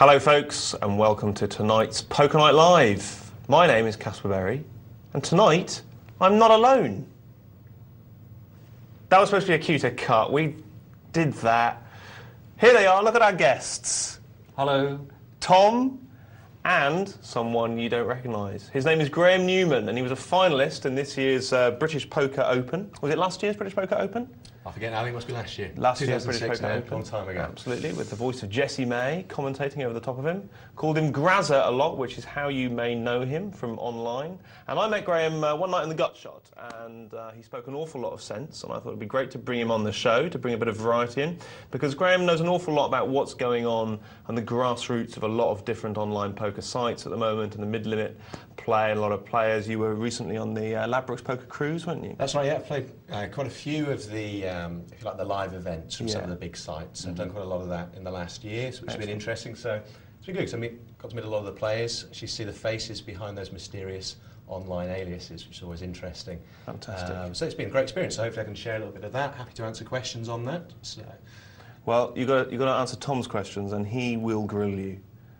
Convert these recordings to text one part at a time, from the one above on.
Hello folks and welcome to tonight's Poker Night Live. My name is Caspar, and tonight I'm not alone. That was supposed to be a cuter cut. We did that. Here they are, look at our guests. Hello. Tom and someone you don't recognise. His name is Graham Newman and he was a finalist in this year's British Poker Open. Was it last year's British Poker Open? I forget now, I think it must be last year. Last year's British Poker Open. A long time ago. Absolutely, with the voice of Jessie May commentating over the top of him. Called him Grazza a lot, which is how you may know him from online. And I met Graham one night in the Gut Shot, and he spoke an awful lot of sense, and I thought it'd be great to bring him on the show, to bring a bit of variety in, because Graham knows an awful lot about what's going on and the grassroots of a lot of different online poker sites at the moment, and the mid-limit play, and a lot of players. You were recently on the Ladbrokes Poker Cruise, weren't you? That's right, yeah. I've played quite a few of the, if you like, the live events from some of the big sites. I've done quite a lot of that in the last year, which has been interesting. So it's been good, because I got to meet a lot of the players, actually see the faces behind those mysterious online aliases, which is always interesting. Fantastic. So it's been a great experience. So hopefully I can share a little bit of that. Happy to answer questions on that. So. Well, you've got to answer Tom's questions, and he will grill you.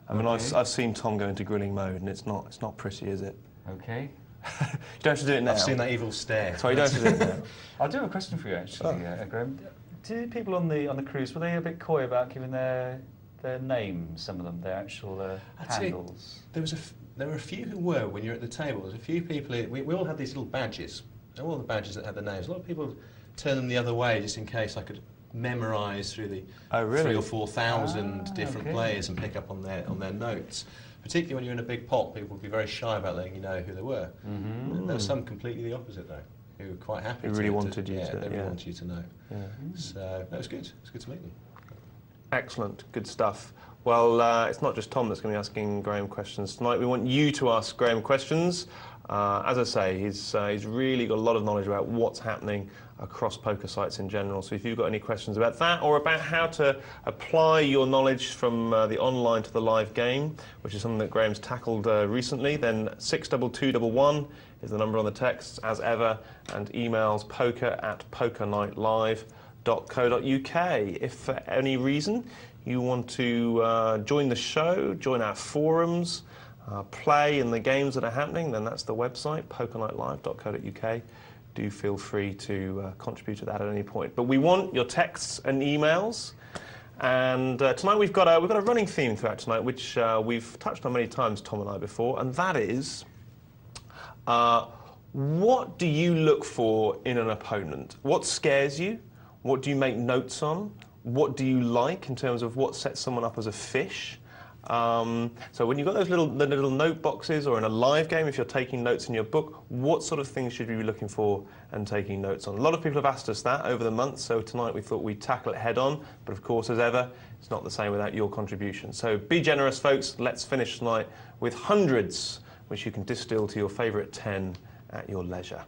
I mean, I've seen Tom go into grilling mode, and it's not pretty, is it? Okay. You don't have to do it now. I've seen that evil stare. Sorry, you don't have to do it now. I do have a question for you, actually, Graham. Do people on the cruise, were they a bit coy about giving their names, some of them, their actual handles? There were a few who were when you're at the table. There's a few people, we all had these little badges, all the badges that had the names. A lot of people turned them the other way just in case I could memorise through the 3,000 or 4,000 different players and pick up on their notes. Particularly when you're in a big pot, people would be very shy about letting you know who they were. And there were some completely the opposite though, who were quite happy. Who really wanted you to. They really wanted you to know. Yeah. So that was good. It was good to meet them. Excellent, good stuff. Well, it's not just Tom that's going to be asking Graham questions tonight. We want you to ask Graham questions. As I say, he's really got a lot of knowledge about what's happening across poker sites in general. So if you've got any questions about that, or about how to apply your knowledge from the online to the live game, which is something that Graham's tackled recently, then 62211 is the number on the texts, as ever, and emails poker@pokernightlive.co.uk. If for any reason you want to join the show, join our forums, play in the games that are happening, then that's the website, pokernightlive.co.uk. Do feel free to contribute to that at any point. But we want your texts and emails. And tonight we've got a running theme throughout tonight, which we've touched on many times, Tom and I, before, and that is, what do you look for in an opponent? What scares you? What do you make notes on? What do you like in terms of what sets someone up as a fish? So when you've got those little note boxes, or in a live game, if you're taking notes in your book, what sort of things should you be looking for and taking notes on? A lot of people have asked us that over the months, so tonight we thought we'd tackle it head on, but of course, as ever, it's not the same without your contribution. So be generous, folks. Let's finish tonight with hundreds, which you can distill to your favourite 10 at your leisure.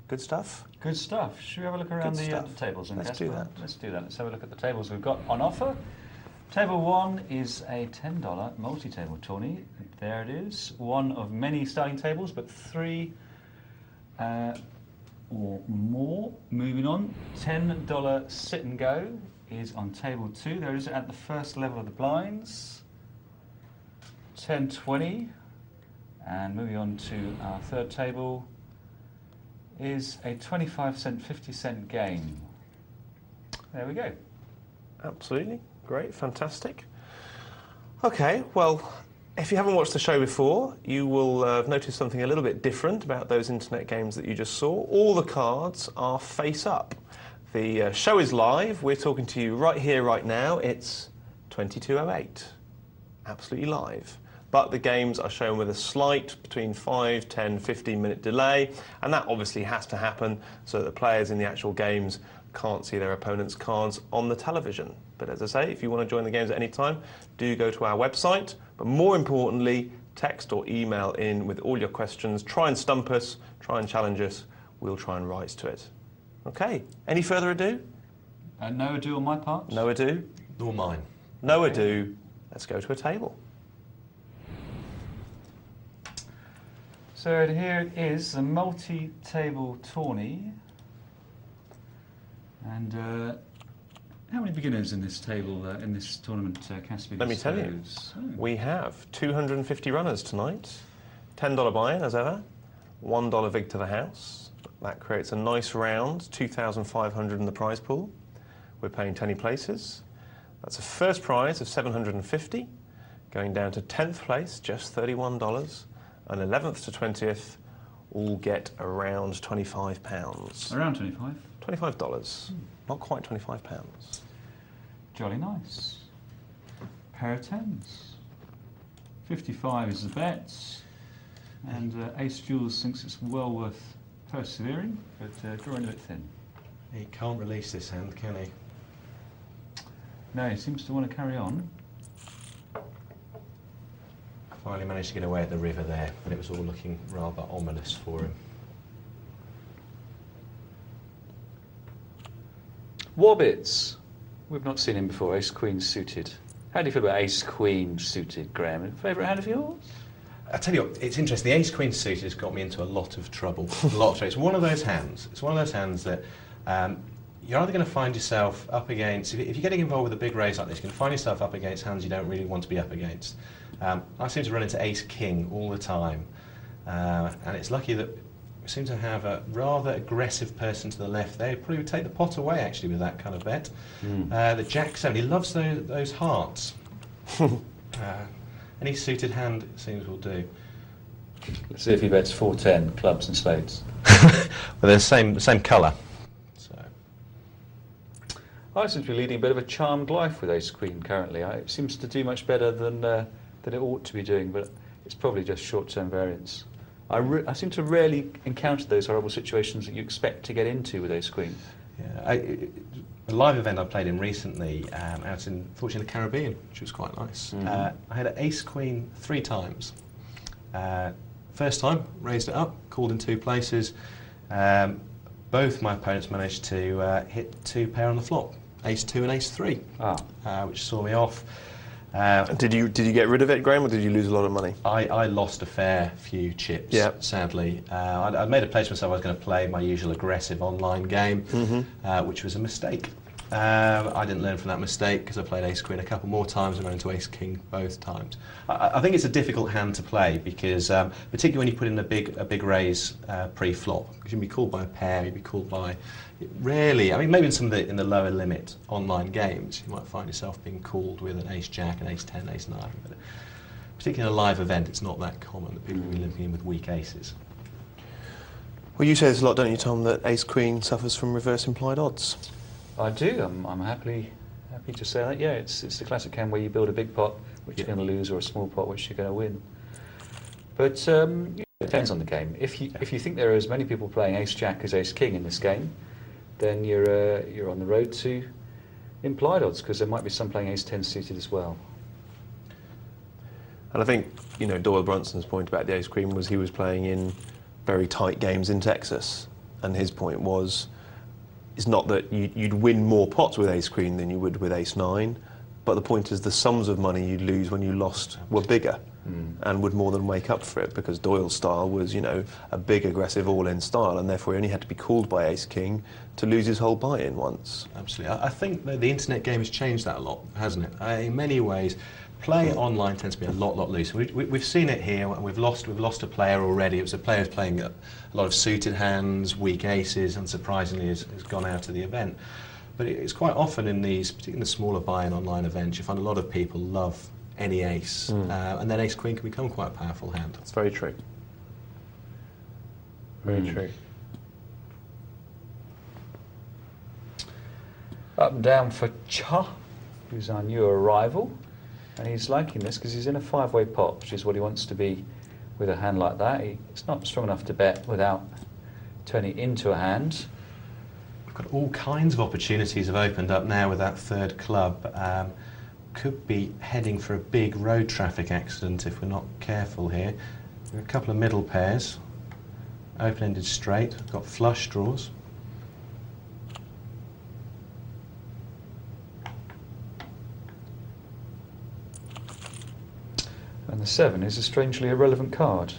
Good stuff? Good stuff. Should we have a look around the tables? Let's do that. Let's do that. Let's have a look at the tables we've got on offer. Table 1 is a $10 multi-table tourney. There it is. One of many starting tables, but 3 or more. Moving on, $10 sit and go is on table 2. There it is at the first level of the blinds. 10-20. And moving on to our third table is a 25-cent, 50-cent game. There we go. Absolutely. Great, fantastic. Okay, well, if you haven't watched the show before, you will have noticed something a little bit different about those internet games that you just saw. All the cards are face up. The show is live. We're talking to you right here, right now. It's 22:08. Absolutely live. But the games are shown with a slight between 5, 10, 15-minute delay, and that obviously has to happen so that the players in the actual games can't see their opponent's cards on the television. But as I say, if you want to join the games at any time, do go to our website. But more importantly, text or email in with all your questions. Try and stump us, try and challenge us. We'll try and rise to it. Okay, any further ado? No ado on my part. No ado? Nor mine. No ado. Let's go to a table. So here it is, the multi-table tourney. And How many beginners in this table, in this tournament, Caspar? Let me tell you. We have 250 runners tonight. $10 buy-in, as ever. $1 vig to the house. That creates a nice round, 2,500 in the prize pool. We're paying 10 places. That's a first prize of 750, going down to 10th place, just $31, and 11th to 20th all get around £25. Around 25? $25. Not quite £25. Jolly nice. Pair of tens. 55 is the bets, and Ace Jules thinks it's well worth persevering, but drawing a bit thin. He can't release this hand, can he? No, he seems to want to carry on. Finally managed to get away at the river there, but it was all looking rather ominous for him. Wobbits. We've not seen him before, ace-queen suited. How do you feel about ace-queen suited, Graham? Favourite hand of yours? I tell you what, it's interesting. The ace-queen suited has got me into a lot of trouble. A lot of trouble. It's one of those hands. It's one of those hands that you're either going to find yourself up against, if you're getting involved with a big raise like this, you can find yourself up against hands you don't really want to be up against. I seem to run into ace-king all the time, and it's lucky that we seem to have a rather aggressive person to the left there. He probably would take the pot away, actually, with that kind of bet. The jack-7, he loves those hearts. Any suited hand, it seems, will do. Let's see if he bets 4-10, clubs and spades. Well, they're the same colour. So. I seem to be leading a bit of a charmed life with ace-queen currently. It seems to do much better than it ought to be doing, but it's probably just short-term variance. I seem to rarely encounter those horrible situations that you expect to get into with ace-queen. Yeah, a live event I played in recently, out in, fortunately, the Caribbean, which was quite nice. I had an ace-queen 3 times. First time, raised it up, called in 2 places. Both my opponents managed to hit 2 pair on the flop, ace-2 and ace-3, which saw me off. Did you get rid of it, Graham, or did you lose a lot of money? I lost a fair few chips, sadly. I'd made a place for myself. I was going to play my usual aggressive online game, which was a mistake. I didn't learn from that mistake because I played ace-queen a couple more times and ran into ace-king both times. I think it's a difficult hand to play because, particularly when you put in a big raise pre-flop, because you can be called by a pair, you'd be called by... Rarely, I mean, maybe in the lower limit online games, you might find yourself being called with an ace-jack, an ace-10, ace-9. But particularly in a live event, it's not that common that people will be limping in with weak aces. Well, you say this a lot, don't you, Tom, that ace-queen suffers from reverse implied odds? I do. I'm happy to say that. Yeah, it's the classic hand where you build a big pot, which you're going to lose, or a small pot, which you're going to win. But it depends on the game. If you think there are as many people playing ace-jack as ace-king in this game, then you're on the road to implied odds, because there might be some playing ace-10 suited as well. And I think, Doyle Brunson's point about the ace-queen was he was playing in very tight games in Texas, and his point was, it's not that you'd win more pots with ace-queen than you would with ace-9, but the point is the sums of money you'd lose when you lost were bigger and would more than make up for it, because Doyle's style was, a big, aggressive, all-in style, and therefore he only had to be called by ace-king to lose his whole buy-in once. Absolutely. I think that the internet game has changed that a lot, hasn't it? In many ways, play online tends to be a lot looser. We've seen it here. We've lost a player already. It was a player who's playing a lot of suited hands, weak aces, and surprisingly has gone out of the event. But it's quite often in these, particularly in the smaller buy-in online events, you find a lot of people love any ace, and then ace-queen can become quite a powerful hand. That's very true. Very true. Up and down for Cha, who's our new arrival. And he's liking this because he's in a 5-way pot, which is what he wants to be with a hand like that. It's not strong enough to bet without turning into a hand. We've got all kinds of opportunities have opened up now with that third club. Could be heading for a big road traffic accident if we're not careful here. There are a couple of middle pairs, open-ended straight, got flush draws. And the 7 is a strangely irrelevant card.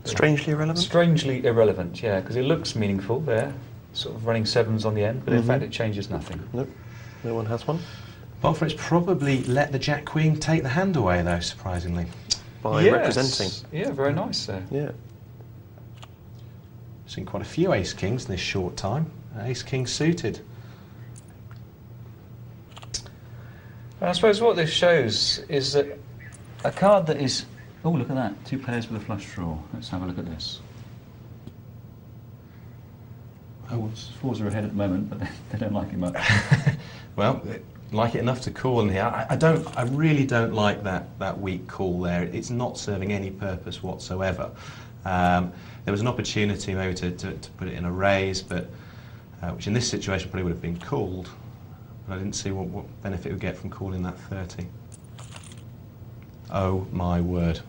Strange Strangely irrelevant? Strangely irrelevant, yeah, because it looks meaningful there, sort of running 7s on the end, but in fact it changes nothing. Nope, no one has one. Apart from it's probably let the Jack Queen take the hand away, though, surprisingly. By representing. Yeah, very nice there. Yeah. Seen quite a few Ace Kings in this short time. Ace King suited. And I suppose what this shows is that a card that is... Oh, look at that. 2 players with a flush draw. Let's have a look at this. Fours are ahead at the moment, but they don't like it much. Well, like it enough to call in here. I really don't like that weak call there. It's not serving any purpose whatsoever. There was an opportunity maybe to put it in a raise, but which in this situation probably would have been called. But I didn't see what benefit it would get from calling that 30. Oh my word.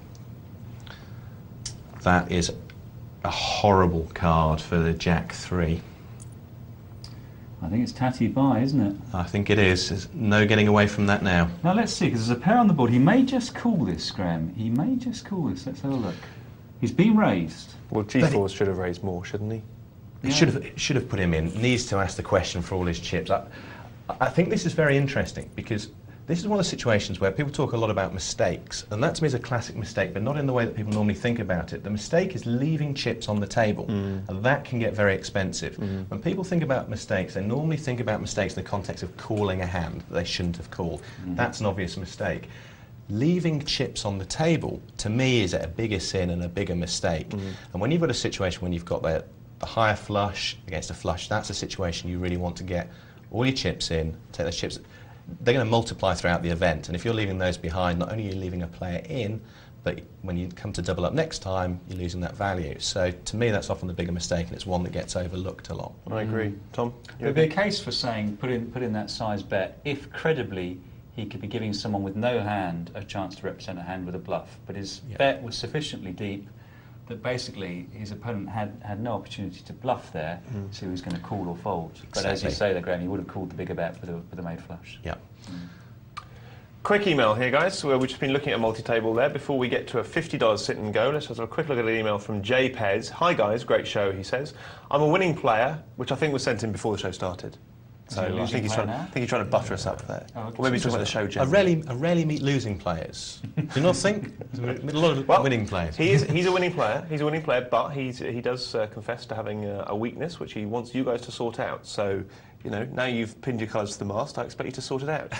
That is a horrible card for the Jack 3. I think it's tatty by, isn't it? I think it is. There's no getting away from that now. Now let's see, because there's a pair on the board. He may just call this, Graham. He may just call this. Let's have a look. He's been raised. Well, G4 should have raised more, shouldn't he? It should have put him in. Needs to ask the question for all his chips. I think this is very interesting because this is one of the situations where people talk a lot about mistakes, and that to me is a classic mistake, but not in the way that people normally think about it. The mistake is leaving chips on the table, and that can get very expensive. When people think about mistakes, they normally think about mistakes in the context of calling a hand that they shouldn't have called. That's an obvious mistake. Leaving chips on the table, to me, is a bigger sin and a bigger mistake. And when you've got a situation when you've got the higher flush against a flush, that's a situation you really want to get all your chips in, take those chips. They're going to multiply throughout the event, and if you're leaving those behind, not only are you leaving a player in, but when you come to double up next time, you're losing that value. So to me, that's often the bigger mistake, and it's one that gets overlooked a lot. I agree. Tom? There'd be a case for saying put in that size bet if credibly he could be giving someone with no hand a chance to represent a hand with a bluff, but his bet was sufficiently deep that basically his opponent had no opportunity to bluff there, so he was going to call or fold. But Exactly. as you say there, Graham, he would have called the bigger bet with a made flush. Yeah. Quick email here, guys. So we've just been looking at multi-table there. Before we get to a $50 sit and go, let's have a quick look at an email from Jay Pez. Hi, guys. Great show, he says. I'm a winning player, which I think was sent in before the show started. So I think he's trying to butter us up there. Oh, okay. Or maybe he's talking about the show I generally. rarely meet losing players. Do you not think? A lot of winning players. He's a winning player. He's a winning player, but he does confess to having a weakness, which he wants you guys to sort out. So, you know, now you've pinned your colours to the mast, I expect you to sort it out.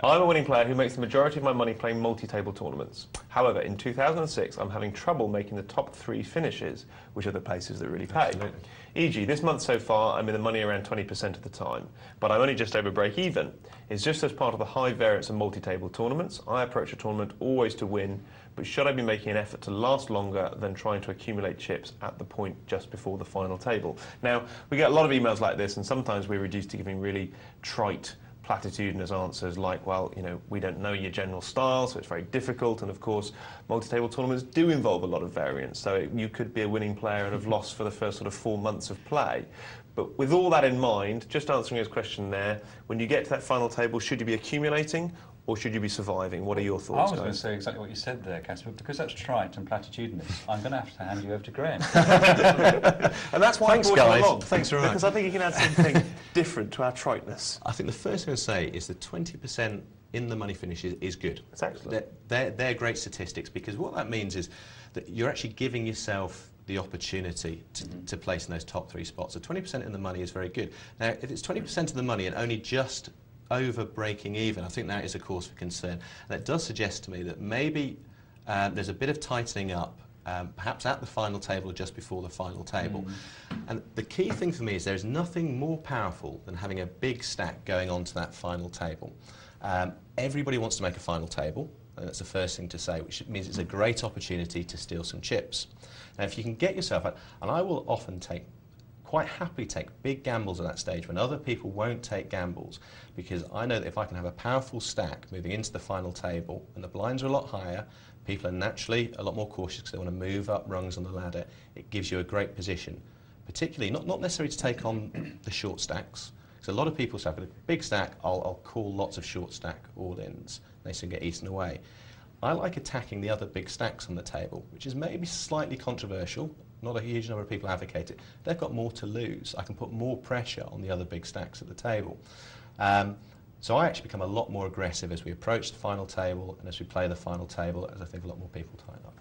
I'm a winning player who makes the majority of my money playing multi-table tournaments. However, in 2006, I'm having trouble making the top 3 finishes, which are the places that really pay. Absolutely. E.g., this month so far, I'm in the money around 20% of the time, but I'm only just over break even. It's just as part of the high variance of multi-table tournaments. I approach a tournament always to win, but should I be making an effort to last longer than trying to accumulate chips at the point just before the final table? Now, we get a lot of emails like this, and sometimes we're reduced to giving really trite, platitudinous answers like, well, you know, we don't know your general style, so it's very difficult, and of course, multi-table tournaments do involve a lot of variance, so you could be a winning player and have lost for the first sort of 4 months of play. But with all that in mind, just answering his question there, when you get to that final table, should you be accumulating or should you be surviving? What are your thoughts, I was going to guys? say exactly what you said there, Caspar, because that's trite and platitudinous. I'm going to have to hand you over to Graham. And that's why Thanks, I brought guys. you along. Thanks very much. Because I think you can add something different to our triteness. I think the first thing to say is that 20% in the money finishes is good. It's excellent. They're great statistics, because what that means is that you're actually giving yourself the opportunity to place in those top 3 spots. So 20% in the money is very good. Now, if it's 20% of the money and only just over breaking even, I think that is a cause for concern. And it does suggest to me that maybe there's a bit of tightening up, perhaps at the final table or just before the final table. And the key thing for me is there's nothing more powerful than having a big stack going on to that final table. Everybody wants to make a final table, and that's the first thing to say, which means it's a great opportunity to steal some chips. Now, if you can get yourself, and I will often quite happily take big gambles at that stage when other people won't take gambles, because I know that if I can have a powerful stack moving into the final table and the blinds are a lot higher, people are naturally a lot more cautious because they want to move up rungs on the ladder. It gives you a great position, particularly not necessarily to take on the short stacks. So a lot of people say, with a big stack, I'll call lots of short stack all-ins. They soon get eaten away. I like attacking the other big stacks on the table, which is maybe slightly controversial. Not a huge number of people advocate it. They've got more to lose. I can put more pressure on the other big stacks at the table. So I actually become a lot more aggressive as we approach the final table and as we play the final table, as I think a lot more people tie up.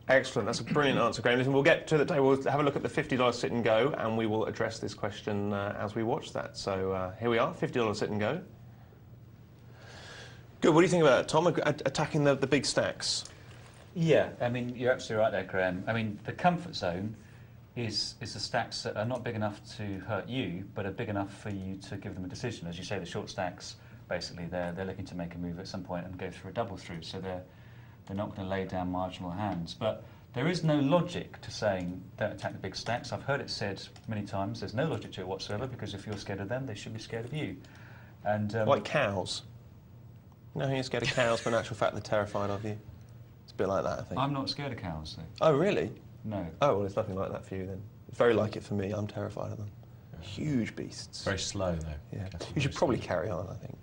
Excellent. That's a brilliant answer, Graham. Listen, we'll get to the table, we'll have a look at the $50 sit and go, and we will address this question as we watch that. So here we are, $50 sit and go. Good. What do you think about that, Tom? Attacking the big stacks? Yeah, I mean, you're absolutely right there, Graham. I mean, the comfort zone is the stacks that are not big enough to hurt you, but are big enough for you to give them a decision. As you say, the short stacks, basically, they're looking to make a move at some point and go through a double through, so they're not going to lay down marginal hands. But there is no logic to saying don't attack the big stacks. I've heard it said many times. There's no logic to it whatsoever, because if you're scared of them, they should be scared of you. And like cows. You know how you're scared of cows, but in actual fact they're terrified of you? It's a bit like that, I think. I'm not scared of cows, though. Oh, really? No. Oh, well, it's nothing like that for you then. It's very like it for me. I'm terrified of them. Huge beasts. Very slow, though. Yeah. You should probably carry on, I think.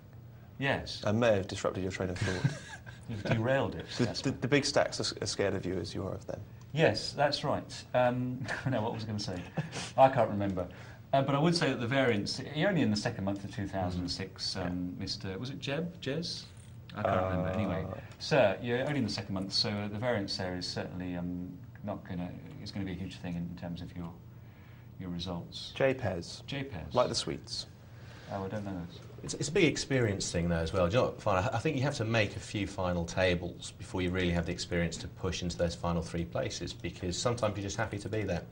Yes. I may have disrupted your train of thought. You've derailed it. The big stacks are as scared of you as you are of them. Yes, that's right. No, what was I going to say? I can't remember. But I would say that the variance, you're only in the second month of 2006, Mr. Was it Jez? I can't remember. Anyway, sir, you're only in the second month, so the variance there is certainly not going to. It's going to be a huge thing in terms of your results. JPEGs. JPEGs. Like the sweets. Oh, I don't know those. It's a big experience thing, though, as well. Do you know what, Fine, I think you have to make a few final tables before you really have the experience to push into those final 3 places, because sometimes you're just happy to be there.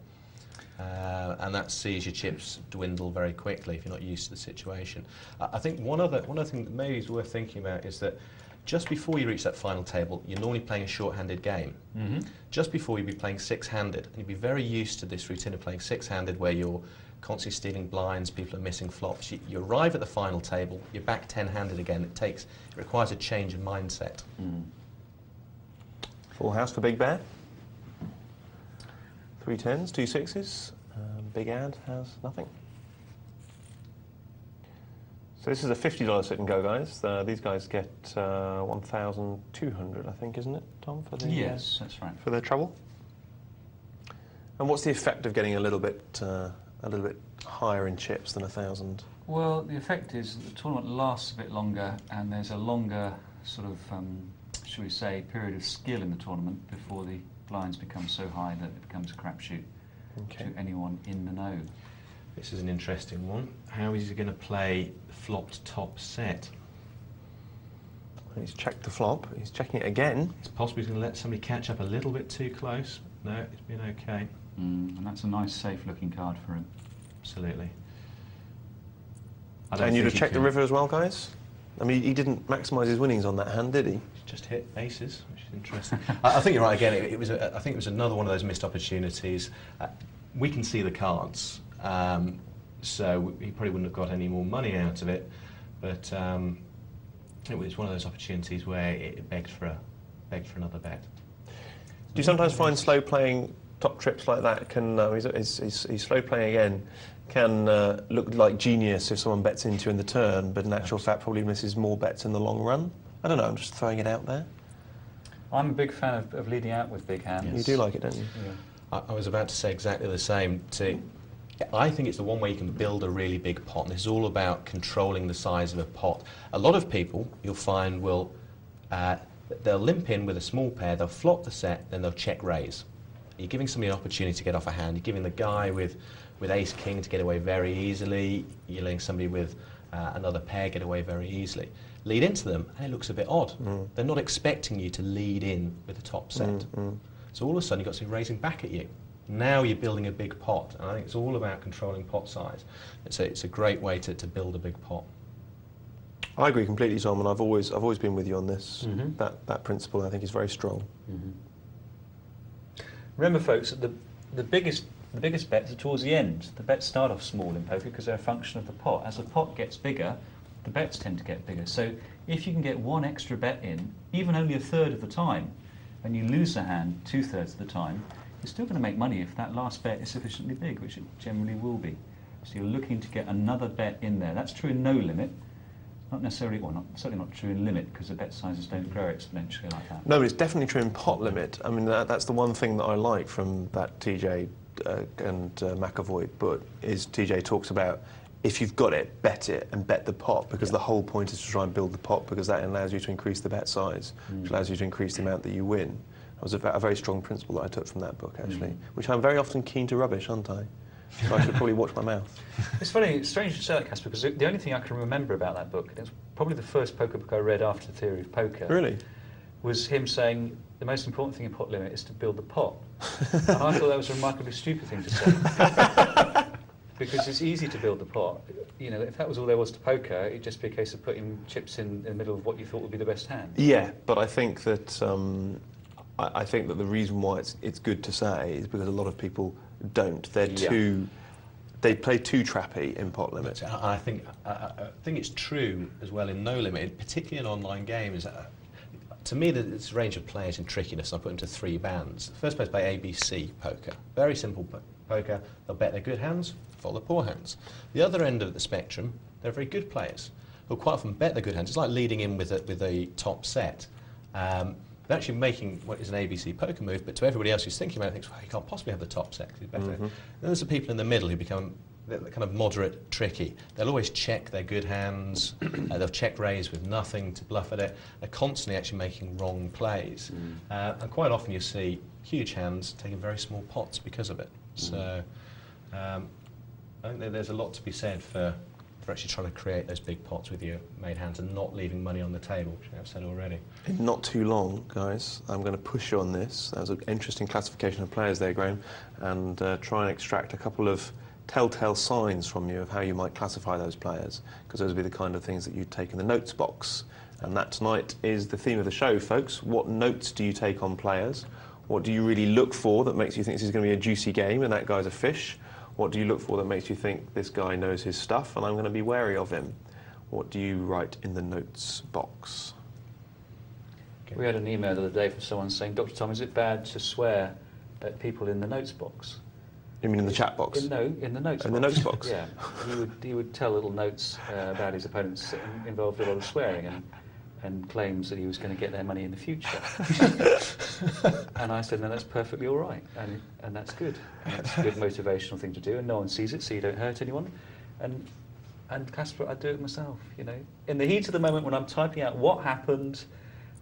And that sees your chips dwindle very quickly if you're not used to the situation. I think one other thing that maybe is worth thinking about is that just before you reach that final table, you're normally playing a short-handed game. Mm-hmm. Just before you'd be playing six-handed, and you'd be very used to this routine of playing six-handed where you're constantly stealing blinds, people are missing flops. You arrive at the final table, you're back 10-handed again. It requires a change of mindset. Mm. Full house for Big Bear. 3 10s, 2 6s. Big Ad has nothing. So this is a $50 sit and go, guys. These guys get 1,200, I think, isn't it, Tom? For the yes, that's right. For their trouble. And what's the effect of getting a little bit higher in chips than 1,000? Well, the effect is that the tournament lasts a bit longer, and there's a longer sort of, shall we say, period of skill in the tournament before the blinds become so high that it becomes a crapshoot to anyone in the know. This is an interesting one. How is he going to play flopped top set? He's checked the flop. He's checking it again. It's possible he's going to let somebody catch up a little bit too close. No, it's been okay. And that's a nice, safe-looking card for him. Absolutely. And you'd have checked the river as well, guys? I mean, he didn't maximise his winnings on that hand, did he? Just hit aces, which is interesting. I think you're right. Again, I think it was another one of those missed opportunities. We can see the cards, so he probably wouldn't have got any more money out of it. But it was one of those opportunities where it begged for another bet. Do you sometimes find slow playing top trips like that can he's slow playing again? Can look like genius if someone bets into in the turn, but in actual fact probably misses more bets in the long run? I don't know, I'm just throwing it out there. I'm a big fan of leading out with big hands. Yes. You do like it, don't you? Yeah. I was about to say exactly the same. I think it's the one way you can build a really big pot, and this is all about controlling the size of a pot. A lot of people, you'll find, will they'll limp in with a small pair, they'll flop the set, then they'll check raise. You're giving somebody an opportunity to get off a hand. You're giving the guy with ace-king to get away very easily. You're letting somebody with another pair get away very easily. Lead into them, and it looks a bit odd. They're not expecting you to lead in with the top set. So all of a sudden, you've got somebody raising back at you. Now you're building a big pot, and I think it's all about controlling pot size. It's a great way to build a big pot. I agree completely, Tom, and I've always been with you on this. That principle, I think, is very strong. Remember, folks, that the biggest bets are towards the end. The bets start off small in poker because they're a function of the pot. As the pot gets bigger, the bets tend to get bigger. So if you can get one extra bet in, even only a third of the time, and you lose the hand 2/3 of the time, you're still going to make money if that last bet is sufficiently big, which it generally will be. So you're looking to get another bet in there. That's true in no limit. Not necessarily, well, certainly not true in limit, because the bet sizes don't grow exponentially like that. No, but it's definitely true in pot limit. I mean, that's the one thing that I like from that TJ and McAvoy book, is TJ talks about, if you've got it, bet it, and bet the pot, because the whole point is to try and build the pot, because that allows you to increase the bet size, which allows you to increase the amount that you win. That was a very strong principle that I took from that book, actually, which I'm very often keen to rubbish, aren't I? So I should probably watch my mouth. It's funny, it's strange to say that, Caspar, because the only thing I can remember about that book, and it's probably the first poker book I read after The Theory of Poker, Really? was him saying the most important thing in pot limit is to build the pot. And I thought that was a remarkably stupid thing to say. Because it's easy to build the pot. You know, if that was all there was to poker, it'd just be a case of putting chips in the middle of what you thought would be the best hand. Yeah, but I think that I think that the reason why it's good to say is because a lot of people don't. They're they play too trappy in pot limit. I think it's true as well in no limit, particularly in online games. To me, it's a range of players in trickiness. I put them to 3 bands. The first players play ABC poker, very simple poker. They'll bet their good hands, fold their poor hands. The other end of the spectrum, they're very good players who'll quite often bet their good hands. It's like leading in with a top set. They're actually making what is an ABC poker move, but to everybody else who's thinking about it, thinks, well, you can't possibly have the top set. Then there's the people in the middle who become kind of moderate, tricky. They'll always check their good hands. They'll check raise with nothing to bluff at it. They're constantly actually making wrong plays. And quite often you see huge hands taking very small pots because of it. So I think there's a lot to be said for actually trying to create those big pots with your made hands and not leaving money on the table, which I've said already. In not too long, guys, I'm going to push you on this. That was an interesting classification of players there, Graham, and try and extract a couple of telltale signs from you of how you might classify those players, because those would be the kind of things that you'd take in the notes box. And that tonight is the theme of the show, folks. What notes do you take on players? What do you really look for that makes you think this is going to be a juicy game and that guy's a fish? What do you look for that makes you think this guy knows his stuff and I'm going to be wary of him? What do you write in the notes box? Okay. We had an email the other day from someone saying, Dr. Tom, is it bad to swear at people in the notes box? You mean in the chat box? No, in the notes box. In the notes box? Yeah. He would tell little notes about his opponents that involved a lot of swearing and claims that he was going to get their money in the future. And I said, no, that's perfectly all right, and that's good. And that's a good motivational thing to do, and no one sees it, so you don't hurt anyone. And Caspar, I do it myself, you know. In the heat of the moment when I'm typing out what happened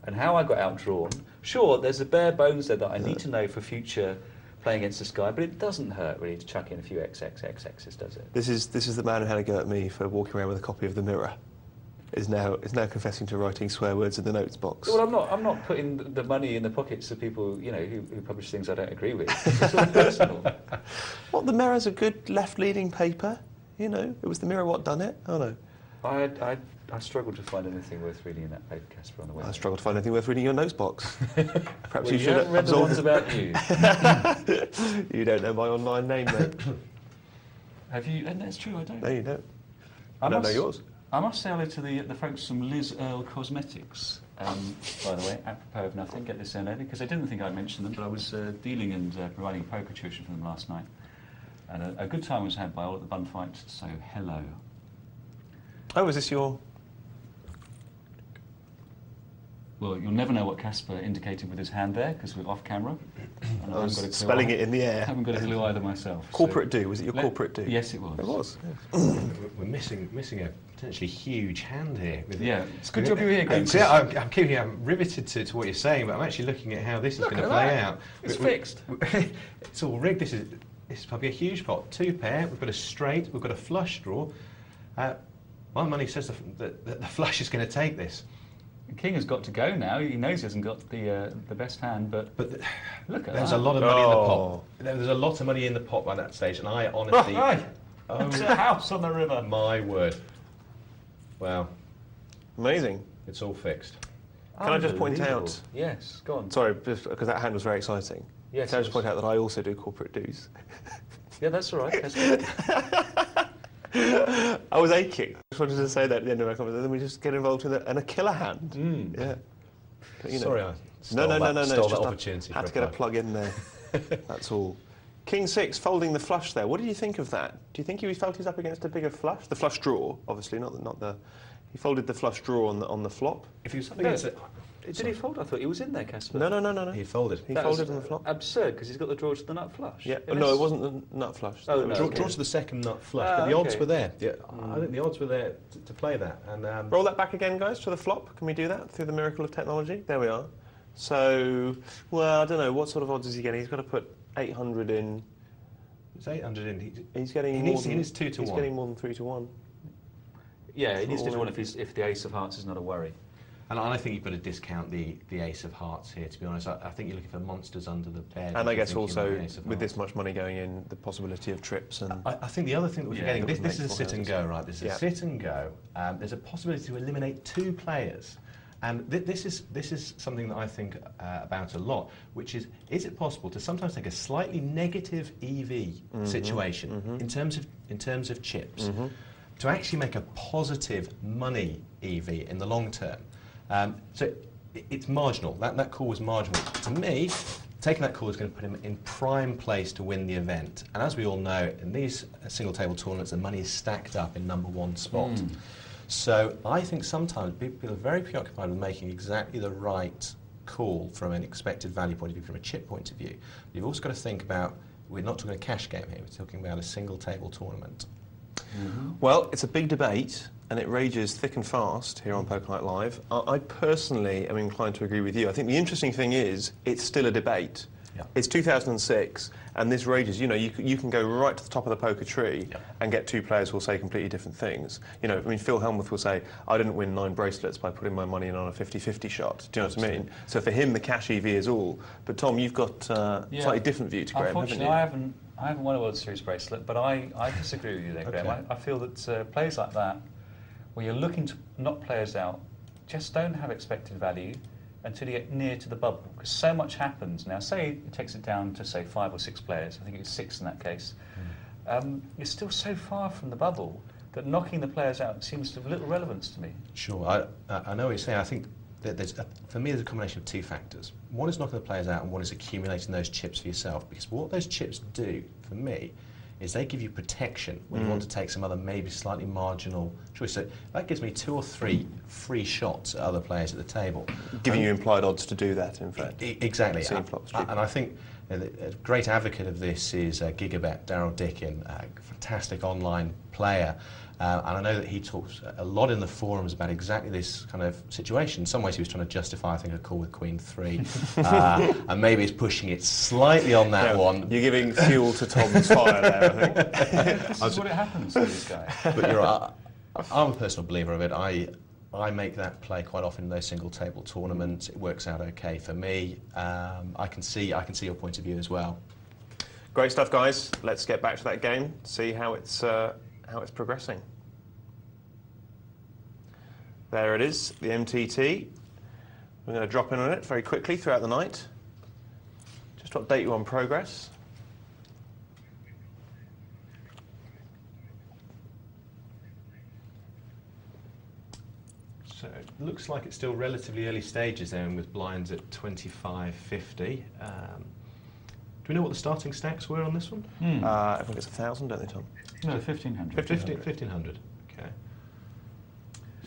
and how I got outdrawn, sure, there's a bare bones there that I need to know for future playing against this guy, but it doesn't hurt really to chuck in a few XXXX's, does it? This is the man who had a go at me for walking around with a copy of The Mirror. Is now confessing to writing swear words in the notes box. Well, I'm not putting the money in the pockets of people, you know, who publish things I don't agree with. It's all personal. What, The Mirror's a good left-leaning paper? You know, it was The Mirror what done it? Oh no. I struggled to find anything worth reading in that paper, Caspar, on the web. I struggled to find anything worth reading in your notes box. Perhaps well, you should haven't read the ones about you. You don't know my online name, mate. Have you? And that's true, I don't. No, you don't. I don't know yours. I must say hello to the folks from Liz Earle Cosmetics, by the way, apropos of nothing, get this in early, because I didn't think I'd mention them, but I was dealing and providing poker tuition for them last night. And a good time was had by all at the bun fight, so hello. Oh, is this your... Well, you'll never know what Caspar indicated with his hand there, because we're off camera. And I was spelling it in the air. I haven't got a clue either myself. Corporate do, was it your corporate do? Yes, it was. It was, yes. We're missing a potentially huge hand here. Yeah, it's a good job you're here, Graham. So I'm riveted to what you're saying, but I'm actually looking at how this is going to play out. It's fixed. It's all rigged. This is probably a huge pot. 2 pair, we've got a straight, we've got a flush draw. My money says that the flush is going to take this. King has got to go now. He knows he hasn't got the best hand, but look at there's that. a lot of money in the pot. There's a lot of money in the pot by that stage, and I honestly... It's a house on the river. My word. Wow. Amazing. It's all fixed. Can I just point out... Yes, go on. Sorry, because that hand was very exciting. Yes, can I just point out that I also do corporate dues? Yeah, that's all right. That's all right. I was aching. I just wanted to say that at the end of my conversation. Then we just get involved in a killer hand. Yeah. But, sorry, I no. stole that opportunity. Had to get a plug in there. That's all. King 6 folding the flush there. What did you think of that? Do you think he felt he's up against a bigger flush? The flush draw, obviously, not the He folded the flush draw on the flop. If he was up against it, Did he fold? I thought he was in there, Caspar. No. he folded. He That folded was on the flop. Absurd, because he's got the draw to the nut flush. Yeah. In No, this- it wasn't the nut flush. Oh, It was- no. Draw to the second nut flush, Ah, but the odds okay. were there. Yeah, I think the odds were there to play that. And Roll that back again, guys, to the flop. Can we do that through the miracle of technology? There we are. So, well, I don't know. What sort of odds is he getting? He's got to put 800 in. it's 800 in. He's getting He more needs- than, he needs 2 to he's 1. getting more than 3 to 1. Yeah, he needs to All do one in. if the ace of hearts is not a worry. And I think you've got to discount the ace of hearts here, to be honest. I think you're looking for monsters under the bed. And I if you're guess thinking also, about the ace of with hearts. this much money going in, the possibility of trips and... I think the other thing that we're Yeah, forgetting, that this, would this is make a full sit and houses. go, right? This is Yeah. a sit and go. There's a possibility to eliminate 2 players. And this is something that I think about a lot, which is it possible to sometimes take a slightly negative EV situation in terms of chips to actually make a positive money EV in the long term? So it's marginal. That call was marginal. To me, taking that call is going to put him in prime place to win the event. And as we all know, in these single table tournaments, the money is stacked up in number 1 spot. So I think sometimes people are very preoccupied with making exactly the right call from an expected value point of view, from a chip point of view. You've also got to think about, we're not talking a cash game here, we're talking about a single table tournament. Well, it's a big debate, and it rages thick and fast here on Poker Night Live. I personally am inclined to agree with you. I think the interesting thing is, it's still a debate. Yeah. It's 2006, and this rages. You know, you can go right to the top of the poker tree and get 2 players who will say completely different things. You know, I mean, Phil Hellmuth will say, I didn't win 9 bracelets by putting my money in on a 50-50 shot. Do you know what I mean? So for him, the cash EV is all. But Tom, you've got a slightly different view to Graham, haven't Unfortunately, you? I haven't won a World Series bracelet, but I disagree with you there, Graham. Okay. I feel that plays like that, where you're looking to knock players out, just don't have expected value until you get near to the bubble, because so much happens. Now, say it takes it down to, say, 5 or 6 players, I think it was 6 in that case, you're still so far from the bubble that knocking the players out seems to have little relevance to me. Sure, I know what you're saying. I think that for me, there's a combination of 2 factors. One is knocking the players out, and one is accumulating those chips for yourself. Because what those chips do, for me, is they give you protection when you want to take some other maybe slightly marginal choice. So that gives me 2 or 3 free shots at other players at the table. Giving you implied odds to do that, in fact. Exactly. Seeing flops cheap. And I think a great advocate of this is Gigabet, Daryl Dickin, a fantastic online player. And I know that he talks a lot in the forums about exactly this kind of situation. In some ways he was trying to justify, I think, a call with Queen 3. And maybe he's pushing it slightly on that one. You're giving fuel to Tom's fire there, I think. This is what it happens to this guy. But you're right. I'm a personal believer of it. I make that play quite often in those single table tournaments. It works out okay for me. I can see your point of view as well. Great stuff, guys. Let's get back to that game, see how it's progressing. There it is, the MTT. We're going to drop in on it very quickly throughout the night. Just to update you on progress. So it looks like it's still relatively early stages there, and with blinds at 25.50. Do we know what the starting stacks were on this one? I think it's 1,000, don't they, Tom? No, 1,500. 1,500. Okay.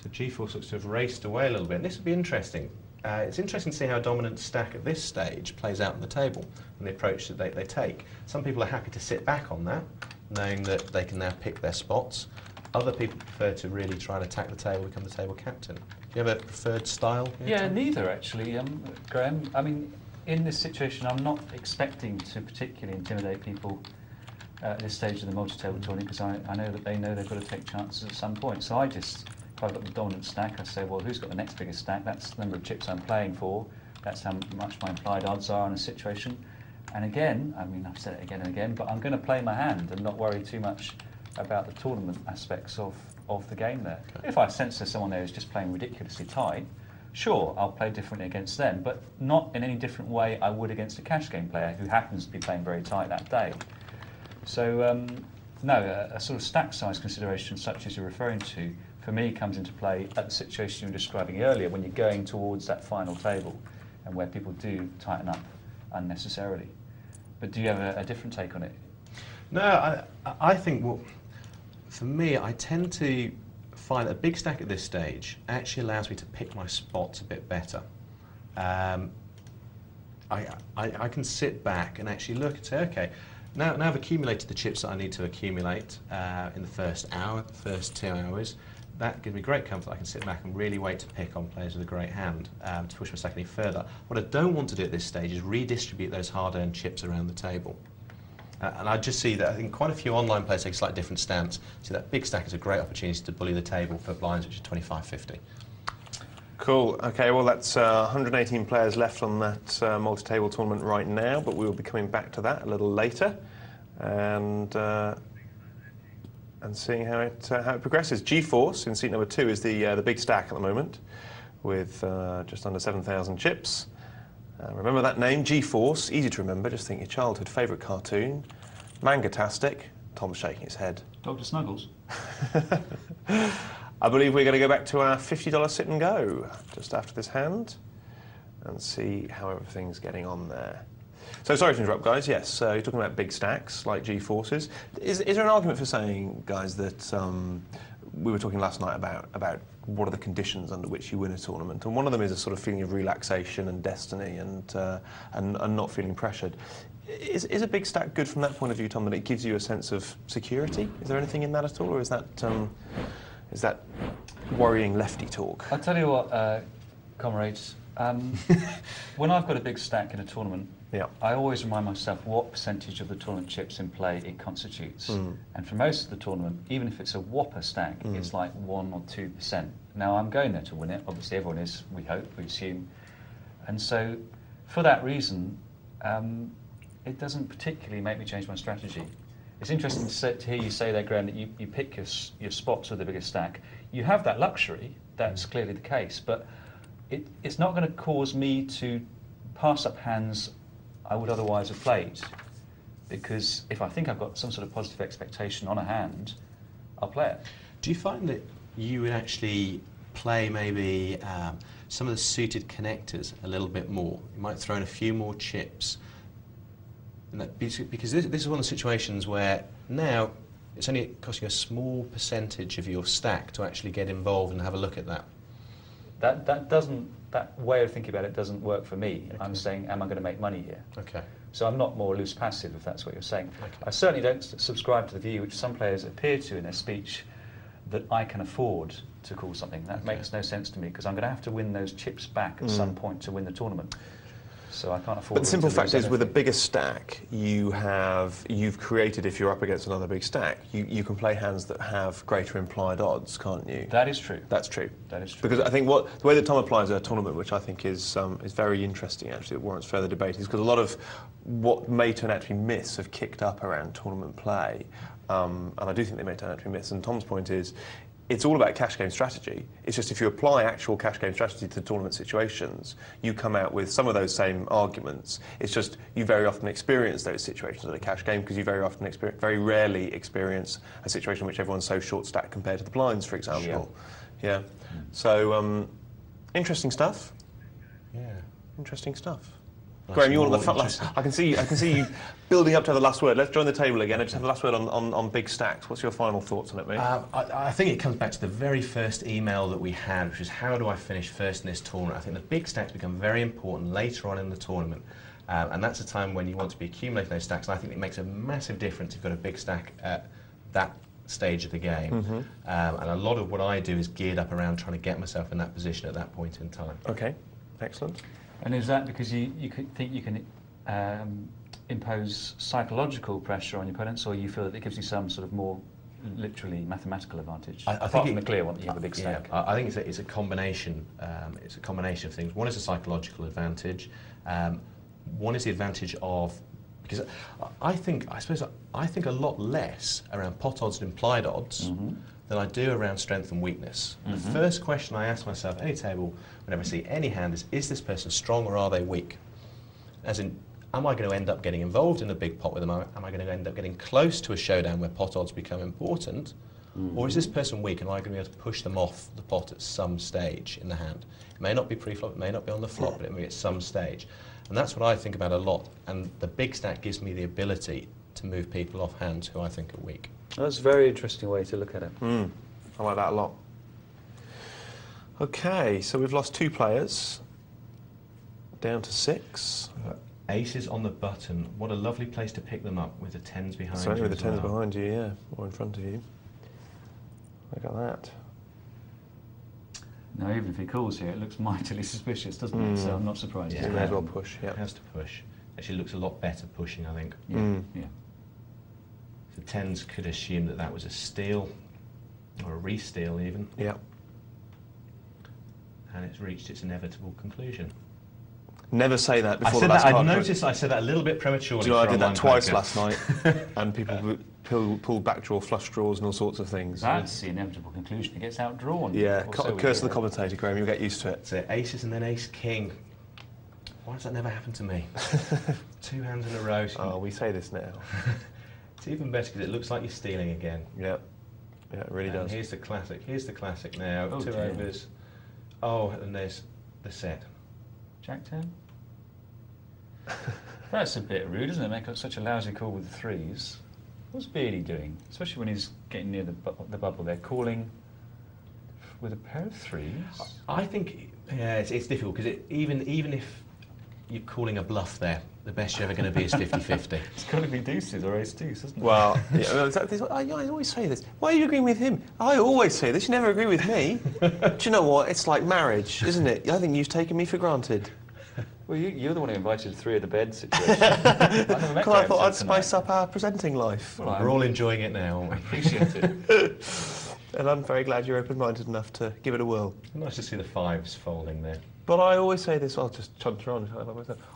So G-Force looks to have raced away a little bit. And this would be interesting. It's interesting to see how a dominant stack at this stage plays out on the table and the approach that they take. Some people are happy to sit back on that, knowing that they can now pick their spots. Other people prefer to really try and attack the table, become the table captain. Do you have a preferred style here, Yeah, Tom? neither actually, Graham. I mean, in this situation, I'm not expecting to particularly intimidate people at this stage of the multi-table tournament, because I know that they know they've got to take chances at some point. So if I've got the dominant stack, I say, well, who's got the next biggest stack? That's the number of chips I'm playing for. That's how much my implied odds are in a situation. And again, I mean, I've said it again and again, but I'm going to play my hand and not worry too much about the tournament aspects of the game there. Okay. If I sense there's someone there who's just playing ridiculously tight, sure, I'll play differently against them, but not in any different way I would against a cash game player who happens to be playing very tight that day. So, no, a sort of stack size consideration such as you're referring to, for me, comes into play at the situation you were describing earlier, when you're going towards that final table and where people do tighten up unnecessarily. But do you have a different take on it? No, I think, well, for me, I tend to find a big stack at this stage actually allows me to pick my spots a bit better. I can sit back and actually look and say, okay, now I've accumulated the chips that I need to accumulate in the first hour, the first 2 hours. That gives me great comfort. I can sit back and really wait to pick on players with a great hand to push my stack any further. What I don't want to do at this stage is redistribute those hard-earned chips around the table. And I just see that I think quite a few online players take a slightly different stance. So that big stack is a great opportunity to bully the table for blinds, which is 25-50. Cool. Okay, well, that's 118 players left on that multi-table tournament right now, but we will be coming back to that a little later and seeing how it progresses. GeForce in seat number 2 is the big stack at the moment, with just under 7,000 chips. Remember that name, GeForce, easy to remember. Just think your childhood favourite cartoon, Manga-tastic. Tom's shaking his head. Dr. Snuggles. I believe we're going to go back to our $50 sit and go just after this hand and see how everything's getting on there. So sorry to interrupt, guys. Yes, you're talking about big stacks like GeForces. Is there an argument for saying, guys, that we were talking last night about what are the conditions under which you win a tournament, and one of them is a sort of feeling of relaxation and destiny and not feeling pressured. Is a big stack good from that point of view, Tom, that it gives you a sense of security? Is there anything in that at all, or is that worrying lefty talk? I'll tell you what, comrades, when I've got a big stack in a tournament, Yeah. I always remind myself what percentage of the tournament chips in play it constitutes. And for most of the tournament, even if it's a whopper stack, it's like 1 or 2%. Now, I'm going there to win it. Obviously, everyone is, we hope, we assume. And so, for that reason, it doesn't particularly make me change my strategy. It's interesting to hear you say there, Graham, that you pick your spots with the biggest stack. You have that luxury, that's clearly the case, but it's not going to cause me to pass up hands I would otherwise have played, because if I think I've got some sort of positive expectation on a hand, I'll play it. Do you find that you would actually play maybe some of the suited connectors a little bit more? You might throw in a few more chips. And that, because this is one of the situations where now it's only costing a small percentage of your stack to actually get involved and have a look at that. That way of thinking about it doesn't work for me. Okay. I'm saying, am I going to make money here? Okay. So I'm not more loose passive, if that's what you're saying. Okay. I certainly don't subscribe to the view which some players appear to in their speech, that I can afford to call something. That makes no sense to me, because I'm going to have to win those chips back at some point to win the tournament. So I can't afford. But the simple fact is, with a bigger stack, you've created, if you're up against another big stack, you can play hands that have greater implied odds, can't you? That is true. That's true. That is true. Because I think the way that Tom applies a tournament, which I think is very interesting, actually, it warrants further debate, is because a lot of what may turn out to be myths have kicked up around tournament play, and I do think they may turn out to be myths. And Tom's point is, it's all about cash game strategy. It's just if you apply actual cash game strategy to tournament situations, you come out with some of those same arguments. It's just you very often experience those situations at a cash game, because you very rarely experience a situation in which everyone's so short stacked compared to the blinds, for example. Yeah. So interesting stuff. Yeah. Interesting stuff. Graham, you want the last? I can see you building up to the last word. Let's join the table again and just have the last word on big stacks. What's your final thoughts on it, mate? I think it comes back to the very first email that we had, which is how do I finish first in this tournament? I think the big stacks become very important later on in the tournament, and that's a time when you want to be accumulating those stacks. And I think it makes a massive difference if you've got a big stack at that stage of the game. And a lot of what I do is geared up around trying to get myself in that position at that point in time. Okay, excellent. And is that because you think you can impose psychological pressure on your opponents, or you feel that it gives you some sort of more literally mathematical advantage? I think from the clear one that you have a big stack. Yeah, I think it's a combination. It's a combination of things. One is a psychological advantage. One is the advantage of, because I think a lot less around pot odds and implied odds than I do around strength and weakness. The first question I ask myself at any table whenever I see any hand is this person strong or are they weak? As in, am I going to end up getting involved in a big pot with them? Am I going to end up getting close to a showdown where pot odds become important? Or is this person weak and am I going to be able to push them off the pot at some stage in the hand? It may not be pre-flop, it may not be on the flop, but it may be at some stage. And that's what I think about a lot. And the big stack gives me the ability to move people off hands who I think are weak. That's a very interesting way to look at it. I like that a lot. Okay, so we've lost 2 players, down to 6. Aces on the button. What a lovely place to pick them up with the 10s behind you. Certainly with the 10s well. behind you, yeah, or in front of you. Look at that. Now, even if he calls here, it looks mightily suspicious, doesn't it? So I'm not surprised. Yeah, may as well push, yeah. Has to push. Actually looks a lot better pushing, I think. Yeah. Yeah. The 10s could assume that that was a steal, or a re-steal even. Yeah. And it's reached its inevitable conclusion. Never say that before I said the last that. I card. noticed I said that a little bit prematurely. Do you know, I for did that online twice poker. last night, and people pulled backdraw, flush draws, and all sorts of things. That's the inevitable conclusion. It gets outdrawn. Yeah, Or so we curse of hear. the commentator, Graham. You'll get used to it. So aces and then ace king. Why does that never happen to me? 2 hands in a row. Oh, we say this now. It's even better because it looks like you're stealing again. Yeah, yeah, it really And does. here's the classic. Here's the classic now. Oh, 2 dear. overs. Oh, and there's the set. Jack 10. That's a bit rude, isn't it? Make up such a lousy call with the 3s. What's Beardy doing? Especially when he's getting near the bubble there, calling with a pair of 3s. I think it's difficult because even if you're calling a bluff there, the best you're ever going to be is 50-50. It's got to be deuces or ace deuce, isn't it? Well, yeah, well, I always say this. Why are you agreeing with him? I always say this. You never agree with me. Do you know what? It's like marriage, isn't it? I think you've taken me for granted. Well, you're the one who invited 3 of the bed situation. I never met I Graham thought I'd till spice tonight. up our presenting life. Well, We're all enjoying it now, aren't we? appreciate it. And I'm very glad you're open-minded enough to give it a whirl. Nice to see the 5s folding there. But I always say this, I'll just chunter on.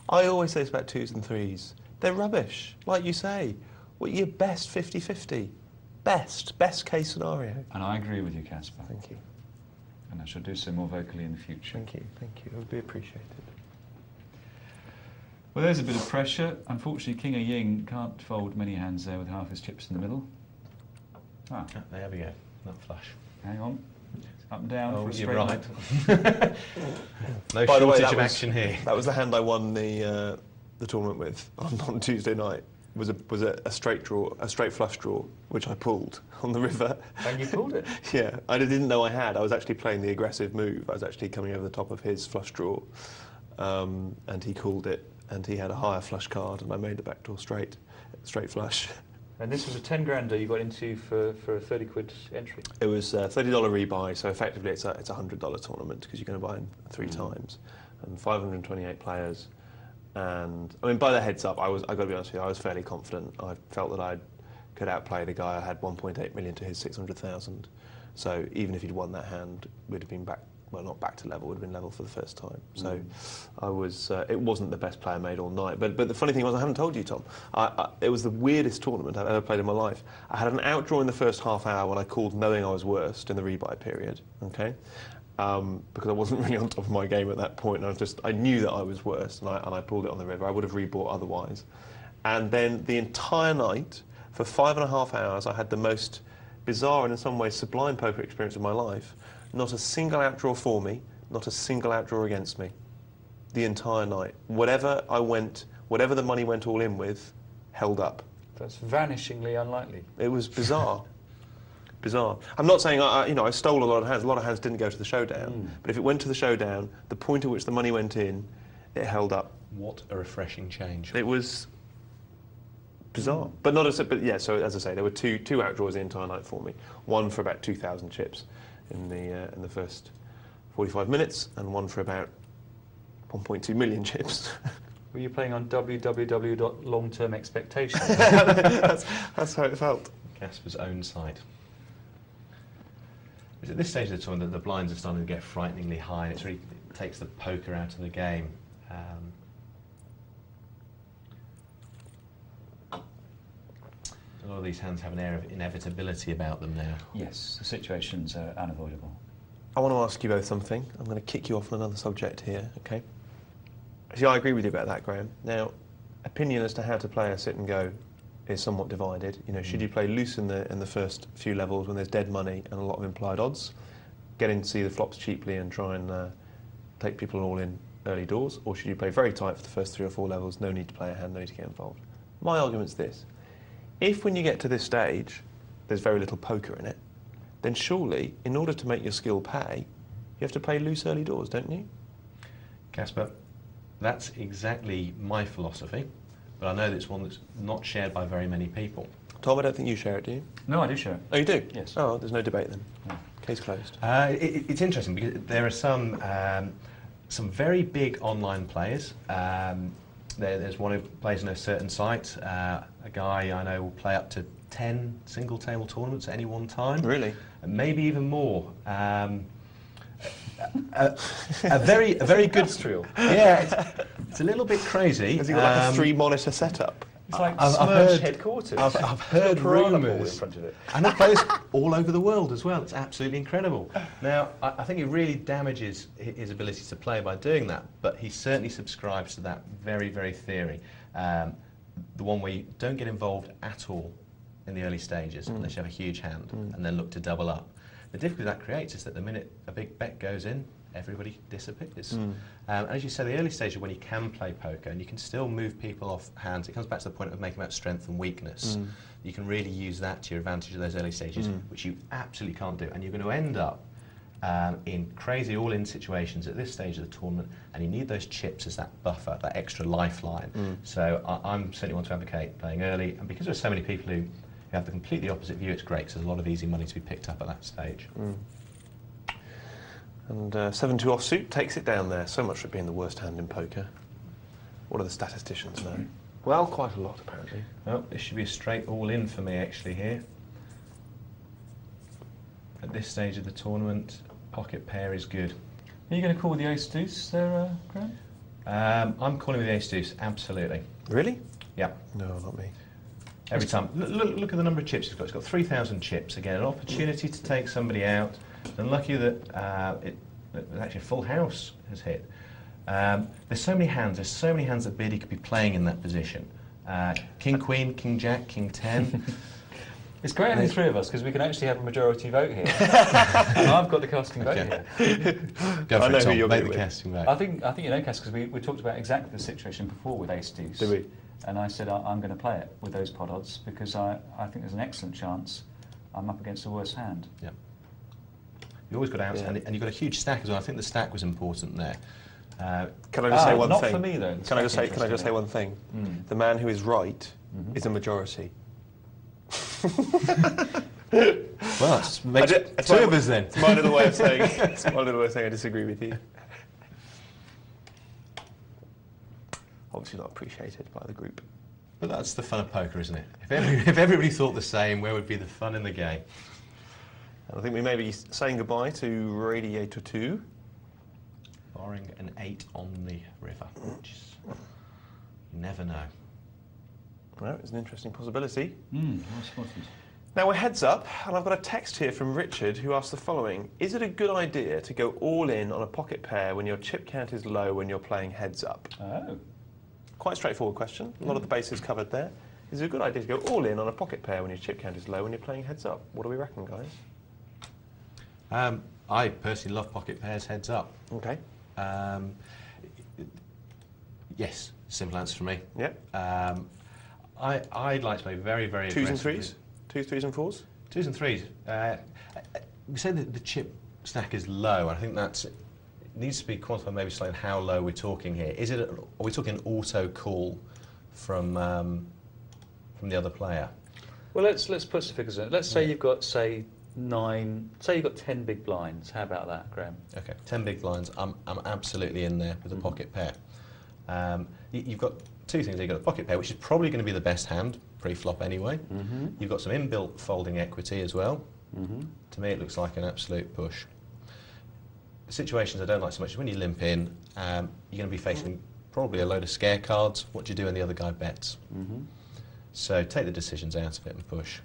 I always say this about 2s and 3s. They're rubbish, like you say. Well, your best 50-50. Best case scenario. And I agree with you, Caspar. Thank you. And I shall do so more vocally in the future. Thank you. It would be appreciated. Well, there's a bit of pressure. Unfortunately, King of Ying can't fold many hands there with half his chips in the middle. Ah, There we go. Not flush. hang on. Up and down for a You're straight right. line. No By the way, shortage that of was- action here. That was the hand I won the tournament with on Tuesday night. Was a straight draw, a straight flush draw, which I pulled on the river. And you pulled it. Yeah, I didn't know I had. I was actually playing the aggressive move. I was actually coming over the top of his flush draw, and he called it. And he had a higher flush card, and I made the backdoor straight flush. And this was a 10 grander you got into for a 30 quid entry. It was $30 rebuy, so effectively it's a $100 tournament because you're going to buy in 3 times, and 528 players. And I mean, by the heads up, I got to be honest with you, I was fairly confident. I felt that I could outplay the guy. I had 1.8 million to his 600,000. So even if he'd won that hand, we'd have been back. Well, not back to level, would have been level for the first time. So I was, it wasn't the best player made all night. But the funny thing was, I haven't told you, Tom, it was the weirdest tournament I've ever played in my life. I had an outdraw in the first half hour when I called knowing I was worst in the rebuy period, okay? Because I wasn't really on top of my game at that point. And I knew that I was worst, and I pulled it on the river. I would have rebought otherwise. And then the entire night, for 5.5 hours, I had the most bizarre and in some ways sublime poker experience of my life. Not a single outdraw for me, not a single outdraw against me. The entire night. Whatever I went, whatever the money went all in with, held up. That's vanishingly unlikely. It was bizarre. Bizarre. I'm not saying I stole a lot of hands. A lot of hands didn't go to the showdown. But if it went to the showdown, the point at which the money went in, it held up. What a refreshing change. It was bizarre. But not as but yeah. So as I say, there were two outdraws the entire night for me. One for about 2,000 chips in the first 45 minutes, and one for about 1.2 million chips. Were you playing on www.longtermexpectations? That's how it felt. Caspar's own site. It's at this stage of the tournament that the blinds are starting to get frighteningly high, and it takes the poker out of the game. A lot of these hands have an air of inevitability about them now. Yes, the situations are unavoidable. I want to ask you both something. I'm going to kick you off on another subject here, okay? See, I agree with you about that, Graham. Now, opinion as to how to play a sit and go is somewhat divided. You know, should you play loose in the first few levels when there's dead money and a lot of implied odds, get in to see the flops cheaply and try and take people all in early doors, or should you play very tight for the first 3 or 4 levels, no need to play a hand, no need to get involved? My argument's this. If when you get to this stage, there's very little poker in it, then surely, in order to make your skill pay, You have to play loose early doors, don't you? Caspar, that's exactly my philosophy, but I know that it's one that's not shared by very many people. Tom, I don't think you share it, do you? No, I do share it. Oh, you do? Yes. Oh, there's no debate then. No. Case closed. It's interesting because there are some very big online players. There's one who plays in a certain site. A guy I know will play up to 10 single table tournaments at any one time. Really? And maybe even more. A very good Industrial. Yeah, it's a little bit crazy. Has he got like a 3-monitor setup? It's like I've Smurf's heard- headquarters. I've heard Piranha ball in rumours, front of it. and it plays all over the world as well. It's absolutely incredible. Now, I think it really damages his ability to play by doing that, but he certainly subscribes to that very theory, the one where you don't get involved at all in the early stages unless you have a huge hand, and then look to double up. The difficulty that creates is that the minute a big bet goes in, everybody disappears. And as you say, the early stage is when you can play poker and you can still move people off hands. It comes back to the point of making about strength and weakness. You can really use that to your advantage in those early stages, which you absolutely can't do. And you're going to end up in crazy all-in situations at this stage of the tournament, and you need those chips as that buffer, that extra lifeline. So I'm certainly want to advocate playing early, and because there's so many people who have the completely opposite view, it's great because there's a lot of easy money to be picked up at that stage. And 7-2 offsuit takes it down there. So much for being the worst hand in poker. What do the statisticians know? Well, quite a lot, apparently. Well, this should be a straight all-in for me, actually, here. At this stage of the tournament, pocket pair is good. Are you going to call the ace-deuce there, Graham? I'm calling with the ace-deuce, absolutely. Really? Yeah. No, not me. Every time. Look at the number of chips it's got. It's got 3,000 chips. Again, an opportunity to take somebody out. And lucky that actually a full house has hit. There's so many hands. There's so many hands that Beardy could be playing in that position. King, Queen, King, Jack, King, 10. It's great having three of us because we can actually have a majority vote here. And I've got the casting vote here. Go for I know it, who Tom. you're Make going the with. casting vote. I think you know, Cass, because we talked about exactly the situation before with ace-deuce. Did we? And I said I'm going to play it with those pot odds because I think there's an excellent chance I'm up against the worst hand. Yeah. You always got outs, Yeah. and you've got a huge stack as well. I think the stack was important there. Can I just say one not thing? for me, though. Can I just say one thing? The man who is right is a majority. Well, that makes two of us then. It's my little way of saying. It's my little way of saying I disagree with you. Obviously not appreciated by the group. But that's the fun of poker, isn't it? If everybody thought the same, where would be the fun in the game? And I think we may be saying goodbye to Radiator 2. Barring an 8 on the river, which is, you never know. Well, it's an interesting possibility. Well spotted. Now we're heads up, and I've got a text here from Richard who asked the following. Is it a good idea to go all in on a pocket pair when your chip count is low when you're playing heads up? Oh. Quite a straightforward question. A lot of the bases covered there. Is it a good idea to go all in on a pocket pair when your chip count is low when you're playing heads up? What do we reckon, guys? I personally love pocket pairs heads up. Okay. Yes, simple answer for me. Yep. I'd like to play very Twos and aggressively. threes? Twos, threes and fours? Twos and threes. We say that the chip stack is low. I think it needs to be quantified maybe slightly how low we're talking here. Are we talking an auto call from the other player? Well, let's put some figures in. Let's say you've got, say, 9. Say you've got 10 big blinds. How about that, Graham? Okay, 10 big blinds. I'm absolutely in there with a pocket pair. You've got two things. You've got a pocket pair, which is probably going to be the best hand pre-flop anyway. You've got some inbuilt folding equity as well. To me, it looks like an absolute push. Situations I don't like so much is when you limp in, you're going to be facing probably a load of scare cards. What do you do when the other guy bets? So take the decisions out of it and push.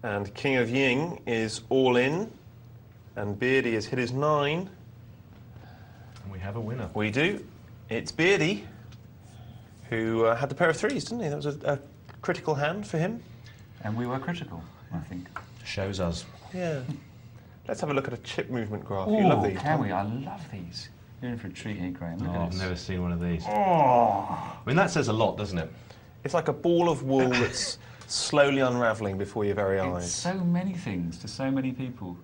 And King of Ying is all in, and Beardy has hit his 9. And we have a winner. We do. It's Beardy, who had the pair of threes, didn't he? That was a critical hand for him. And we were critical, I think. Shows us. Yeah. Let's have a look at a chip movement graph. Ooh, You love these. can we? I love these. You're in for a treat here, Graham. Look at I've this. never seen one of these. Oh. I mean, that says a lot, doesn't it? It's like a ball of wool that's slowly unravelling before your very It's eyes. so many things to so many people.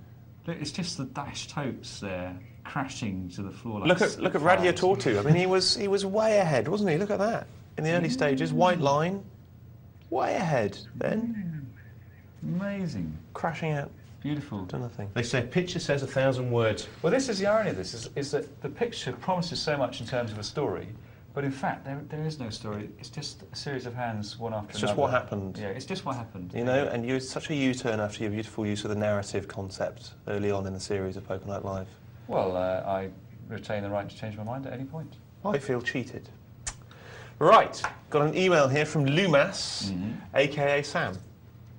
Look, it's just the dashed hopes there crashing to the floor. Like Look at Radio Tortu. I mean, he was way ahead, wasn't he? Look at that. In the early stages, white line, way ahead. Then amazing, crashing out. Beautiful. To nothing. They say a picture says 1,000 words. Well, this is the irony of this, is that the picture promises so much in terms of a story, but in fact there is no story. It's just a series of hands, one after another. It's just what happened. Yeah, it's just what happened. You know, and you such a U-turn after your beautiful use of the narrative concept early on in the series of Poker Night Live. Well, I retain the right to change my mind at any point. I feel cheated. Right, got an email here from Lumas, aka Sam.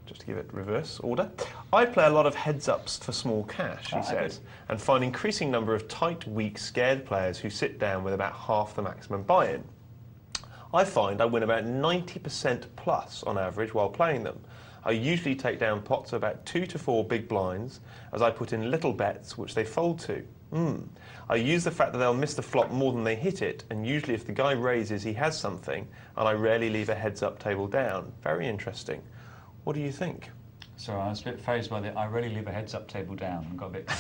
Just to give it reverse order. I play a lot of heads-ups for small cash, he says, and find increasing number of tight, weak, scared players who sit down with about half the maximum buy-in. I find I win about 90% plus on average while playing them. I usually take down pots of about 2 to 4 big blinds as I put in little bets which they fold to. I use the fact that they'll miss the flop more than they hit it, and usually if the guy raises he has something, and I rarely leave a heads-up table down. Very interesting. What do you think? Sorry, I was a bit phased by that. I rarely leave a heads-up table down. I got a bit...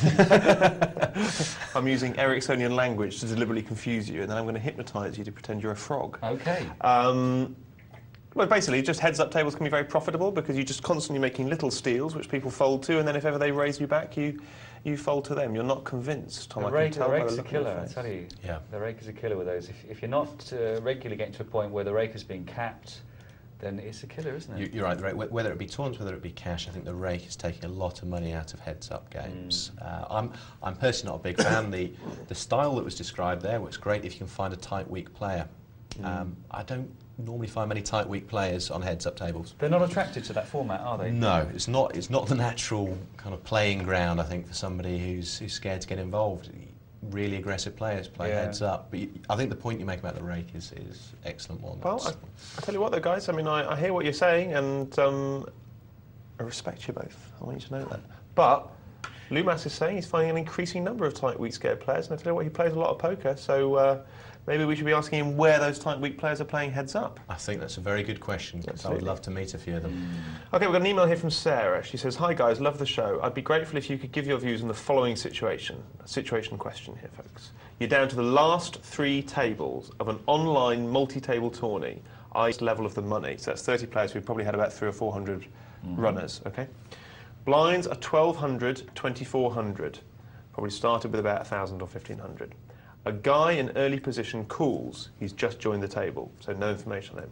I'm using Ericksonian language to deliberately confuse you, and then I'm going to hypnotise you to pretend you're a frog. Okay. Well, basically, just heads-up tables can be very profitable because you're just constantly making little steals, which people fold to, and then if ever they raise you back, you fold to them. You're not convinced, Tom. The rake's a killer, I tell you. Yeah. The rake is a killer with those. If you're not regularly getting to a point where the rake is being capped, then it's a killer, isn't it? You're right. Whether it be taunts, whether it be cash, I think the rake is taking a lot of money out of heads-up games. I'm personally not a big fan. The style that was described there works great if you can find a tight, weak player. I don't normally find many tight, weak players on heads-up tables. They're not attracted to that format, are they? No, it's not the natural kind of playing ground, I think, for somebody who's scared to get involved. Really aggressive players play heads up. But I think the point you make about the rake is excellent one. Well, I tell you what, though, guys. I mean, I hear what you're saying, and I respect you both. I want you to know that. But Lumas is saying he's finding an increasing number of tight, weak, scared players, and I tell you what, he plays a lot of poker, so maybe we should be asking him where those tight, weak players are playing heads up. I think that's a very good question, because I would love to meet a few of them. OK, we've got an email here from Sarah. She says, "Hi guys, love the show. I'd be grateful if you could give your views on the following situation." A situation question here, folks. You're down to the last 3 tables of an online multi-table tourney. Level of the money. So that's 30 players. We've probably had about 300 or 400 runners, OK? Blinds are 1,200, 2,400. Probably started with about 1,000 or 1,500. A guy in early position calls. He's just joined the table, so no information on him.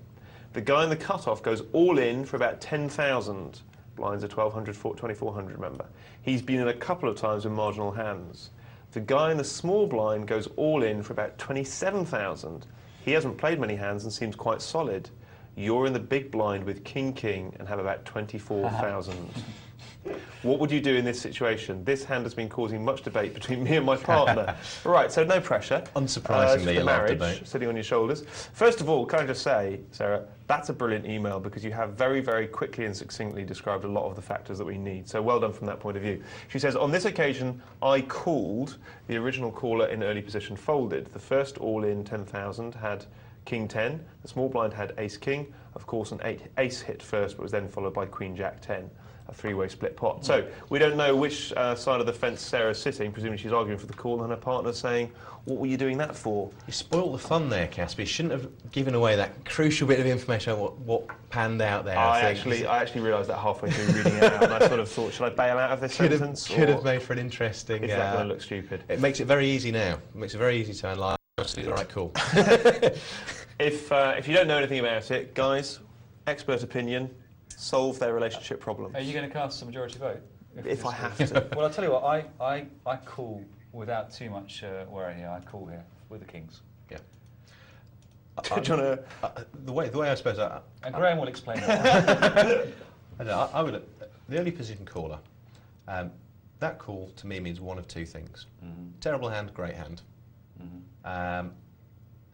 The guy in the cutoff goes all in for about 10,000. Blinds are 1,200, 2,400, remember. He's been in a couple of times with marginal hands. The guy in the small blind goes all in for about 27,000. He hasn't played many hands and seems quite solid. You're in the big blind with king and have about 24,000. What would you do in this situation? This hand has been causing much debate between me and my partner. Right, so no pressure. Unsurprisingly, a lot of marriage debate. sitting on your shoulders. First of all, can I just say, Sarah, that's a brilliant email because you have very, very quickly and succinctly described a lot of the factors that we need. So well done from that point of view. She says, on this occasion, I called. The original caller in early position folded. The first all-in 10,000 had King 10. The small blind had Ace King. Of course, an ace hit first, but was then followed by Queen Jack 10. A 3-way split pot. So we don't know which side of the fence Sarah's sitting. Presumably she's arguing for the call, and her partner's saying, "What were you doing that for?" You spoiled the fun there, Caspar. You shouldn't have given away that crucial bit of information on what panned out there. I actually realised that halfway through reading it out, and I sort of thought, should I bail out of this sentence? Could have made for an interesting. Is that going to look stupid? It makes it very easy now. It makes it very easy to analyse. Absolutely the right call. If you don't know anything about it, guys, expert opinion. Solve their relationship problem. Are you going to cast the majority vote? If I have to. Well, I'll tell you what, I call without too much worry here. I call here with the kings. Yeah. The way I suppose... and Graham will explain that. I would... The early position caller, that call to me means one of two things. Terrible hand, great hand. I'm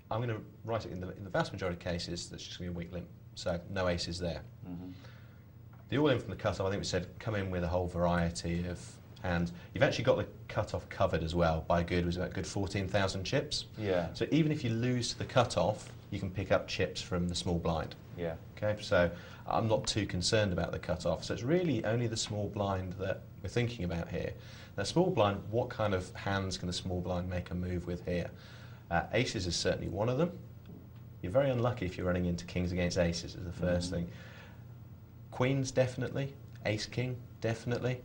going to write it in the vast majority of cases that's just going to be a weak limp. So no aces there. The all-in from the cut-off, I think we said, come in with a whole variety of hands. You've actually got the cut-off covered as well. By good was about good 14,000 chips. Yeah. So even if you lose to the cut-off, you can pick up chips from the small blind. Yeah. Okay. So I'm not too concerned about the cut-off. So it's really only the small blind that we're thinking about here. Now, small blind, what kind of hands can the small blind make a move with here? Aces is certainly one of them. You're very unlucky if you're running into kings against aces is the first thing. Queens, definitely. Ace-king, definitely.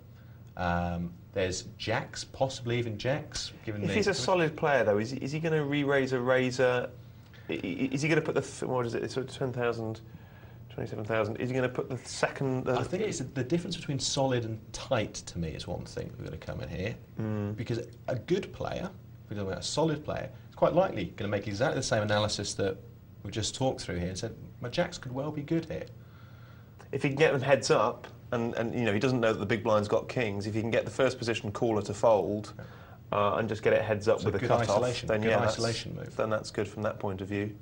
There's jacks, possibly even jacks. If he's a solid player, though, is he going to re-raise a razor? Is he going to put what is it, sort of 10,000, 27,000? Is he going to put the second... I think it's the difference between solid and tight, to me, is one thing we're going to come in here. Because a good player, if we're talking about a solid player, is quite likely going to make exactly the same analysis that we've just talked through here and said, my jacks could well be good here. If he can get them heads up, and you know, he doesn't know that the big blind's got kings, if he can get the first position caller to fold and just get it heads up with a cut-off, then then that's good from that point of view.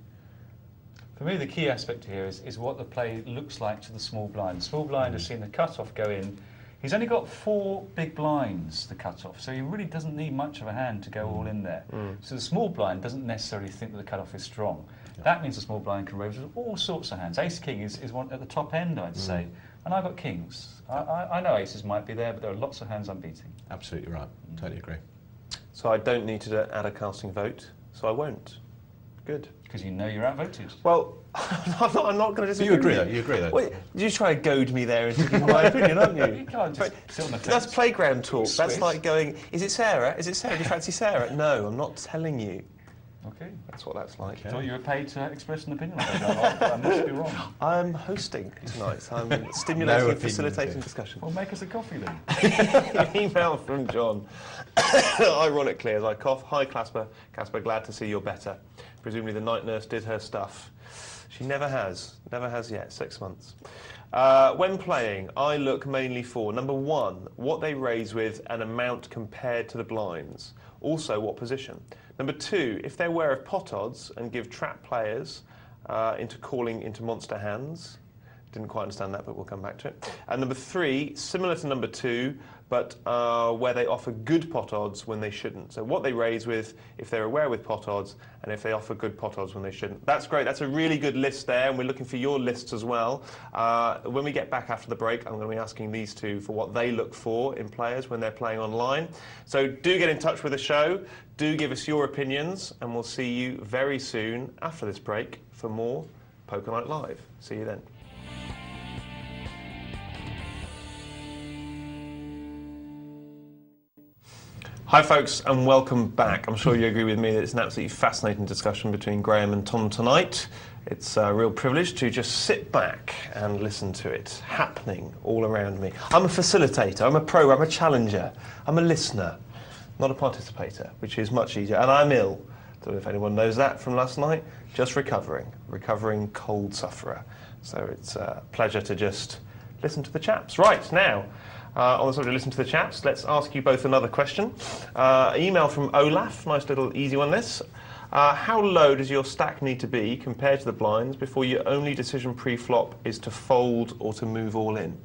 For me, the key aspect here is what the play looks like to the small blind. The small blind has seen the cut-off go in. He's only got 4 big blinds to cut off, so he really doesn't need much of a hand to go all in there. So the small blind doesn't necessarily think that the cut-off is strong. That means the small blind can raise with all sorts of hands. Ace-king is one at the top end, I'd say. And I've got kings. I know aces might be there, but there are lots of hands I'm beating. Absolutely right. Totally agree. So I don't need to add a casting vote, so I won't. Good. Because you know you're outvoted. Well, I'm not going to disagree. You agree, though? You agree, though? Well, you try to goad me there into giving my opinion, aren't you? You can't just sit on the fence. That's playground talk. That's like going, is it Sarah? Is it Sarah? Do you fancy Sarah? No, I'm not telling you. Okay. That's what that's like. I thought you were paid to express an opinion on that. I must be wrong. I'm hosting tonight. I'm stimulating and facilitating discussion. Well, make us a coffee then. Email from John. Ironically, as I cough, hi Caspar. Caspar, glad to see you're better. Presumably the night nurse did her stuff. She never has yet, 6 months. When playing, I look mainly for, number 1, what they raise with and amount compared to the blinds. Also, what position. Number 2, if they're aware of pot odds and give trap players into calling into monster hands. Didn't quite understand that, but we'll come back to it. And number 3, similar to number 2, but where they offer good pot odds when they shouldn't. So what they raise with, if they're aware with pot odds, and if they offer good pot odds when they shouldn't. That's great. That's a really good list there, and we're looking for your lists as well. When we get back after the break, I'm going to be asking these two for what they look for in players when they're playing online. So do get in touch with the show. Do give us your opinions, and we'll see you very soon after this break for more Poker Night Live. See you then. Hi folks, and welcome back. I'm sure you agree with me that it's an absolutely fascinating discussion between Graham and Tom tonight. It's a real privilege to just sit back and listen to it happening all around me. I'm a facilitator, I'm a pro, I'm a challenger, I'm a listener, not a participator, which is much easier. And I'm ill. Don't know if anyone knows that from last night. Just recovering cold sufferer. So it's a pleasure to just listen to the chaps. Right, now, on the subject of listen to the chaps, let's ask you both another question. Email from Olaf, nice little easy one this. How low does your stack need to be compared to the blinds before your only decision pre-flop is to fold or to move all in?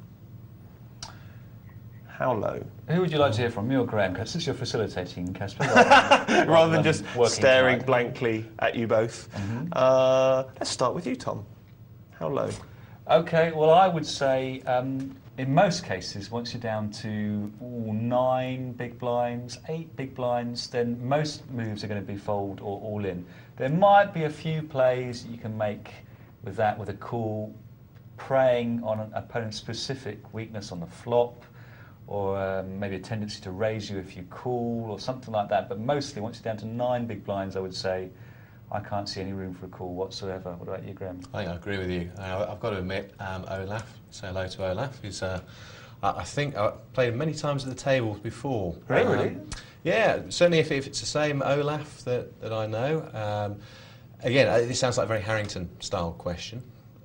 How low? Who would you like to hear from, me or Graham? Because since you're facilitating, Caspar, rather than just staring blankly at you both. Let's start with you, Tom. How low? Okay, well, I would say in most cases, once you're down to 9 big blinds, 8 big blinds, then most moves are going to be fold or all in. There might be a few plays you can make with that, with a call, preying on an opponent's specific weakness on the flop, or maybe a tendency to raise you if you call, or something like that. But mostly, once you're down to 9 big blinds, I would say, I can't see any room for a call whatsoever. What about you, Graham? I think I agree with you. I've got to admit, Olaf, say hello to Olaf, who's, I think I've played many times at the table before. Really? Yeah, certainly if it's the same Olaf that I know. Again, this sounds like a very Harrington-style question.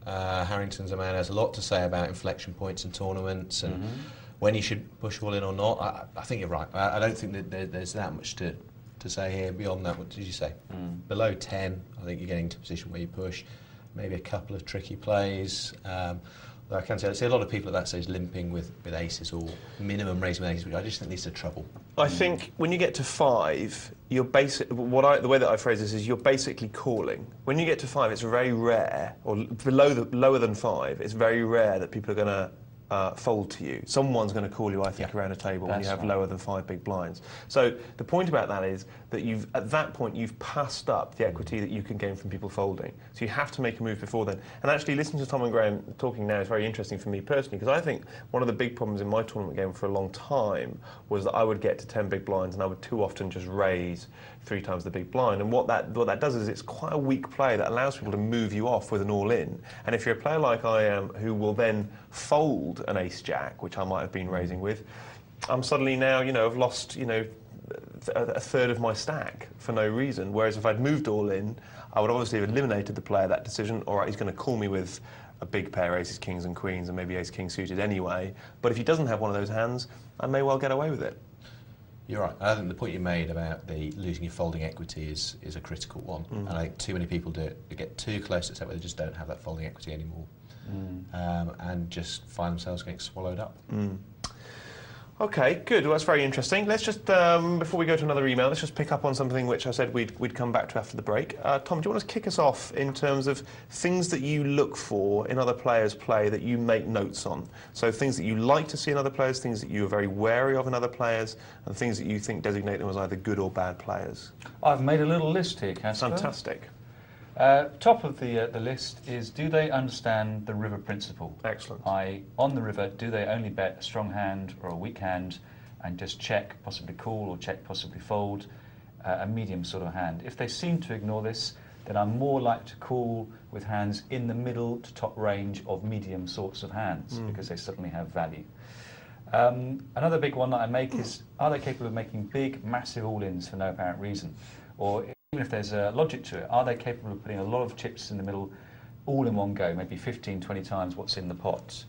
Harrington's a man who has a lot to say about inflection points in tournaments and when he should push all in or not. I think you're right. I don't think that there's that much to say here. Beyond that, what did you say? Below 10, I think you're getting to a position where you push. Maybe a couple of tricky plays. Though I can say, I see a lot of people at that stage limping with aces or minimum raising with aces, which I just think leads to trouble. I think when you get to 5, you're the way that I phrase this is you're basically calling. When you get to 5, it's very rare, or lower than 5, it's very rare that people are going to fold to you. Someone's going to call you, I think, around a table when you have right. lower than 5 big blinds. So the point about that is that at that point you've passed up the equity that you can gain from people folding. So you have to make a move before then. And actually listening to Tom and Graham talking now is very interesting for me personally, because I think one of the big problems in my tournament game for a long time was that I would get to 10 big blinds and I would too often just raise 3 times the big blind. And what that does is it's quite a weak play that allows people to move you off with an all-in. And if you're a player like I am who will then fold an ace-jack, which I might have been raising with, I'm suddenly now, I've lost, a third of my stack for no reason. Whereas if I'd moved all in, I would obviously have eliminated the player that decision. All right, he's going to call me with a big pair, aces, kings and queens, and maybe ace-king suited anyway. But if he doesn't have one of those hands, I may well get away with it. You're right. I think the point you made about the losing your folding equity is a critical one. And I think too many people do it. They get too close to a set where they just don't have that folding equity anymore. And just find themselves getting swallowed up. Okay, good. Well, that's very interesting. Let's just, before we go to another email, let's just pick up on something which I said we'd come back to after the break. Tom, do you want to kick us off in terms of things that you look for in other players' play that you make notes on? So things that you like to see in other players, things that you are very wary of in other players, and things that you think designate them as either good or bad players. I've made a little list here, Caspar. Fantastic. Top of the list is, do they understand the river principle? Excellent. On the river, do they only bet a strong hand or a weak hand and just check, possibly call, or check, possibly fold, a medium sort of hand? If they seem to ignore this, then I'm more likely to call with hands in the middle to top range of medium sorts of hands, because they suddenly have value. Another big one that I make is, are they capable of making big, massive all-ins for no apparent reason? Or even if there's a logic to it, are they capable of putting a lot of chips in the middle all in one go, maybe 15, 20 times what's in the pot?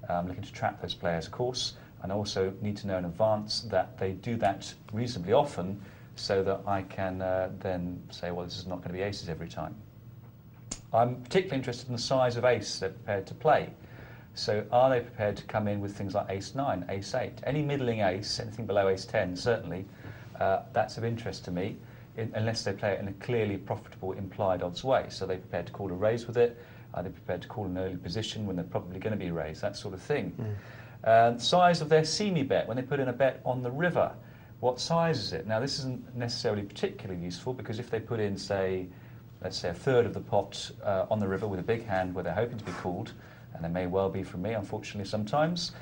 Looking to trap those players, of course, and I also need to know in advance that they do that reasonably often so that I can then say, well, this is not going to be aces every time. I'm particularly interested in the size of ace they're prepared to play. So are they prepared to come in with things like ace-9, ace-8? Any middling ace, anything below ace-10, certainly, that's of interest to me, unless they play it in a clearly profitable implied odds way. So they're prepared to call a raise with it, are they prepared to call an early position when they're probably going to be raised, that sort of thing. Size of their semi-bet, when they put in a bet on the river, what size is it? Now this isn't necessarily particularly useful, because if they put in, say, let's say a third of the pot on the river with a big hand where they're hoping to be called, and they may well be from me, unfortunately, sometimes,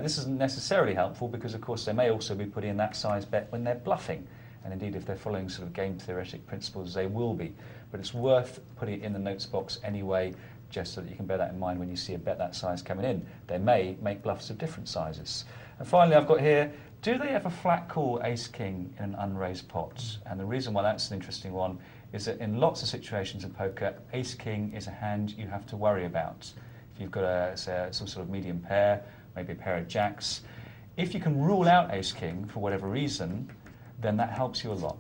this isn't necessarily helpful, because of course they may also be putting in that size bet when they're bluffing. And indeed, if they're following sort of game theoretic principles, they will be. But it's worth putting it in the notes box anyway, just so that you can bear that in mind when you see a bet that size coming in. They may make bluffs of different sizes. And finally, I've got here, do they ever flat call ace-king in an unraised pot? And the reason why that's an interesting one is that in lots of situations in poker, ace-king is a hand you have to worry about. If you've got some sort of medium pair, maybe a pair of jacks, if you can rule out ace-king for whatever reason, then that helps you a lot.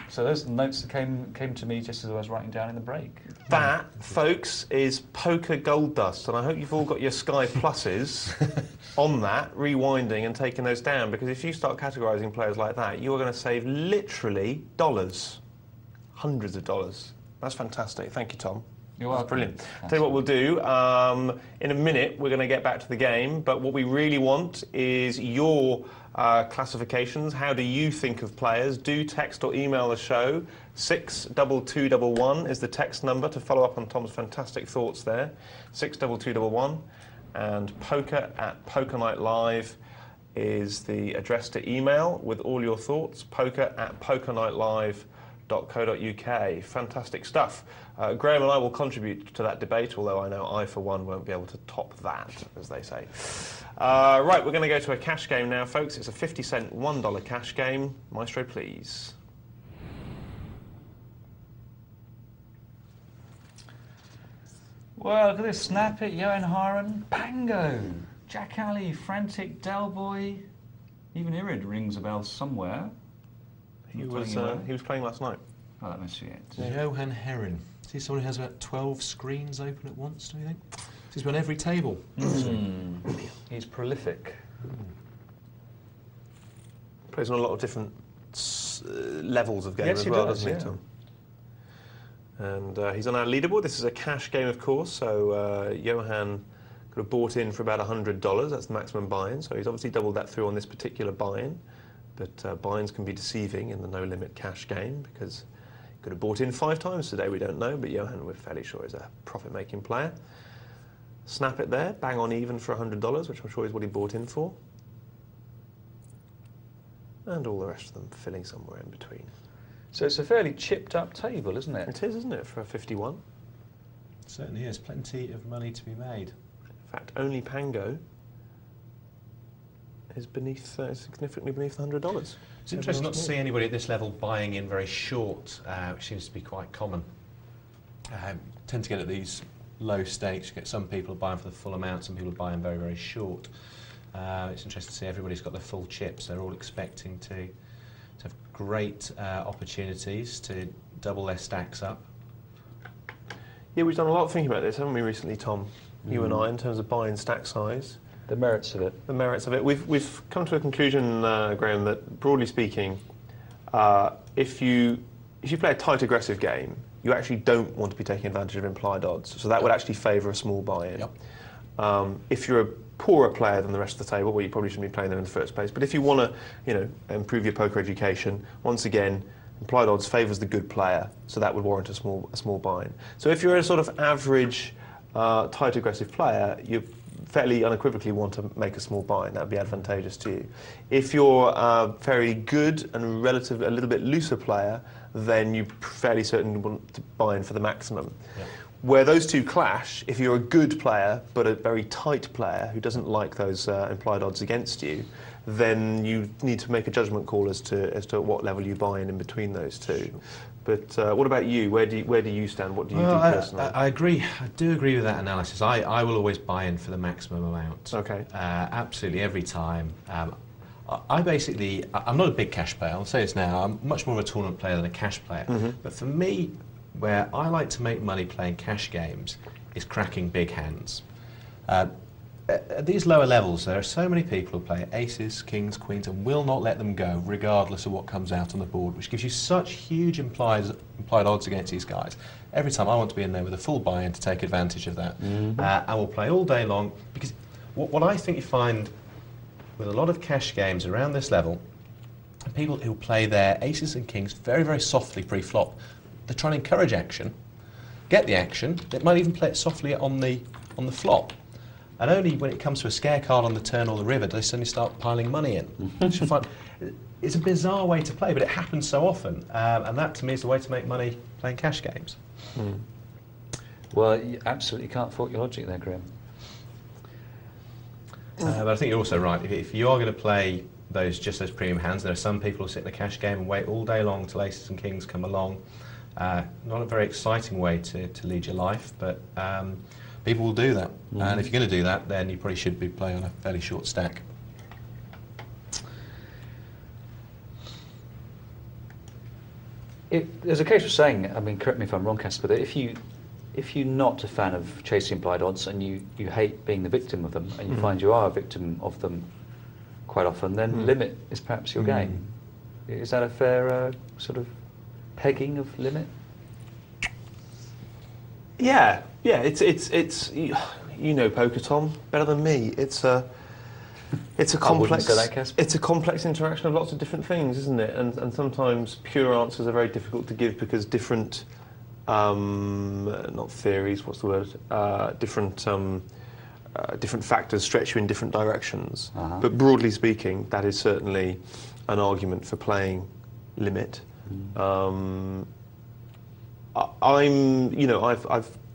So those are the notes that came to me just as I was writing down in the break. That, folks, is poker gold dust, and I hope you've all got your Sky Pluses on that, rewinding and taking those down, because if you start categorising players like that, you are going to save literally dollars, hundreds of dollars. That's fantastic. Thank you, Tom. You're welcome. Brilliant. Tell you what we'll do. In a minute, we're going to get back to the game, but what we really want is your classifications. How do you think of players? Do text or email the show. 62211 is the text number to follow up on Tom's fantastic thoughts there. 62211. And poker@PokerNightLive is the address to email with all your thoughts. poker@PokerNightLive.co.uk. Fantastic stuff. Graham and I will contribute to that debate, although I know I, for one, won't be able to top that, as they say. Right, we're going to go to a cash game now, folks. It's a 50-cent $1 cash game. Maestro, please. Well, look at this. Snap it, Johan Haren, Pango, Jack Alley, Frantic, Delboy, even Irid rings a bell somewhere. He was playing last night. Oh, let me see it. Johan Herren. See someone who has about 12 screens open at once, do you think? He's on every table. He's prolific. Plays on a lot of different levels of game Yes, as he well, does, doesn't he, Tom? And he's on our leaderboard. This is a cash game, of course, so Johan could have bought in for about $100. That's the maximum buy-in. So he's obviously doubled that through on this particular buy-in. But buy-ins can be deceiving in the no-limit cash game because he could have bought in 5 times today. We don't know, but Johan, we're fairly sure, is a profit-making player. Snap it there, bang on even for $100, which I'm sure is what he bought in for. And all the rest of them filling somewhere in between. So it's a fairly chipped up table, isn't it? It is, isn't it, for a 51? It certainly is. Plenty of money to be made. In fact, only Pango is significantly beneath $100. It's interesting not to see anybody at this level buying in very short, which seems to be quite common. Tend to get at these low stakes. You get some people buying for the full amount, some people buying very, very short. It's interesting to see everybody's got their full chips. They're all expecting to have great opportunities to double their stacks up. Yeah, we've done a lot of thinking about this, haven't we, recently, Tom? You and I, in terms of buying stack size. The merits of it. The merits of it. We've come to a conclusion, Graham, that broadly speaking, if you play a tight aggressive game, you actually don't want to be taking advantage of implied odds. So that would actually favour a small buy-in. Yep. If you're a poorer player than the rest of the table, well, you probably shouldn't be playing them in the first place. But if you want to, improve your poker education, once again, implied odds favours the good player, so that would warrant a small buy-in. So if you're a sort of average, tight aggressive player, you fairly unequivocally want to make a small buy-in. That would be advantageous to you. If you're a very good and a little bit looser player, then you fairly certainly want to buy in for the maximum. Yep. Where those two clash, if you're a good player but a very tight player who doesn't like those implied odds against you, then you need to make a judgment call as to what level you buy in between those two. Sure. But what about you? Where do you stand? What do you do personally? I agree. I do agree with that analysis. I will always buy in for the maximum amount. Okay. Absolutely every time. I'm not a big cash player. I'll say this now. I'm much more of a tournament player than a cash player. Mm-hmm. But for me, where I like to make money playing cash games is cracking big hands. At these lower levels, there are so many people who play aces, kings, queens, and will not let them go, regardless of what comes out on the board, which gives you such huge implied odds against these guys. Every time I want to be in there with a full buy-in to take advantage of that. Mm-hmm. I will play all day long, because what I think you find with a lot of cash games around this level, people who play their aces and kings very, very softly pre-flop. They're trying to encourage action, get the action. They might even play it softly on the flop. And only when it comes to a scare card on the turn or the river do they suddenly start piling money in. Which I find, it's a bizarre way to play, but it happens so often. And that, to me, is the way to make money playing cash games. Mm. Well, you absolutely can't fault your logic there, Graham. But I think you're also right. If you are going to play just those premium hands, there are some people who sit in the cash game and wait all day long till aces and kings come along. Not a very exciting way to lead your life, but people will do that. Mm-hmm. And if you're going to do that, then you probably should be playing on a fairly short stack. There's a case for saying, I mean, correct me if I'm wrong, Caspar, that if you're not a fan of chasing implied odds and you hate being the victim of them, and you find you are a victim of them quite often, then limit is perhaps your game. Is that a fair sort of pegging of limit? Yeah. It's you know poker, Tom, better than me. It's a complex. say that, Caspar. It's a complex interaction of lots of different things, isn't it? And sometimes pure answers are very difficult to give because different, not theories. What's the word? Different factors stretch you in different directions. Uh-huh. But broadly speaking, that is certainly an argument for playing limit. I've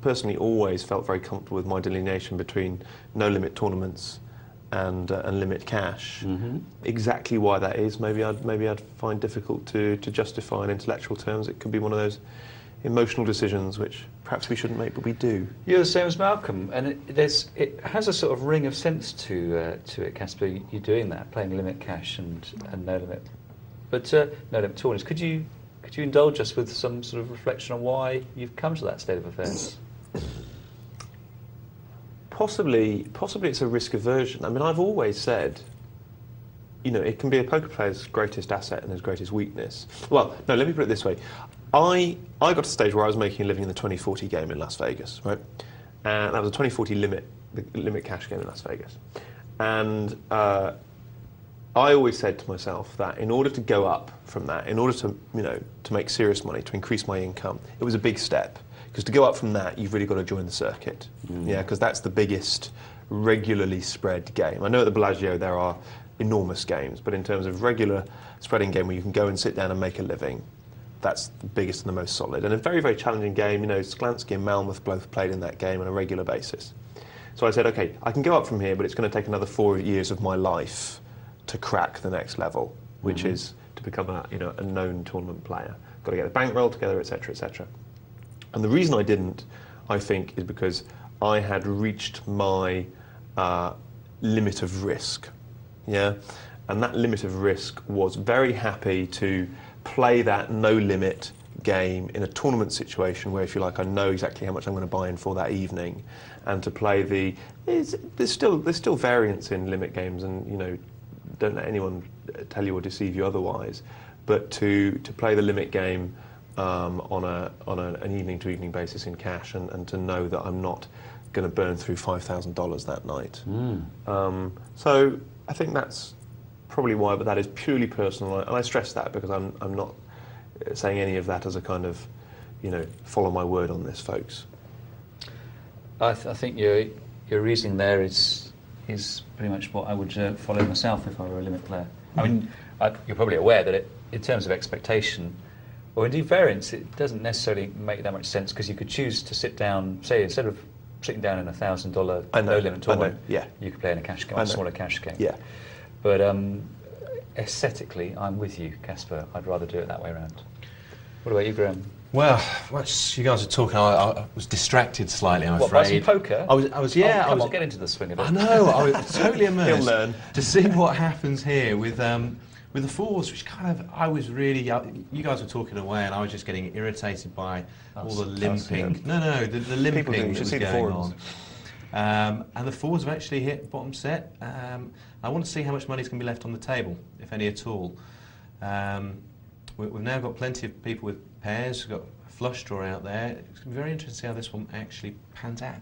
personally always felt very comfortable with my delineation between no limit tournaments and limit cash. Mm-hmm. Exactly why that is, maybe I'd find difficult to justify in intellectual terms. It could be one of those emotional decisions which perhaps we shouldn't make, but we do. You're the same as Malcolm, and it has a sort of ring of sense to it, Caspar. You're doing that, playing limit cash and no limit, but no limit tournaments. Could you indulge us with some sort of reflection on why you've come to that state of affairs? Possibly it's a risk aversion. I mean, I've always said, it can be a poker player's greatest asset and his greatest weakness. Well, no, let me put it this way. I got to the stage where I was making a living in the 2040 game in Las Vegas, right? And that was a 2040 limit the limit cash game in Las Vegas. And I always said to myself that in order to go up from that, in order to, to make serious money, to increase my income, it was a big step. Because to go up from that, you've really got to join the circuit. Yeah, because that's the biggest regularly spread game. I know at the Bellagio there are enormous games, but in terms of regular spreading game where you can go and sit down and make a living, that's the biggest and the most solid. And a very, very challenging game. Sklansky and Malmouth both played in that game on a regular basis. So I said, okay, I can go up from here, but it's going to take another 4 years of my life to crack the next level, which is to become a known tournament player. Got to get the bankroll together, etc., etc. And the reason I didn't, I think, is because I had reached my limit of risk. Yeah, and that limit of risk was very happy to play that no-limit game in a tournament situation where, if you like, I know exactly how much I'm going to buy in for that evening, and to play there's still variance in limit games, and don't let anyone tell you or deceive you otherwise, but to play the limit game on an evening-to-evening basis in cash, and to know that I'm not going to burn through $5,000 that night. So I think that's probably why, but that is purely personal, and I stress that because I'm not saying any of that as a kind of, follow my word on this, folks. I think your reasoning there is pretty much what I would follow myself if I were a limit player. I mean, you're probably aware that in terms of expectation, or indeed variance, it doesn't necessarily make that much sense, because you could choose to sit down, say, instead of sitting down in a $1,000 no-limit tournament, you could play in a cash game, a smaller cash game. Yeah. But aesthetically, I'm with you, Caspar. I'd rather do it that way around. What about you, Graham? Well, once you guys were talking, I was distracted slightly, I'm afraid. What, by some poker? I was, yeah. Come on, get into the swing of it. I know, I was totally immersed. He'll learn. To see what happens here with the fours, which kind of, I was really, you guys were talking away, and I was just getting irritated by all the limping. No, the limping that was going on. And the fours have actually hit bottom set. I want to see how much money's going to be left on the table, if any at all. We've now got plenty of people with pairs. We've got a flush draw out there. It's going to be very interesting to see how this one actually pans out.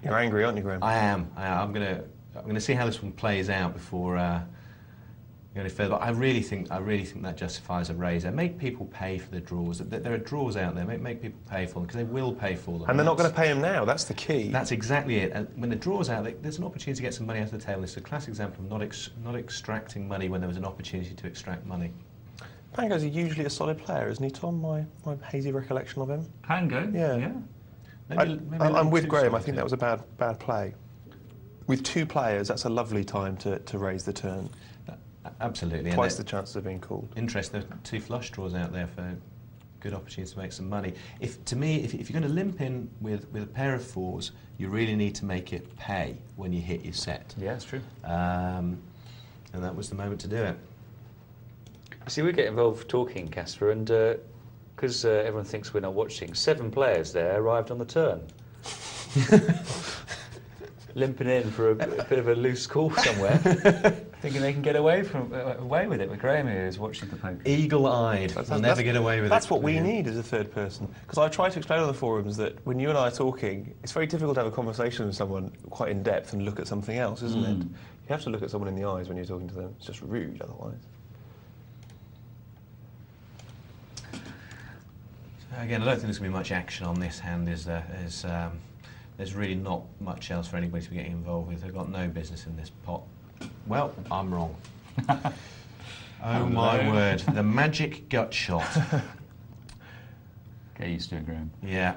You're angry, aren't you, Graham? I am. I'm going to see how this one plays out before go any further. But I really think that justifies a raise. Make people pay for the draws. There are draws out there. Make people pay for them, because they will pay for them. And they're not going to pay them now. That's the key. That's exactly it. And when the draw's out, there's an opportunity to get some money out of the table. It's a classic example of not extracting money when there was an opportunity to extract money. Pango's usually a solid player, isn't he, Tom? My hazy recollection of him. Pango? Yeah. Maybe I'm with Graham. I solid, think that was a bad play. With two players, that's a lovely time to raise the turn. Absolutely. Twice the chances of being called. Interesting. There are two flush draws out there for good opportunities to make some money. If you're going to limp in with a pair of fours, you really need to make it pay when you hit your set. Yeah, that's true. And that was the moment to do it. See, we get involved talking, Caspar, and because everyone thinks we're not watching, 7 players there arrived on the turn. Limping in for a bit of a loose call somewhere, thinking they can get away with it. But Graham here is watching the poker. Eagle-eyed. They'll never get away with it. That's what we need as a third person. Because I try to explain on the forums that when you and I are talking, it's very difficult to have a conversation with someone quite in depth and look at something else, isn't it? You have to look at someone in the eyes when you're talking to them. It's just rude otherwise. Again, I don't think there's going to be much action on this hand. There's really not much else for anybody to be getting involved with. They've got no business in this pot. Well, I'm wrong. Oh my word, the magic gut shot. Get used to it, Graham. Yeah,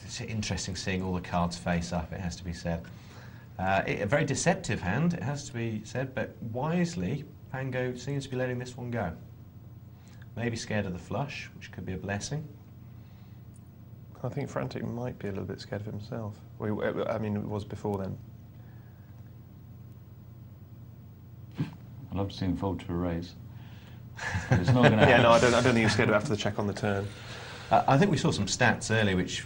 it's interesting seeing all the cards face up, it has to be said. A very deceptive hand, it has to be said, but wisely, Pango seems to be letting this one go. Maybe scared of the flush, which could be a blessing. I think Frantic might be a little bit scared of himself. I mean, it was before then. I'd love to see him fold to a raise. It's not going to happen. Yeah, no, I don't think he was scared after the check on the turn. I think we saw some stats earlier which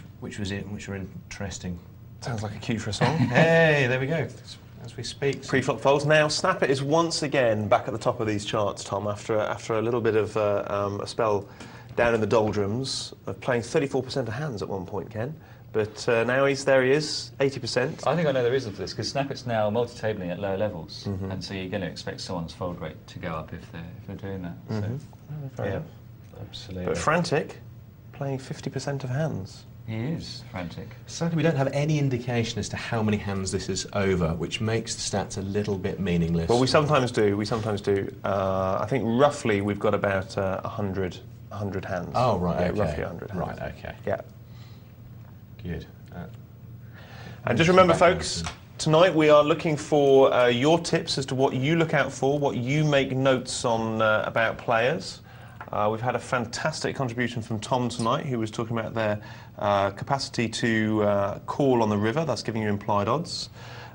were interesting. Sounds like a cue for a song. Hey, there we go. As we speak. Pre-flop folds. Now, Snapper is once again back at the top of these charts, Tom, after a little bit of a spell down in the doldrums, of playing 34% of hands at one point, Ken. But now there he is, 80%. I think I know the reason for this, because Snappet's now multi-tabling at lower levels, and so you're going to expect someone's fold rate to go up if they're doing that. So. Yeah, absolutely. But Frantic, playing 50% of hands. He is Frantic. Sadly, we don't have any indication as to how many hands this is over, which makes the stats a little bit meaningless. Well, we sometimes do. I think roughly we've got about 100 hands. Oh, right, yeah, okay. roughly 100 hands. Right, okay. Yeah. Good. And just remember, folks, tonight we are looking for your tips as to what you look out for, what you make notes on about players. We've had a fantastic contribution from Tom tonight, who was talking about their capacity to call on the river, thus giving you implied odds,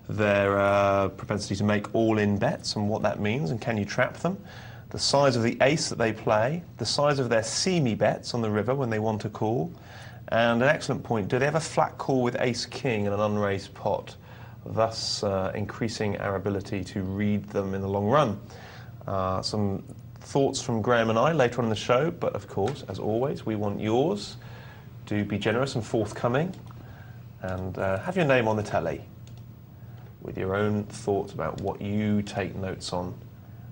their propensity to make all-in bets and what that means and can you trap them, the size of the ace that they play, the size of their see-me bets on the river when they want to call, and an excellent point, do they have a flat call with ace-king and an unraised pot, thus increasing our ability to read them in the long run. Some thoughts from Graham and I later on in the show, but of course, as always, we want yours. Do be generous and forthcoming, and have your name on the telly with your own thoughts about what you take notes on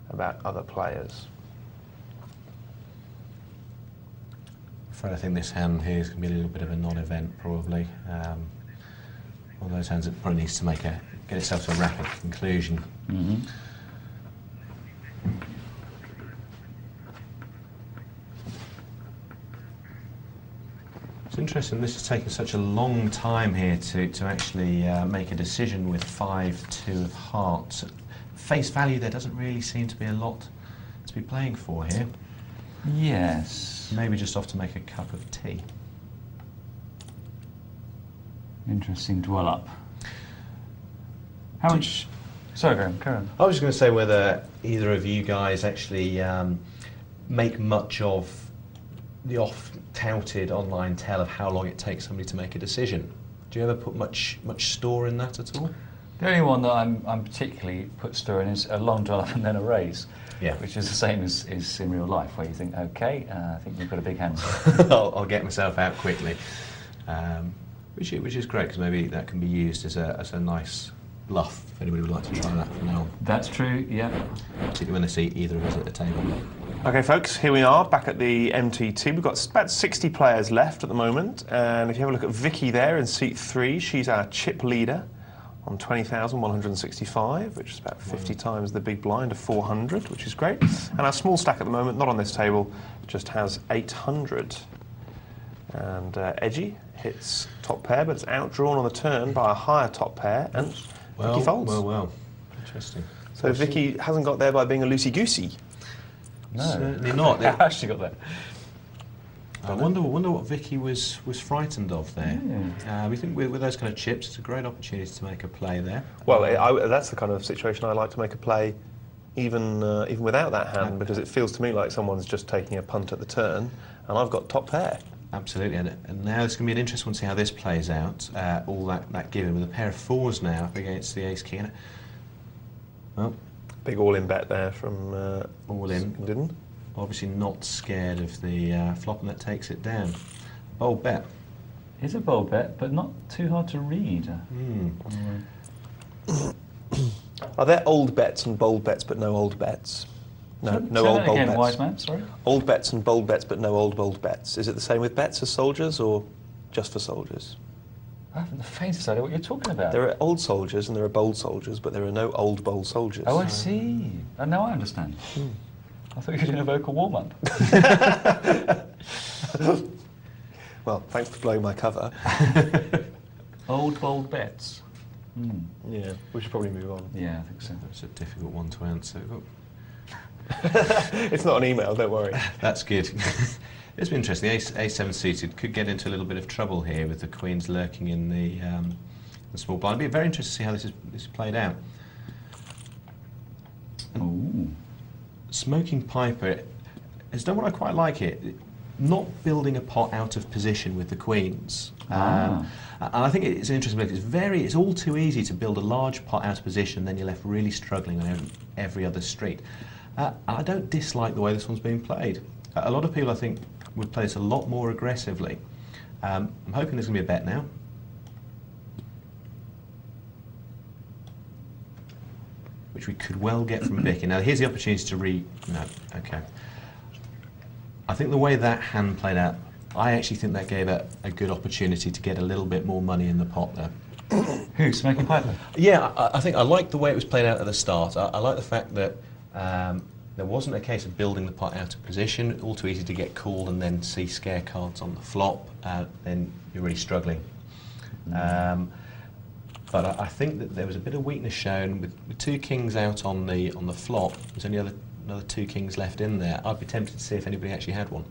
about other players. I think this hand here is going to be a little bit of a non-event, probably. One of those hands that probably needs to get itself to a rapid conclusion. It's interesting, this has taken such a long time here to actually make a decision with 5-2 of hearts. At face value, there doesn't really seem to be a lot to be playing for here. Yes. Maybe just off to make a cup of tea. Interesting dwell up. How much... Sorry, Graham, carry on. I was just going to say whether either of you guys actually make much of the oft-touted online tell of how long it takes somebody to make a decision. Do you ever put much store in that at all? The only one that I'm particularly put store in is a long dwell up and then a raise. Yeah. Which is the same as in real life, where you think, okay, I think you've got a big hand. I'll get myself out quickly, which is great, because maybe that can be used as a nice bluff if anybody would like to try that from now on. That's true, yeah. Particularly when they see either of us at the table. Okay, folks, here we are back at the MTT. We've got about 60 players left at the moment, and if you have a look at Vicky there in seat 3, she's our chip leader on 20,165, which is about 50 times the big blind of 400, which is great. And our small stack at the moment, not on this table, just has 800. And Edgy hits top pair, but it's outdrawn on the turn by a higher top pair, and Vicky folds. Well. Interesting. So Vicky hasn't got there by being a loosey-goosey. No. Certainly not. How has she got there? I wonder what Vicky was frightened of there. Yeah. We think with those kind of chips, it's a great opportunity to make a play there. Well, that's the kind of situation I like to make a play, even without that hand, because it feels to me like someone's just taking a punt at the turn, and I've got top pair. Absolutely, and now it's going to be an interesting one to see how this plays out. All that given with a pair of fours now up against the ace king. Well, big all-in bet there from all in. Didn't. Obviously not scared of the flop, and that takes it down. Bold bet. It's a bold bet, but not too hard to read. Are there old bets and bold bets, but no old bets? No Say old that bold again, bets. wise man, sorry. Old bets and bold bets, but no old bold bets. Is it the same with bets as soldiers, or just for soldiers? I haven't the faintest idea what you're talking about. There are old soldiers and there are bold soldiers, but there are no old bold soldiers. Oh, I see. Now I understand. I thought you were doing a vocal warm-up. Well, thanks for blowing my cover. Old bold bets. Yeah, we should probably move on. Yeah, I think so. That's a difficult one to answer. Oh, It's not an email, don't worry. that's good. It's been interesting. A7 suited could get into a little bit of trouble here with the queens lurking in the small blind. It'll be very interesting to see how this is played out. Ooh. Smoking Piper has done what I quite like here. Not building a pot out of position with the queens. And I think it's an interesting bit. It's all too easy to build a large pot out of position, then you're left really struggling on every other street. I don't dislike the way this one's being played. A lot of people, I think, would play this a lot more aggressively. I'm hoping there's going to be a bet now. which we could well get from Vicky. Now here's the opportunity to no, okay. I think the way that hand played out, I actually think that gave a good opportunity to get a little bit more money in the pot there. Who, Smoking Piper? Yeah, I think I liked the way it was played out at the start. I like the fact that there wasn't a case of building the pot out of position, all too easy to get called and then see scare cards on the flop, then you're really struggling. But I think that there was a bit of weakness shown with 2 kings out on the flop. There's only another 2 kings left in there. I'd be tempted to see if anybody actually had one.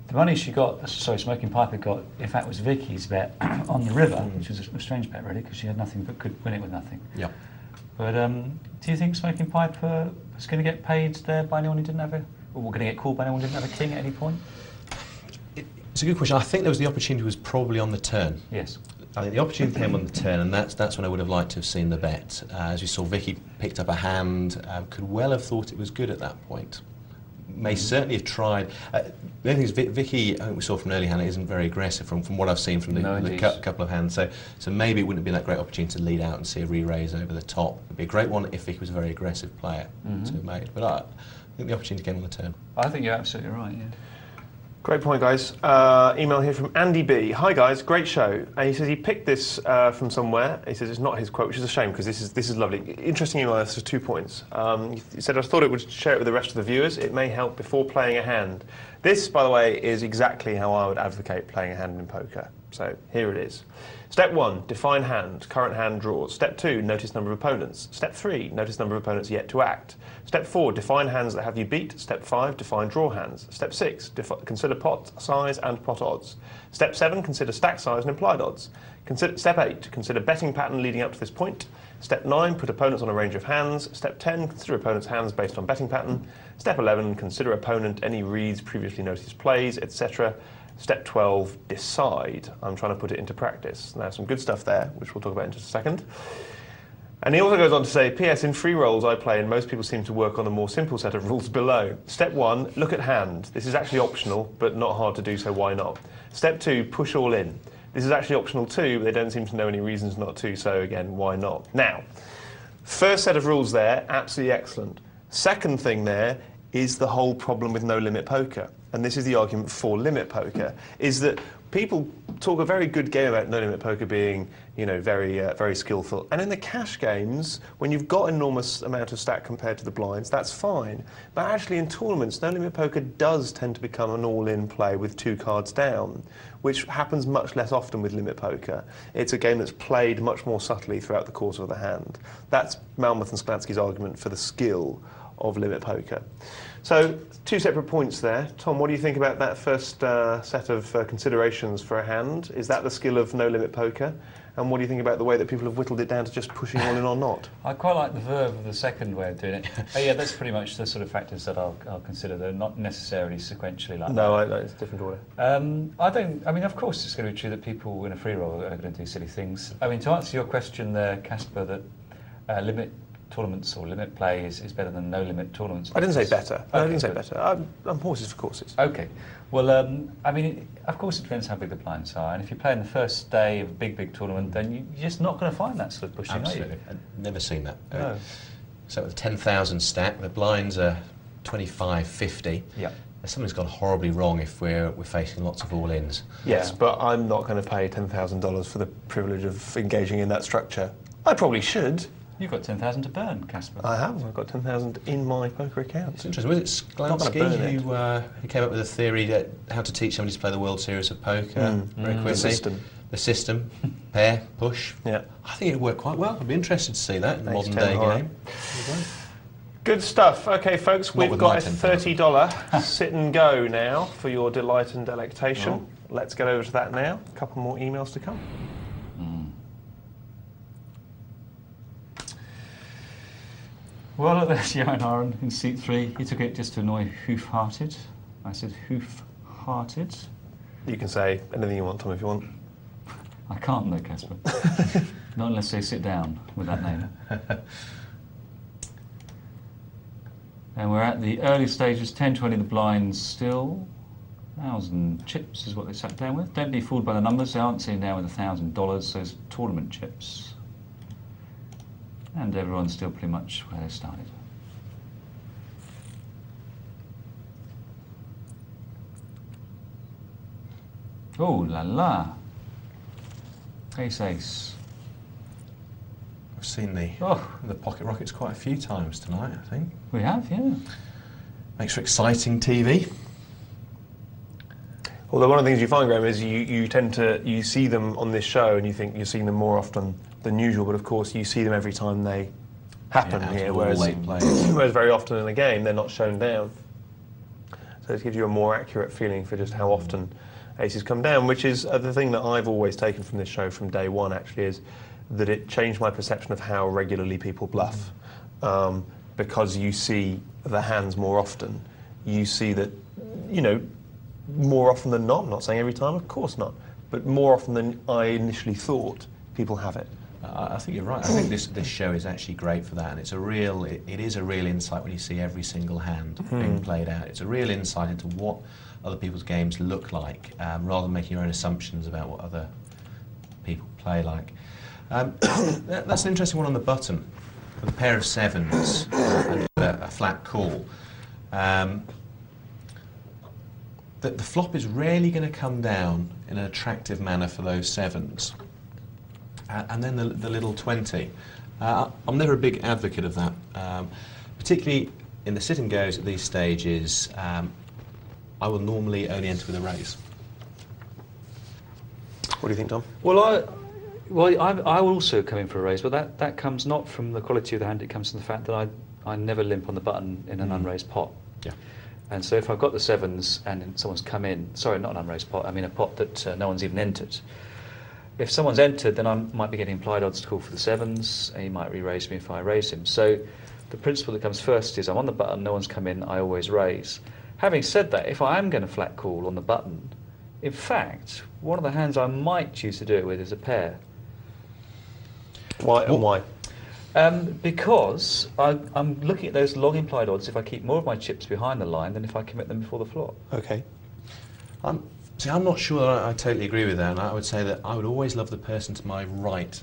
The money she got, sorry, Smoking Piper got, in fact, was Vicky's bet on the river, which was a strange bet, really, because she had nothing but could win it with nothing. Yeah. But do you think Smoking Piper was going to get paid there by anyone who didn't have or going to get called by anyone who didn't have a king at any point? It's a good question. I think there was the opportunity was probably on the turn. Yes. I think the opportunity came on the turn, and that's when I would have liked to have seen the bet. As you saw, Vicky picked up a hand, could well have thought it was good at that point. May certainly have tried. The only thing is, Vicky, I think we saw from an early hand, isn't very aggressive from what I've seen from the couple of hands. So maybe it wouldn't have been that great opportunity to lead out and see a re-raise over the top. It'd be a great one if Vicky was a very aggressive player to have made. But I think the opportunity came on the turn. I think you're absolutely right, yeah. Great point, guys. Email here from Andy B. Hi, guys. Great show. And he says he picked this from somewhere. He says it's not his quote, which is a shame because this is lovely. Interesting email. This has 2 points. He said, I thought it would share it with the rest of the viewers. It may help before playing a hand. This, by the way, is exactly how I would advocate playing a hand in poker. So here it is. Step 1, define hand, current hand draws. Step 2, notice number of opponents. Step 3, notice number of opponents yet to act. Step 4, define hands that have you beat. Step 5, define draw hands. Step 6, consider pot size and pot odds. Step 7, consider stack size and implied odds. Step 8, consider betting pattern leading up to this point. Step 9, put opponents on a range of hands. Step 10, consider opponents' hands based on betting pattern. Step 11, consider opponent, any reads, previously noticed plays, etc. Step 12, decide. I'm trying to put it into practice. Now, some good stuff there, which we'll talk about in just a second. And he also goes on to say, P.S. in free rolls I play, and most people seem to work on a more simple set of rules below. Step 1, look at hand. This is actually optional, but not hard to do, so why not? Step 2, push all in. This is actually optional too, but they don't seem to know any reasons not to, so again, why not? Now, first set of rules there, absolutely excellent. Second thing there is the whole problem with no limit poker. And this is the argument for limit poker, is that people talk a very good game about no limit poker being, very skillful. And in the cash games, when you've got an enormous amount of stack compared to the blinds, that's fine. But actually in tournaments, no limit poker does tend to become an all-in play with 2 cards down, which happens much less often with limit poker. It's a game that's played much more subtly throughout the course of the hand. That's Malmuth and Sklansky's argument for the skill of limit poker. So, 2 separate points there. Tom, what do you think about that first set of considerations for a hand? Is that the skill of no limit poker? And what do you think about the way that people have whittled it down to just pushing all in or not? I quite like the verve of the second way of doing it. Yeah, that's pretty much the sort of factors that I'll consider. They're not necessarily sequentially like no, that. it's a different order. Of course it's going to be true that people in a free roll are going to do silly things. I mean, to answer your question there, Caspar, that limit tournaments or limit play is better than no limit tournaments. I didn't say better. Okay, I didn't say better. I'm horses for courses. Okay. Well, of course it depends how big the blinds are. And if you play in the first day of a big tournament, then you're just not going to find that sort of pushing, Absolutely. are you? I've never seen that. No. So with 10,000 stack, the blinds are 25, 50. Yeah. Something's gone horribly wrong if we're facing lots of all-ins. Yes, but I'm not going to pay $10,000 for the privilege of engaging in that structure. I probably should. You've got 10,000 to burn, Caspar. I have. I've got 10,000 in my poker account. It's interesting. Was it Sklansky who came up with a theory that how to teach somebody to play the World Series of Poker very quickly? The system. Pair, push. Yeah. I think it'd work quite well. I'd be interested to see that in the modern day game. Good stuff. Okay, folks, we've got a $30 sit and go now for your delight and delectation. Oh. Let's get over to that now. A couple more emails to come. Well, there's Johan Aron in seat 3. He took it just to annoy Hoof-Hearted. I said Hoof-Hearted. You can say anything you want, Tom, if you want. I can't though, Caspar. Not unless they sit down with that name. And we're at the early stages, 10-20 the blinds still. 1,000 chips is what they sat down with. Don't be fooled by the numbers, they aren't sitting down with $1,000, so it's tournament chips. And everyone's still pretty much where they started. Oh la la. Ace ace. I've seen the pocket rockets quite a few times tonight, I think. We have, yeah. Makes for exciting TV. Although one of the things you find, Graham, is you see them on this show and you think you're seeing them more often than usual, but of course you see them every time they happen here, whereas very often in a game they're not shown down. So it gives you a more accurate feeling for just how often aces come down, which is the thing that I've always taken from this show from day one, actually, is that it changed my perception of how regularly people bluff. Because you see the hands more often. You see that, you know, more often than not, I'm not saying every time, of course not, but more often than I initially thought, people have it. I think you're right. I think this show is actually great for that, and it is a real insight when you see every single hand being played out. It's a real insight into what other people's games look like, rather than making your own assumptions about what other people play like. That's an interesting one on the button, with a pair of sevens and a flat call. The flop is rarely going to come down in an attractive manner for those sevens. And then the little 20. I'm never a big advocate of that, particularly in the sit and goes at these stages. I will normally only enter with a raise. What do you think, Tom? Well, I will also come in for a raise, but that comes not from the quality of the hand, it comes from the fact that I never limp on the button in an unraised pot. Yeah. And so if I've got the sevens and someone's come in, sorry, not an unraised pot, I mean a pot that no one's even entered. If someone's entered, then I might be getting implied odds to call for the sevens, and he might re-raise me if I raise him. So the principle that comes first is I'm on the button, no one's come in, I always raise. Having said that, if I am going to flat call on the button, in fact, one of the hands I might choose to do it with is a pair. Why and why? Because I'm looking at those long implied odds if I keep more of my chips behind the line than if I commit them before the flop. Okay. I'm not sure that I totally agree with that, and I would say that I would always love the person to my right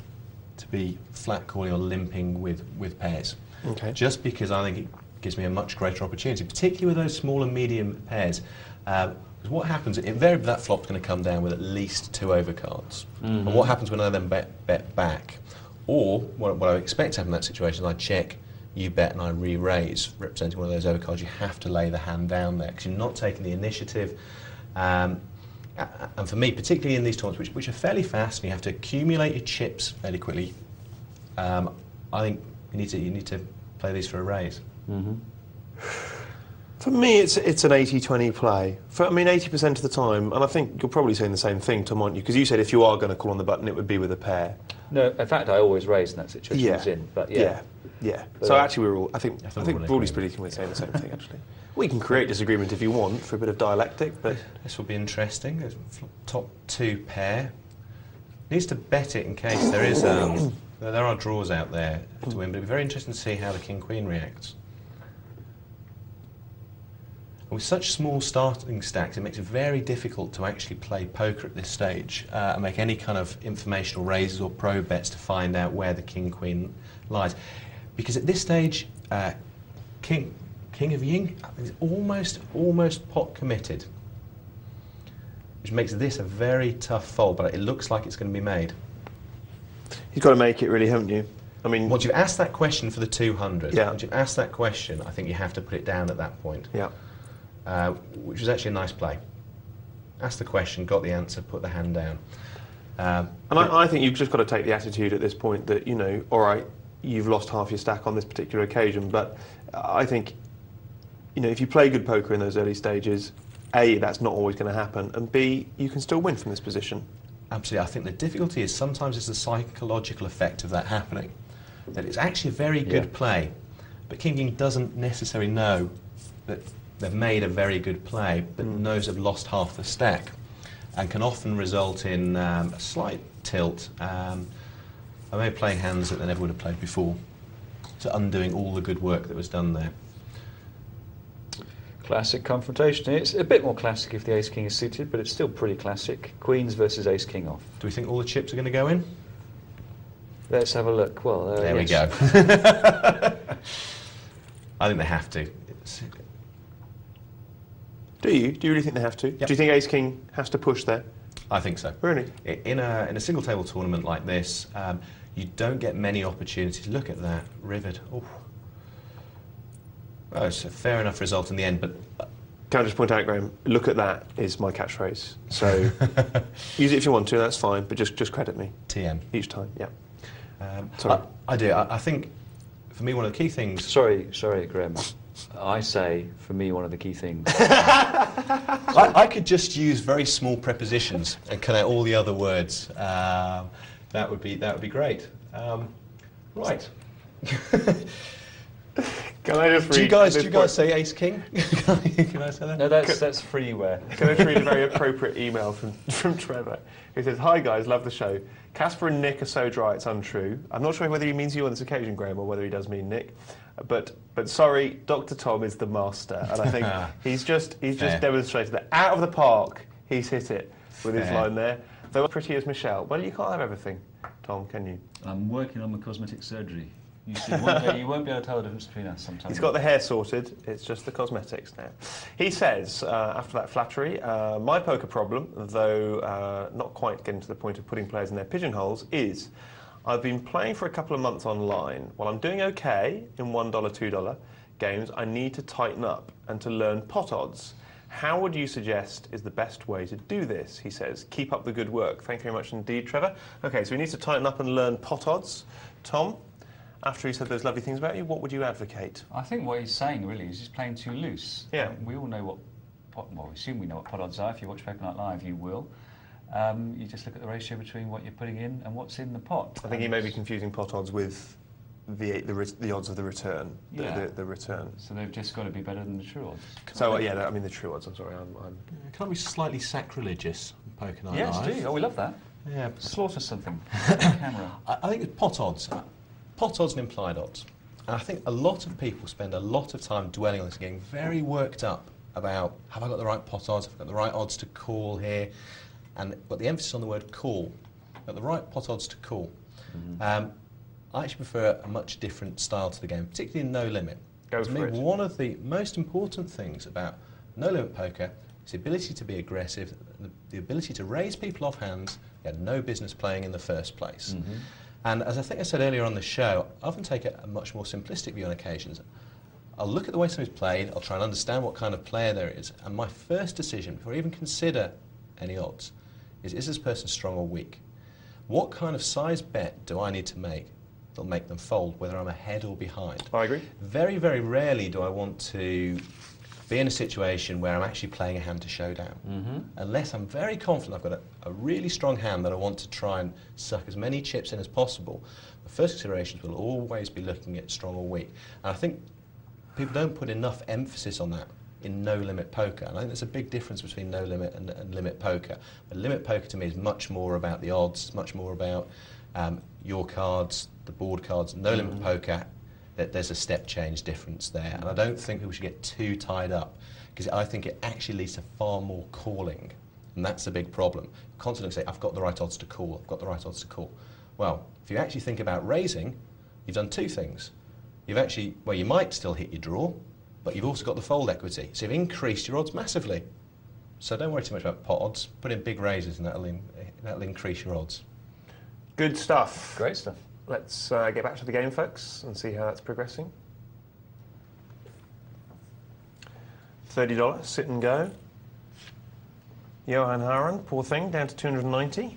to be flat calling or limping with pairs. Okay. Just because I think it gives me a much greater opportunity, particularly with those small and medium pairs. Because what happens, invariably that flop's going to come down with at least 2 overcards. And what happens when I then bet back? Or what I expect to happen in that situation is I check, you bet, and I re-raise, representing one of those overcards. You have to lay the hand down there because you're not taking the initiative. And for me, particularly in these tournaments, which are fairly fast, and you have to accumulate your chips fairly quickly, I think you need to play these for a raise. For me, it's an 80-20 play. I mean, 80% of the time, and I think you're probably saying the same thing, Tom, aren't you? Because you said if you are going to call on the button, it would be with a pair. No, in fact, I always raise in that situation I was in. But yeah. But so actually, we're all. I think broadly speaking, we're saying the same thing. Actually, we can create disagreement if you want for a bit of dialectic, but this will be interesting. There's top 2 pair. Needs to bet it in case there is. There are draws out there to win, but it'll be very interesting to see how the king-queen reacts. With such small starting stacks, it makes it very difficult to actually play poker at this stage and make any kind of informational raises or pro bets to find out where the king-queen lies. Because at this stage, King of Ying is almost pot committed, which makes this a very tough fold, but it looks like it's going to be made. You've got to make it, really, haven't you? I mean, once you've asked that question for the 200, yeah. Once you've asked that question, I think you have to put it down at that point. Yeah. Which was actually a nice play. Asked the question, got the answer, put the hand down. And I think you've just got to take the attitude at this point that, you know, all right, you've lost half your stack on this particular occasion, but I think, you know, if you play good poker in those early stages, A, that's not always going to happen, and B, you can still win from this position. Absolutely. I think the difficulty is sometimes it's the psychological effect of that happening. That it's actually a very good play, but King King doesn't necessarily know that they've made a very good play, but knows they've lost half the stack, and can often result in a slight tilt. I may be playing hands that they never would have played before, so undoing all the good work that was done there. Classic confrontation. It's a bit more classic if the ace-king is suited, but it's still pretty classic. Queens versus ace-king off. Do we think all the chips are going to go in? Let's have a look. Well, there we yes. go. I think they have to. Do you? Do you really think they have to? Yep. Do you think Ace King has to push there? I think so. Really? In a single table tournament like this, you don't get many opportunities. Look at that rivet. Oh, it's a fair enough result in the end, but. Can I just point out, Graham, look at that is my catchphrase. So use it if you want to, that's fine, but just credit me. TM. Each time, yeah. Sorry. I do. I think, for me, one of the key things... Sorry, Graham. I say, for me, one of the key things. I could just use very small prepositions and cut out all the other words. That would be great. Right. Can I just read? Do you guys say Ace King? Can I say that? No, that's freeware. Can I just read a very appropriate email from Trevor, who says, "Hi guys, love the show. Caspar and Nick are so dry it's untrue. I'm not sure whether he means you on this occasion, Graham, or whether he does mean Nick. But sorry, Dr. Tom is the master, and I think he's just demonstrated that out of the park. He's hit it with his line there. Though pretty as Michelle. Well, you can't have everything, Tom, can you? I'm working on my cosmetic surgery. You won't be able to tell the difference between us sometimes. He's got the hair sorted, it's just the cosmetics now. He says, after that flattery, my poker problem, though not quite getting to the point of putting players in their pigeonholes, is I've been playing for a couple of months online. While I'm doing okay in $1, $2 games, I need to tighten up and to learn pot odds. How would you suggest is the best way to do this? He says, keep up the good work. Thank you very much indeed, Trevor. Okay, so we need to tighten up and learn pot odds. Tom? After he said those lovely things about you, what would you advocate? I think what he's saying really is he's playing too loose. Yeah. We all know we assume we know what pot odds are. If you watch Poker Night Live, you will. You just look at the ratio between what you're putting in and what's in the pot. I think he may be confusing pot odds with the odds of the return. The return. So they've just got to be better than the true odds. So I mean the true odds. I'm sorry. Can I be slightly sacrilegious on Poker Night Yes, Live? do. Oh, we love that. Yeah. Slaughter something. Camera. I think it's pot odds. Pot odds and implied odds. And I think a lot of people spend a lot of time dwelling on this, getting very worked up about, have I got the right pot odds, have I got the right odds to call here? And got the emphasis on the word call. Got the right pot odds to call. I actually prefer a much different style to the game, particularly in no limit. To me, one of the most important things about no limit poker is the ability to be aggressive, the ability to raise people off hands you had no business playing in the first place. And as I think I said earlier on the show, I often take a much more simplistic view on occasions. I'll look at the way somebody's played, I'll try and understand what kind of player there is, and my first decision, before I even consider any odds, is this person strong or weak? What kind of size bet do I need to make that'll make them fold, whether I'm ahead or behind? I agree. Very, very rarely do I want to be in a situation where I'm actually playing a hand to showdown. Unless I'm very confident I've got a really strong hand that I want to try and suck as many chips in as possible, the first considerations will always be looking at strong or weak. And I think people don't put enough emphasis on that in no-limit poker. And I think there's a big difference between no-limit and limit poker. But limit poker to me is much more about the odds, much more about your cards, the board cards. No-limit poker, there's a step change difference there, and I don't think people should get too tied up, because I think it actually leads to far more calling, and that's a big problem. Constantly say, I've got the right odds to call, I've got the right odds to call. Well, if you actually think about raising, you've done two things. You've actually, well, you might still hit your draw, but you've also got the fold equity, so you've increased your odds massively. So don't worry too much about pot odds, put in big raises and that'll increase your odds. Good stuff. Great stuff. Let's get back to the game, folks, and see how that's progressing. $30, sit and go. Johan Haran, poor thing, down to 290.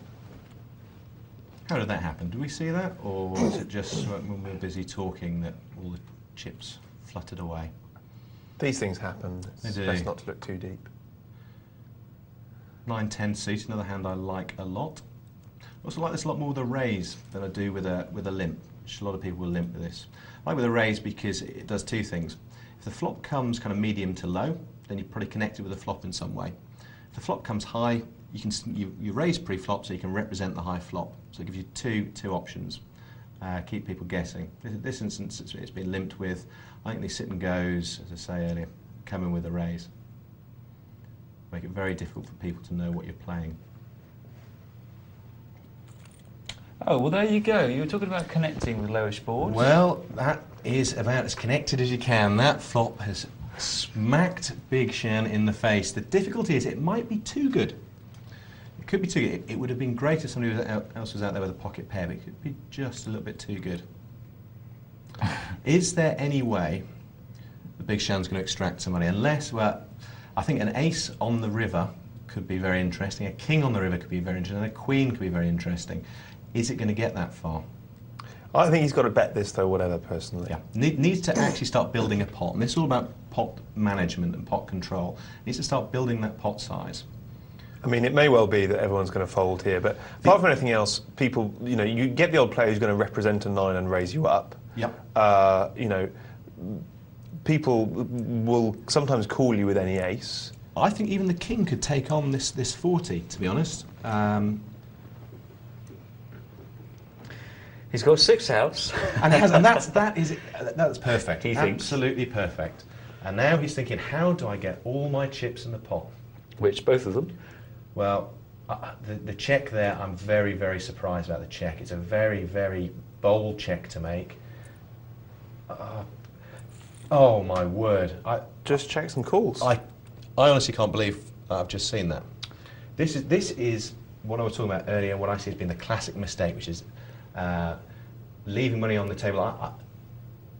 How did that happen? Did we see that, or was it just when we were busy talking that all the chips fluttered away? These things happen. It's They do. best not to look too deep. 9-10 suit, another hand I like a lot. I also like this a lot more with a raise than I do with a limp, which a lot of people will limp with this. I like with a raise because it does two things. If the flop comes kind of medium to low, then you're probably connected with the flop in some way. If the flop comes high, you raise pre-flop so you can represent the high flop. So it gives you two options. Keep people guessing. This instance, it's been limped with. I think these sit and goes, as I say earlier, come in with a raise. Make it very difficult for people to know what you're playing. Oh, well, there you go. You were talking about connecting with lowish boards. Well, that is about as connected as you can. That flop has smacked Big Shan in the face. The difficulty is it might be too good. It could be too good. It would have been great if somebody else was out there with a pocket pair, but it could be just a little bit too good. Is there any way the Big Shan's going to extract some money? Unless, well, I think an ace on the river could be very interesting, a king on the river could be very interesting, and a queen could be very interesting. Is it going to get that far? I think he's got to bet this, though, whatever, personally. Yeah, needs to actually start building a pot, and this is all about pot management and pot control. Needs to start building that pot size. I mean, it may well be that everyone's going to fold here, but apart from anything else, people, you know, you get the odd player who's going to represent a 9 and raise you up. Yep. You know, people will sometimes call you with any ace. I think even the king could take on this 40, to be honest. He's got 6 outs. and that's perfect. He thinks. Absolutely perfect. And now he's thinking, how do I get all my chips in the pot? Which, both of them? Well, the check there, I'm very, very surprised about the check. It's a very, very bold check to make. Oh my word! Just checks and calls. I honestly can't believe I've just seen that. This is what I was talking about earlier. What I see as being the classic mistake, which is leaving money on the table.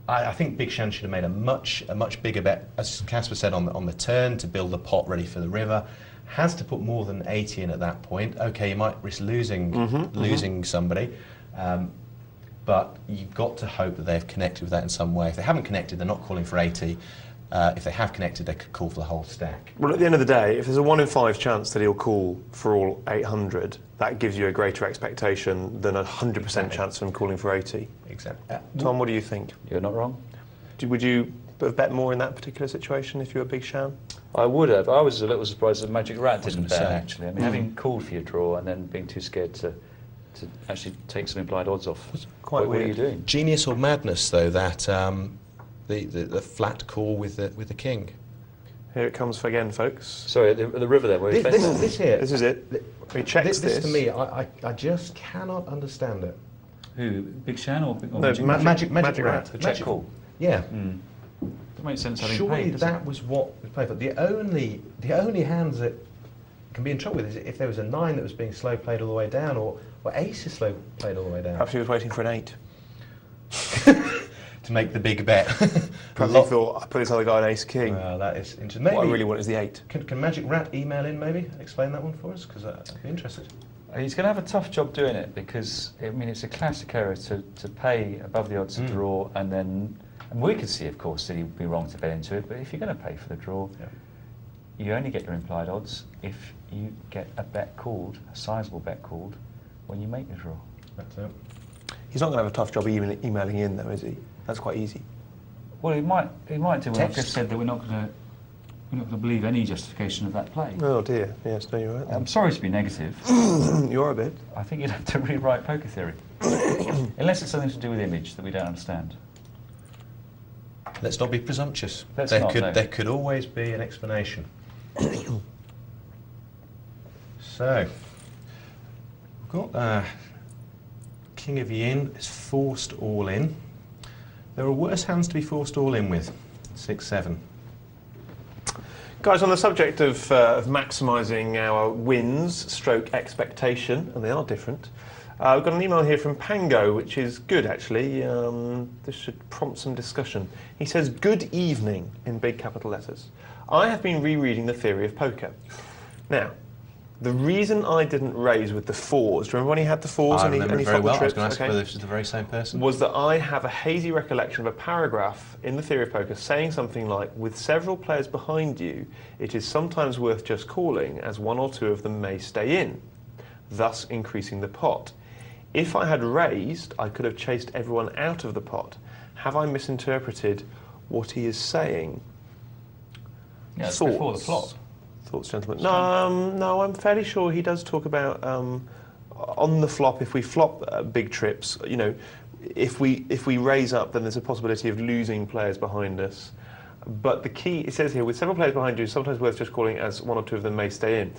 I think Big Shan should have made a much bigger bet, as Caspar said, on the turn to build the pot ready for the river. Has to put more than 80 in at that point. Okay, you might risk losing somebody, but you've got to hope that they've connected with that in some way. If they haven't connected, they're not calling for 80. If they have connected, they could call for the whole stack. Well, at the end of the day, if there's a 1 in 5 chance that he'll call for all 800, that gives you a greater expectation than a 100% chance of him calling for 80. Exactly. Tom, what do you think? You're not wrong. Would you have bet more in that particular situation if you were Big Shan? I would have. I was a little surprised that Magic Rat didn't bet, say. actually. I mean, having called for your draw and then being too scared to actually take some implied odds off. Quite what are you weird. doing? Genius or madness, though, that the flat call with the king. Here it comes again, folks. Sorry, the river there. Where he bets. This here. This is it. He checks This to me, I just cannot understand it. Who? Big Shan or No, Magic? Magic Rat. The check call. Yeah. That makes sense. Having Surely paid, doesn't that was what was played. But the only hands that can be in trouble with is if there was a 9 that was being slow played all the way down, or ace is slow played all the way down. Perhaps he was waiting for an 8. To make the big bet. Perhaps he thought, I put this other guy on ace king. Well, that is interesting. Maybe What I really want is the 8. Can Magic Rat email in, maybe explain that one for us, because I'd be interested. He's going to have a tough job doing it because I mean it's a classic error to pay above the odds to draw and then. And we could see, of course, that he'd be wrong to bet into it, but if you're going to pay for the draw, you only get your implied odds if you get a bet called, a sizable bet called, when you make your draw. That's it. He's not going to have a tough job emailing in, though, is he? That's quite easy. Well, he might do. Well, I've Text. just said that we're not going to believe any justification of that play. Oh dear. Yes, no, you're right. I'm sorry to be negative. You are a bit. I think you'd have to rewrite poker theory, unless it's something to do with image that we don't understand. Let's not be presumptuous. Let's there not, could no. there could always be an explanation. So, we've got King of Yin is forced all in. There are worse hands to be forced all in with. 6-7. Guys, on the subject of maximising our wins stroke expectation, and they are different, we've got an email here from Pango, which is good, actually. This should prompt some discussion. He says, "Good evening," in big capital letters. I have been rereading the theory of poker. Now, the reason I didn't raise with the 4s, do you remember when he had the 4s I and he remember it flopped very the well. I was trips? going to ask Okay. whether this is the very same person. Was that I have a hazy recollection of a paragraph in the theory of poker saying something like, with several players behind you, it is sometimes worth just calling, as 1 or 2 of them may stay in, thus increasing the pot. If I had raised, I could have chased everyone out of the pot. Have I misinterpreted what he is saying? Yeah, it's before the flop. Thoughts, gentlemen? No, I'm fairly sure he does talk about on the flop. If we flop big trips, you know, if we raise up, then there's a possibility of losing players behind us. But the key, it says here, with several players behind you, sometimes worth just calling, as 1 or 2 of them may stay in.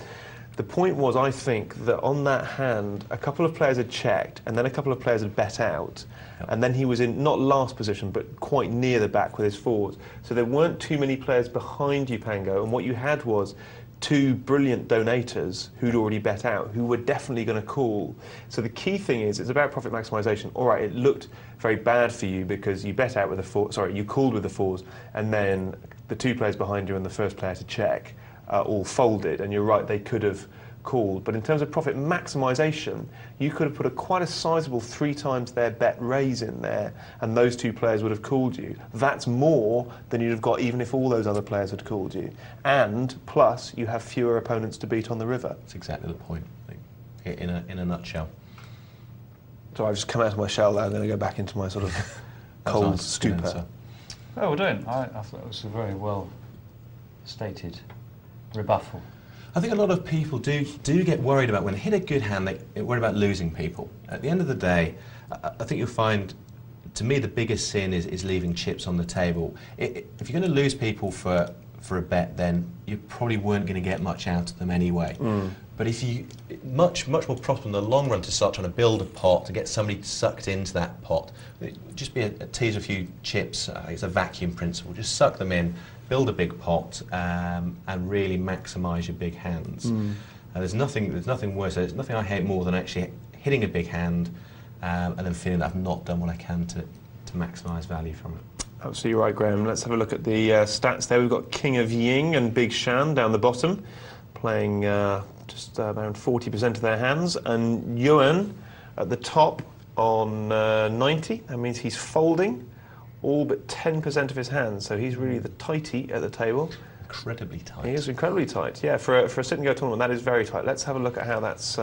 The point was, I think, that on that hand, a couple of players had checked, and then a couple of players had bet out, and then he was in, not last position, but quite near the back with his fours. So there weren't too many players behind you, Pango, and what you had was two brilliant donators who'd already bet out, who were definitely going to call. So the key thing is, it's about profit maximisation. All right, it looked very bad for you because you bet out with the four, sorry, you called with the fours, and then the two players behind you and the first player to check all folded, and you're right, they could have called. But in terms of profit maximisation, you could have put quite a sizable 3 times their bet raise in there, and those two players would have called you. That's more than you'd have got even if all those other players had called you. And plus, you have fewer opponents to beat on the river. That's exactly the point, I think, in a nutshell. So I've just come out of my shell there, and then I go back into my sort of cold stupor. Oh, well done. I thought it was a very well stated rebuffal. I think a lot of people do get worried about when they hit a good hand, they worry about losing people. At the end of the day, I think you'll find, to me, the biggest sin is leaving chips on the table. If you're going to lose people for a bet, then you probably weren't going to get much out of them anyway. But if you, much more profitable in the long run to start trying to build a pot, to get somebody sucked into that pot. Just be a tease a few chips, it's a vacuum principle, just suck them in, build a big pot, and really maximise your big hands. There's nothing worse, there's nothing I hate more than actually hitting a big hand and then feeling that I've not done what I can to maximise value from it. Absolutely right, Graham. Let's have a look at the stats there. We've got King of Ying and Big Shan down the bottom, playing just around 40% of their hands, and Yuan at the top on 90. That means he's folding all but 10% of his hands, so he's really the tighty at the table. Incredibly tight. He is incredibly tight, yeah. For a sit-and-go tournament, that is very tight. Let's have a look at how that's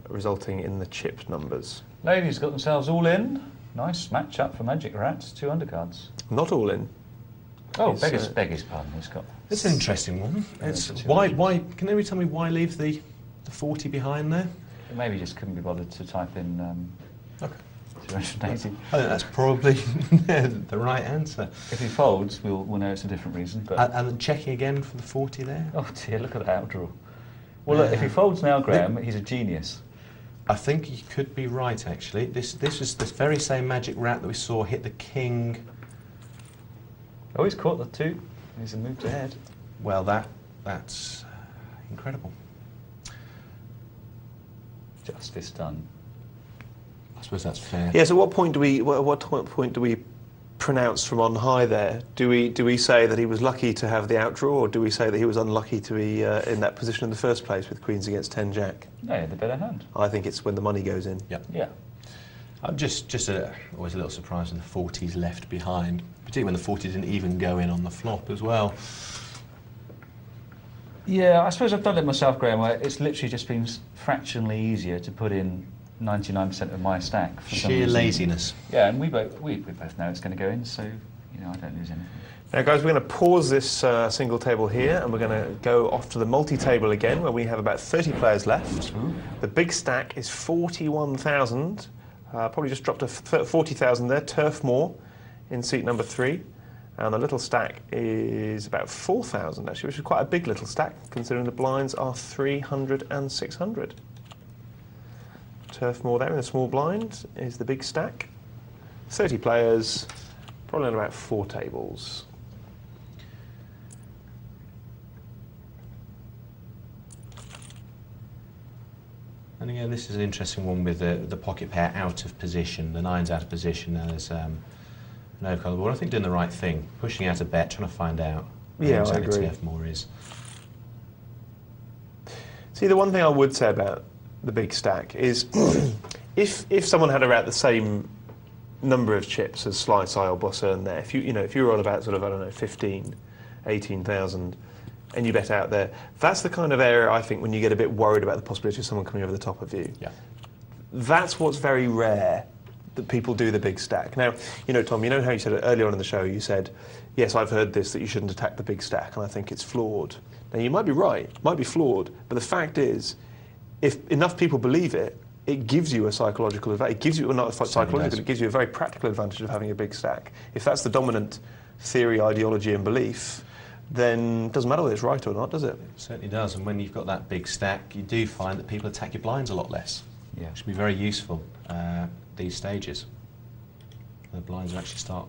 resulting in the chip numbers. Ladies got themselves all in. Nice match up for Magic Rats, 2 undercards. Not all in. Oh, beg his pardon, he's got... It's an interesting one. It's why? Can anybody tell me why leave the 40 behind there? Maybe just couldn't be bothered to type in... Okay. 280. I think that's probably the right answer. If he folds, we'll know it's a different reason. But And then checking again for the 40 there. oh dear, look at that outdraw. Well, look, if he folds now, Graham, he's a genius. I think you could be right, actually. This is this very same Magic Rat that we saw hit the king. Oh, he's caught the 2. He's moved ahead. Well, that's incredible. Justice done. I suppose that's fair. Yeah. So, what point do we pronounce from on high there? Do we say that he was lucky to have the outdraw, or do we say that he was unlucky to be in that position in the first place with queens against 10 Jack? No, the better hand. I think it's when the money goes in. Yep. Yeah. I'm just always a little surprised when the 40's left behind, particularly when the 40 didn't even go in on the flop as well. Yeah, I suppose I've done it myself, Graham, where it's literally just been fractionally easier to put in 99% of my stack. For some Sheer reason. laziness. Yeah, and we both know it's going to go in, so I don't lose anything. Now, guys, we're going to pause this single table here, and we're going to go off to the multi-table again, where we have about 30 players left. Ooh. The big stack is 41,000. Probably just dropped to 40,000 there. Turf Moor in seat number 3. And the little stack is about 4,000, actually, which is quite a big little stack, considering the blinds are 300 and 600. Turf Moor there in the small blind is the big stack. 30 players, probably on about 4 tables. And again, this is an interesting one with the pocket pair out of position. The 9's out of position. Now there's no colour board. I think doing the right thing, pushing out a bet, trying to find out Yeah, what I exactly agree. TF more is. See, the one thing I would say about the big stack is if someone had about the same number of chips as Sly Sile Bossern there, if you were on about sort of, I don't know, 15, 18,000, and you bet out there, that's the kind of area I think when you get a bit worried about the possibility of someone coming over the top of you. Yeah. That's what's very rare, that people do the big stack. Now, Tom, you know how you said it earlier on in the show, you said, yes, I've heard this, that you shouldn't attack the big stack, and I think it's flawed. Now, you might be right, it might be flawed, but the fact is, if enough people believe it, it gives you a psychological advantage. It gives you, well, not a psychological, but it gives you a very practical advantage of having a big stack. If that's the dominant theory, ideology, and belief, then it doesn't matter whether it's right or not, does it? It certainly does. And when you've got that big stack, you do find that people attack your blinds a lot less. Yeah. Which can be very useful these stages. The blinds will actually start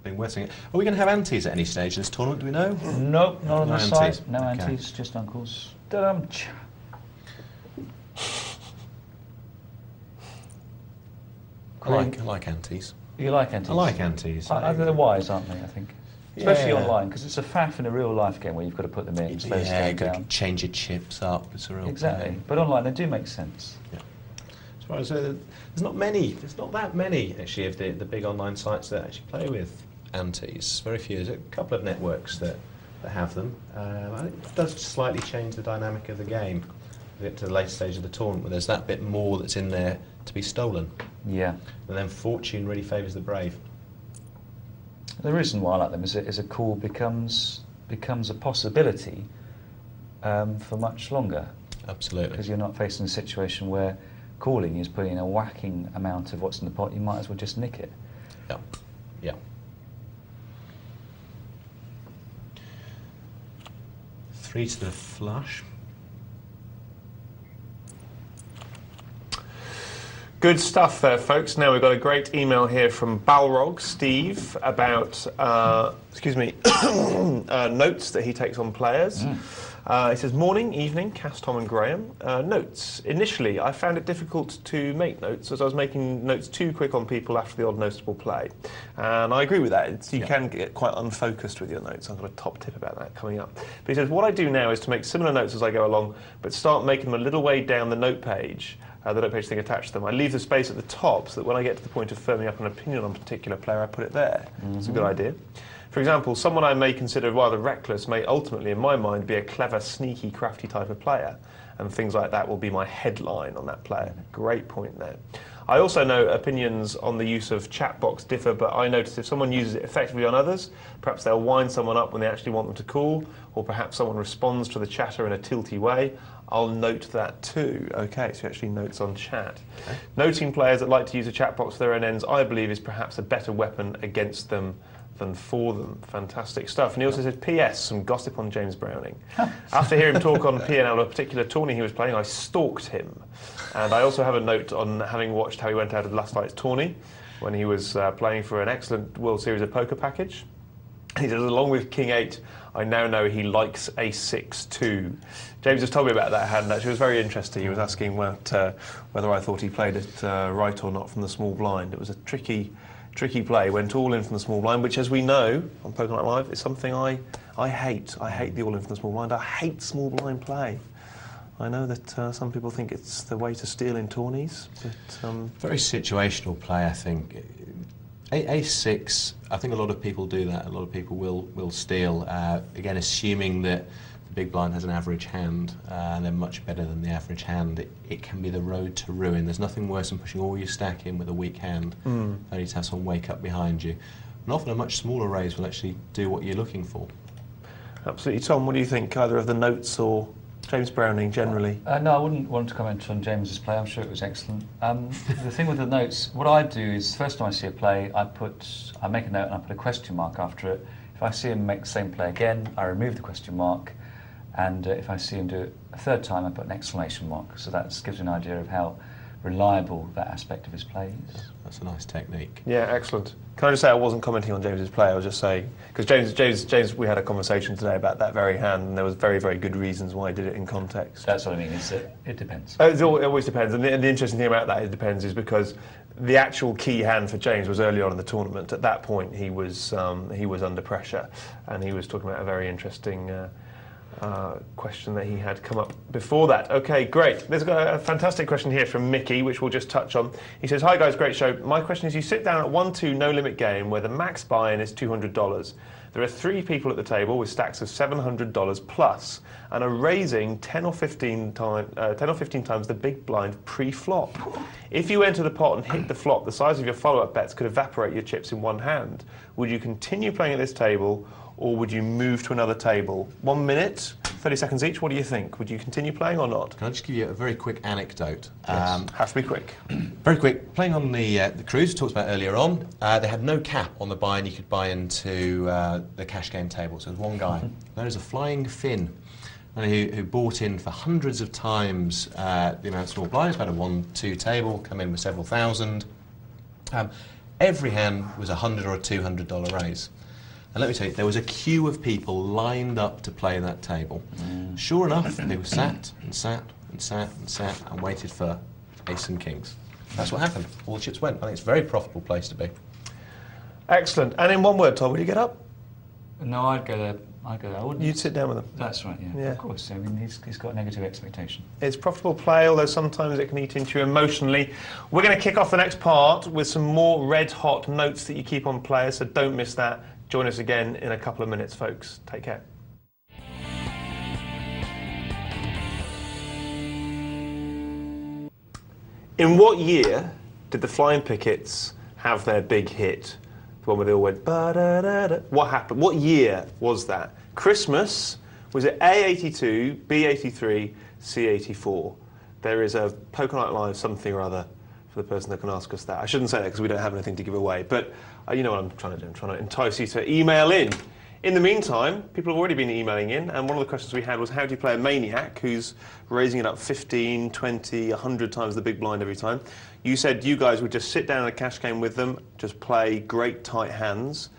being worse. Are we going to have antes at any stage in this tournament? Do we know? Nope, not on the antes. side. No Okay. antes, just uncles. Da-dum. I like antes. You like antes? I like antes. They're wise, aren't they, I think? Especially Yeah. online, because it's a faff in a real life game where you've got to put them in, slow Yeah, the you game got down. to change your chips up. It's a real Exactly. pain. But online, they do make sense. Yeah. As far as there's not that many actually of the big online sites that actually play with antes. Very few. There's a couple of networks that have them. I think it does slightly change the dynamic of the game. We get to the later stage of the tournament where there's that bit more that's in there to be stolen. Yeah. And then fortune really favours the brave. The reason why I like them is a call becomes a possibility for much longer. Absolutely. Because you're not facing a situation where calling is putting in a whacking amount of what's in the pot. You might as well just nick it. Yeah. Yeah. 3 to the flush. Good stuff there, folks. Now we've got a great email here from Balrog Steve about, notes that he takes on players. He says, morning, evening, Cass, Tom and Graham. Notes. Initially, I found it difficult to make notes as I was making notes too quick on people after the odd noticeable play. And I agree with that. You can get quite unfocused with your notes. I've got a top tip about that coming up. But he says, what I do now is to make similar notes as I go along, but start making them a little way down the note page. The note page thing attached to them. I leave the space at the top so that when I get to the point of firming up an opinion on a particular player, I put it there. It's a good idea. For example, someone I may consider rather reckless may ultimately, in my mind, be a clever, sneaky, crafty type of player. And things like that will be my headline on that player. Great point there. I also know opinions on the use of chat box differ, but I notice if someone uses it effectively on others, perhaps they'll wind someone up when they actually want them to call, or perhaps someone responds to the chatter in a tilty way. I'll note that too. Okay, so actually notes on chat. Okay. Noting players that like to use a chat box for their own ends, I believe, is perhaps a better weapon against them than for them. Fantastic stuff. And he also says, P.S. some gossip on James Browning. After hearing him talk on P&L, a particular tourney he was playing, I stalked him. And I also have a note on having watched how he went out of last night's tourney when he was playing for an excellent World Series of Poker package. He says, along with King 8, I now know he likes Ace-6 too. James has told me about that hand. Actually, it was very interesting. He was asking whether I thought he played it right or not from the small blind. It was a tricky play. Went all in from the small blind, which, as we know on Poker Night Live, is something I hate. I hate the all in from the small blind. I hate small blind play. I know that some people think it's the way to steal in tourneys, but very situational play, I think. Ace-6, I think a lot of people do that. A lot of people will steal, again, assuming that the big blind has an average hand, and they're much better than the average hand. It can be the road to ruin. There's nothing worse than pushing all your stack in with a weak hand, only to have someone wake up behind you. And often a much smaller raise will actually do what you're looking for. Absolutely. Tom, what do you think, either of the notes or James Browning generally? No, I wouldn't want to comment on James's play. I'm sure it was excellent. The thing with the notes, what I do is, first time I see a play, I make a note and I put a question mark after it. If I see him make the same play again, I remove the question mark, and if I see him do it a third time, I put an exclamation mark. So that gives you an idea of how reliable that aspect of his play is. That's a nice technique. Yeah, excellent. Can I just say I wasn't commenting on James's play, I was just saying, because James, we had a conversation today about that very hand, and there was very, very good reasons why he did it in context. That's what I mean, it depends. It always depends, and the interesting thing about that, it depends, is because the actual key hand for James was early on in the tournament. At that point, he was under pressure, and he was talking about a very interesting question that he had come up before that. Okay, great. There's got a fantastic question here from Mickey, which we'll just touch on. He says, hi guys, great show. My question is, you sit down at 1-2 no-limit game where the max buy-in is $200. There are 3 people at the table with stacks of $700 plus and are raising 10 or 15 times the big blind pre-flop. If you enter the pot and hit the flop, the size of your follow-up bets could evaporate your chips in one hand. Would you continue playing at this table, or would you move to another table? 1 minute, 30 seconds each. What do you think? Would you continue playing or not? Can I just give you a very quick anecdote? Yes. Have to be quick. Very quick. Playing on the cruise, talked about earlier on, they had no cap on the buy-in you could buy into the cash game table. So there's one guy, known as a Flying Finn, who bought in for hundreds of times the amount of small blinds, about a 1-2 table, come in with several thousand. Every hand was a $100 or a $200 raise. And let me tell you, there was a queue of people lined up to play that table. Sure enough, they were sat and sat and sat and sat and waited for ace and kings. That's what happened. All the chips went. I think it's a very profitable place to be. Excellent. And in one word, Tom, would you get up? No, I'd go there. I wouldn't. You'd sit down with them. That's right, yeah. Of course. I mean, he's got negative expectation. It's profitable play, although sometimes it can eat into you emotionally. We're going to kick off the next part with some more red-hot notes that you keep on players, so don't miss that. Join us again in a couple of minutes, folks. Take care. In what year did the Flying Pickets have their big hit? The one where they all went ba-da-da-da. What happened? What year was that? Christmas? Was it A82, B83, C84? There is a Poker Night Live something or other for the person that can ask us that. I shouldn't say that because we don't have anything to give away, but you know what I'm trying to do. I'm trying to entice you to email in. In the meantime, people have already been emailing in, and one of the questions we had was, how do you play a maniac who's raising it up 15, 20, 100 times the big blind every time? You said you guys would just sit down in a cash game with them, just play great tight hands.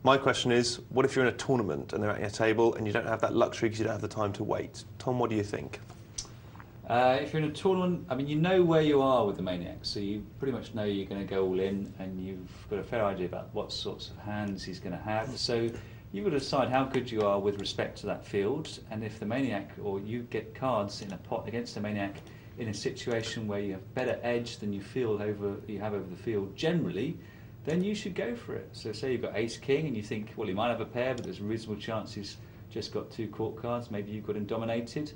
My question is, what if you're in a tournament and they're at your table and you don't have that luxury because you don't have the time to wait? Tom, what do you think? If you're in a tournament, I mean, you know where you are with the maniac, so you pretty much know you're going to go all in, and you've got a fair idea about what sorts of hands he's going to have. So you've got to decide how good you are with respect to that field, and if the maniac, or you get cards in a pot against the maniac in a situation where you have better edge than you have over the field generally, then you should go for it. So say you've got ace king and you think, well, he might have a pair, but there's a reasonable chance he's just got 2 court cards, maybe you've got him dominated.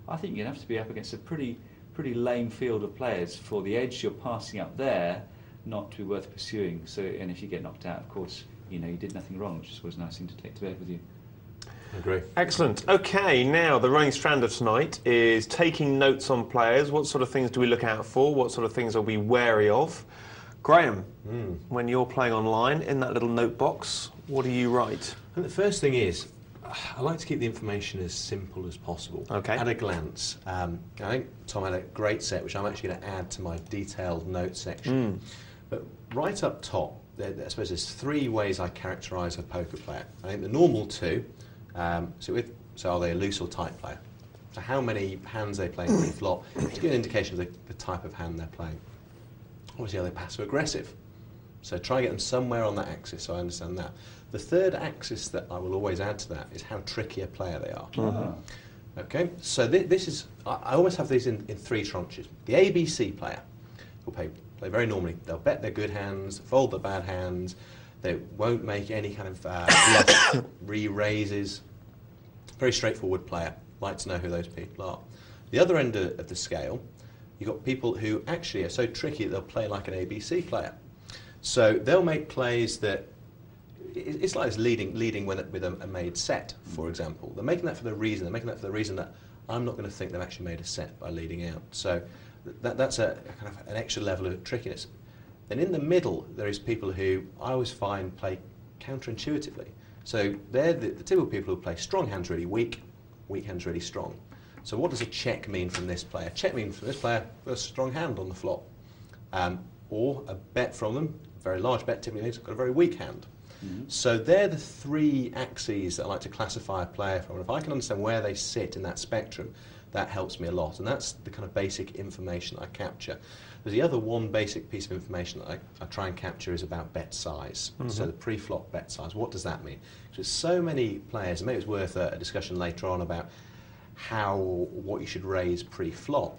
I think you're going to have to be up against a pretty lame field of players for the edge you're passing up there not to be worth pursuing. So, and if you get knocked out, of course, you know you did nothing wrong, which is always a nice thing to take to bed with you. I agree. Excellent. Okay, now the running strand of tonight is taking notes on players. What sort of things do we look out for? What sort of things are we wary of? Graham, when you're playing online, in that little note box, what do you write? And the first thing is, I like to keep the information as simple as possible. Okay. At a glance. I think Tom had a great set, which I'm actually going to add to my detailed notes section. But right up top, I suppose there's 3 ways I characterise a poker player. I think the normal 2, so are they a loose or tight player? So how many hands they play pre-flop to give an indication of the type of hand they're playing. Obviously, are they passive aggressive? So try and get them somewhere on that axis, so I understand that. The third axis that I will always add to that is how tricky a player they are. Okay, so this is, I always have these in 3 tranches. The ABC player will play very normally. They'll bet their good hands, fold their bad hands, they won't make any kind of bluff re-raises. Very straightforward player. Like to know who those people are. The other end of the scale, you've got people who actually are so tricky that they'll play like an ABC player. So they'll make plays that, it's like leading with a made set, for example. They're making that for the reason. They're making that for the reason that I'm not going to think they've actually made a set by leading out. So that's a kind of an extra level of trickiness. Then in the middle, there is people who I always find play counterintuitively. So they're the typical people who play strong hands really weak hands really strong. So what does a check mean from this player? Check means from this player, got a strong hand on the flop. Or a bet from them, very large bet typically means got a very weak hand. So they're the 3 axes that I like to classify a player from. And if I can understand where they sit in that spectrum, that helps me a lot. And that's the kind of basic information I capture. There's the other one basic piece of information that I try and capture is about bet size. So the pre-flop bet size, what does that mean? Because so many players, and maybe it's worth a discussion later on about what you should raise pre-flop.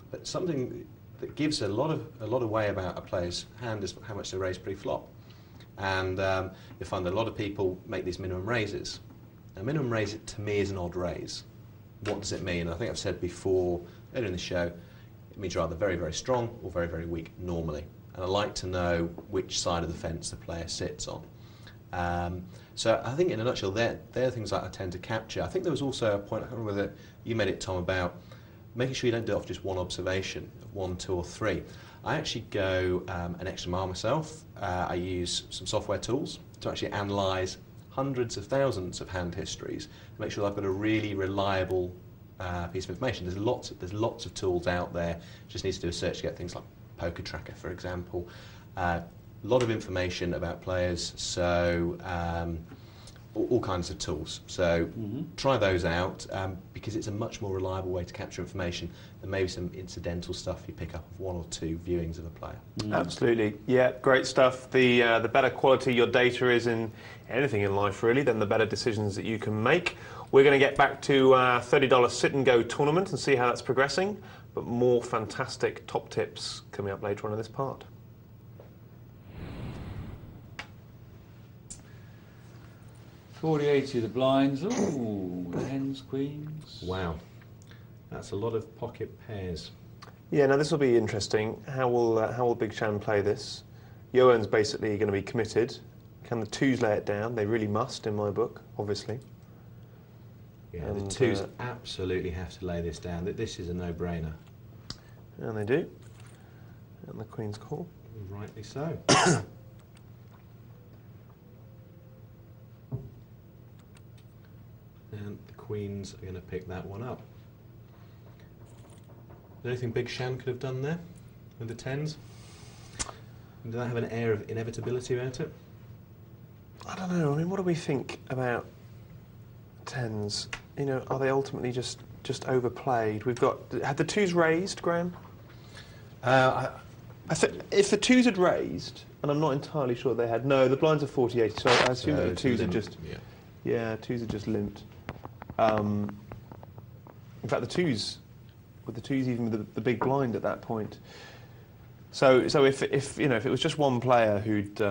But something that gives a lot of way about a player's hand is how much they raise pre-flop. And you'll find that a lot of people make these minimum raises. A minimum raise, to me, is an odd raise. What does it mean? I think I've said before, earlier in the show, it means you're either very, very strong or very, very weak normally. And I like to know which side of the fence the player sits on. So I think in a nutshell, they're things that I tend to capture. I think there was also a point, I can't remember whether you made it, Tom, about making sure you don't do it off just one observation, 1, 2 or 3. I actually go an extra mile myself. I use some software tools to actually analyse hundreds of thousands of hand histories to make sure that I've got a really reliable piece of information. There's lots of tools out there. Just need to do a search to get things like Poker Tracker, for example. A lot of information about players, so all kinds of tools. So try those out because it's a much more reliable way to capture information than maybe some incidental stuff you pick up of 1 or 2 viewings of a player. Absolutely, yeah, great stuff. The better quality your data is in anything in life, really, then the better decisions that you can make. We're going to get back to $30 sit and go tournament and see how that's progressing, but more fantastic top tips coming up later on in this part. 40-80 the blinds. Ooh, hens, queens. Wow, that's a lot of pocket pairs. Yeah, now this will be interesting. How will Big Shan play this? Johan's basically going to be committed. Can the 2s lay it down? They really must, in my book, obviously. Yeah, and the 2s absolutely have to lay this down. This is a no-brainer. And they do. And the Queen's call. Rightly so. And the Queens are going to pick that one up. Is there anything Big Shan could have done there with the 10s? Did that have an air of inevitability about it? I don't know. I mean, what do we think about 10s? You know, are they ultimately just overplayed? We've got... Had the 2s raised, Graham? If the 2s had raised, and I'm not entirely sure they had... No, the blinds are 40-80, so I assume that the 2s had just... Yeah, 2s had just limped. In fact, the 2s... With the 2s even with the big blind at that point. So if you know, if it was just one player who'd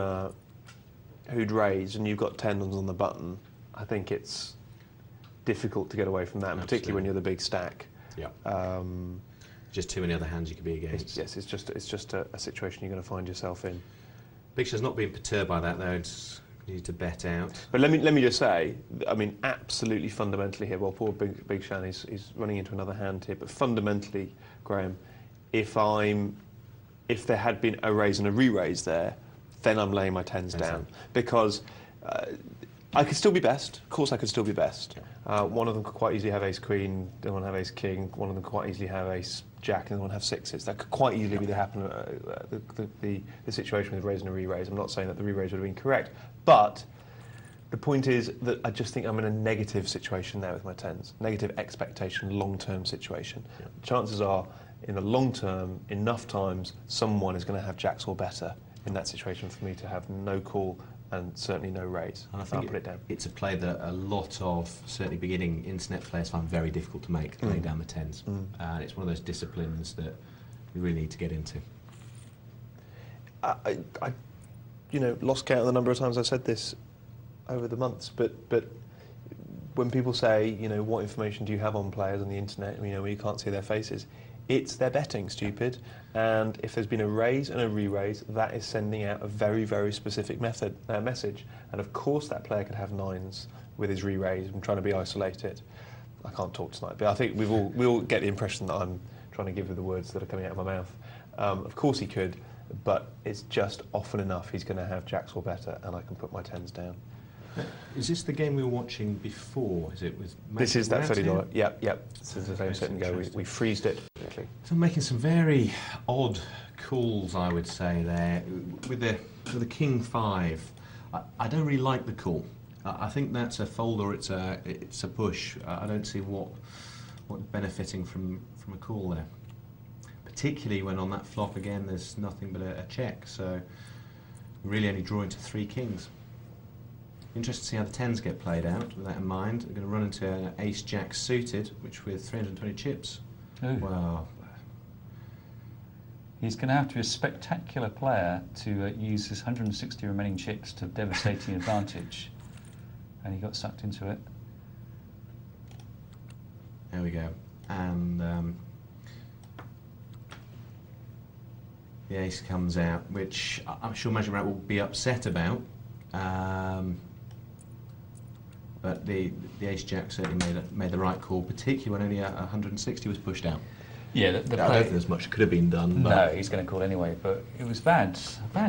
raised and you've got 10s on the button, I think it's difficult to get away from that, and particularly when you're the big stack. Yeah. Just too many other hands you could be against. Yes, it's just a situation you're going to find yourself in. Big Shan's not being perturbed by that though. It's need to bet out. But let me just say, I mean, absolutely fundamentally here. Well, poor Big Shan is running into another hand here, but fundamentally, Graham, if there had been a raise and a re-raise there, then I'm laying my 10s down because I could still be best. Of course, I could still be best. One of them could quite easily have ace queen, the other one have ace king. One of them could quite easily have ace jack, and the other one have 6s. That could quite easily be the situation with raise and a re-raise. I'm not saying that the re-raise would have been correct, but the point is that I just think I'm in a negative situation there with my 10s. Negative expectation, long-term situation. Yeah. Chances are, in the long term, enough times, someone is going to have jacks or better in that situation for me to have no call and certainly no raise. And I think I'll put it down. It's a play that a lot of, certainly beginning internet players find very difficult to make, laying down the 10s. And it's one of those disciplines that we really need to get into. I lost count of the number of times I've said this over the months, but when people say, what information do you have on players on the internet, when you can't see their faces, it's they're betting, stupid. And if there's been a raise and a re-raise, that is sending out a very, very specific message. And of course that player could have 9s with his re-raise and trying to be isolated. I can't talk tonight, but I think we all get the impression that I'm trying to give you the words that are coming out of my mouth. Of course he could, but it's just often enough he's going to have jacks or better, and I can put my 10s down. Is this the game we were watching before? Is it with? This is that $30. Yep. This is the same sit and go. We freezed it. So I'm making some very odd calls, I would say there. With the King 5, I don't really like the call. I think that's a fold or it's a push. I don't see what benefiting from a call there. Particularly when on that flop again, there's nothing but a check. So really only drawing to 3 kings. Interested to see how the 10s get played out with that in mind. We're going to run into an ace-jack suited, which with 320 chips. Ooh. Well, he's going to have to be a spectacular player to use his 160 remaining chips to devastating advantage. And he got sucked into it. There we go. And the ace comes out, which I'm sure Magic Rat will be upset about. But the ace-jack certainly made the right call, particularly when only 160 was pushed out. Yeah, I don't think there's much could have been done. No, he's going to call anyway, but it was a bad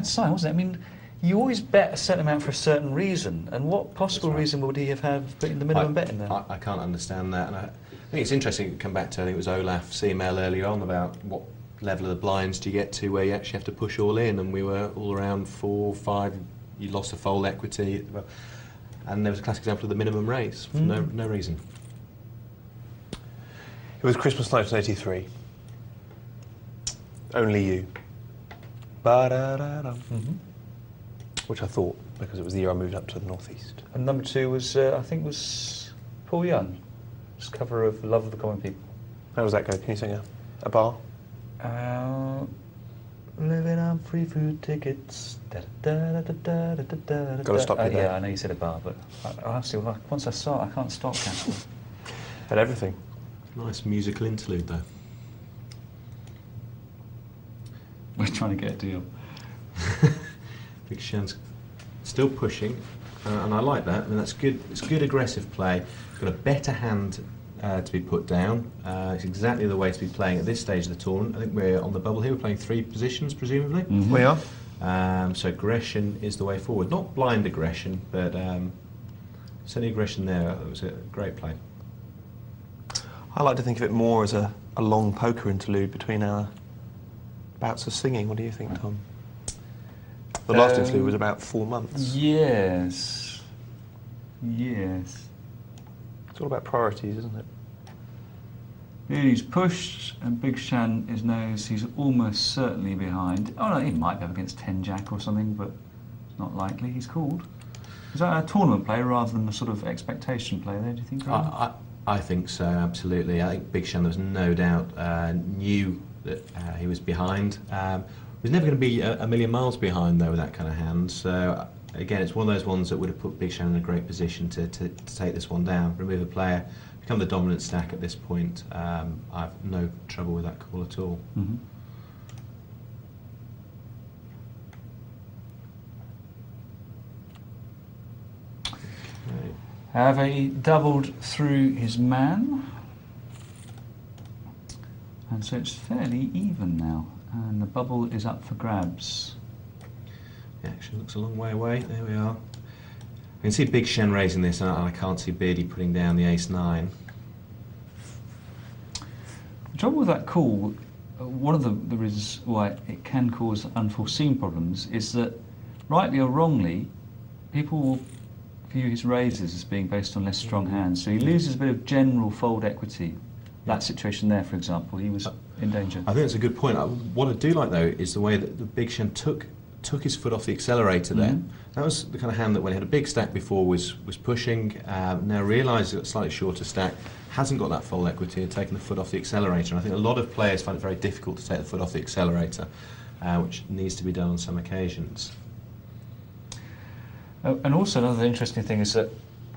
sign, wasn't it? I mean, you always bet a certain amount for a certain reason, and what possible reason would he have had for putting the minimum bet in there? I can't understand that, and I think it's interesting to come back to, I think it was Olaf's email earlier on about what level of the blinds do you get to where you actually have to push all in, and we were all around 4, 5, you lost a fold equity, and there was a classic example of the minimum raise for no reason. It was Christmas 1983. Only You. Ba-da-da-dum. Which I thought, because it was the year I moved up to the northeast. And number 2 was, I think, was Paul Young, his cover of Love of the Common People. How does that go? Can you sing a bar? Living on free food tickets. Got to stop you there. Yeah, I know you said a bar, but once I start, I can't stop, Caspar. At everything. Nice musical interlude, though. We're trying to get a deal. Big Shan's still pushing, and I like that. I mean, that's good. It's good aggressive play. Got a better hand to be put down. It's exactly the way to be playing at this stage of the tournament. I think we're on the bubble here. We're playing 3 positions, presumably. We are. So aggression is the way forward. Not blind aggression, but certainly aggression there. It was a great play. I like to think of it more as a long poker interlude between our bouts of singing. What do you think, Tom? The last interlude was about 4 months. Yes. Yes. It's all about priorities, isn't it? He's pushed, and Big Shan knows he's almost certainly behind. Oh no, he might be up against 10 Jack or something, but it's not likely. He's called. Is that a tournament play rather than a sort of expectation play there, do you think? I think so, absolutely. I think Big Shan, there's no doubt, knew that he was behind. He was never going to be a million miles behind, though, with that kind of hand. So, again, it's one of those ones that would have put Big Shan in a great position to take this one down, remove a player, become the dominant stack at this point. I have no trouble with that call at all. However, he doubled through his man, and so it's fairly even now, and the bubble is up for grabs. The action looks a long way away. There we are. I can see Big Shen raising this, and I can't see Beardy putting down the ace-9. The trouble with that call, one of the reasons why it can cause unforeseen problems is that, rightly or wrongly, people will view his raises as being based on less strong hands, so he loses a bit of general fold equity. That situation there, for example, he was in danger. I think that's a good point. What I do like, though, is the way that the Big Shen took his foot off the accelerator there. That was the kind of hand that, when he had a big stack before, was pushing. Now realises he's got a slightly shorter stack, hasn't got that fold equity, and taken the foot off the accelerator. And I think a lot of players find it very difficult to take the foot off the accelerator, which needs to be done on some occasions. And also another interesting thing is that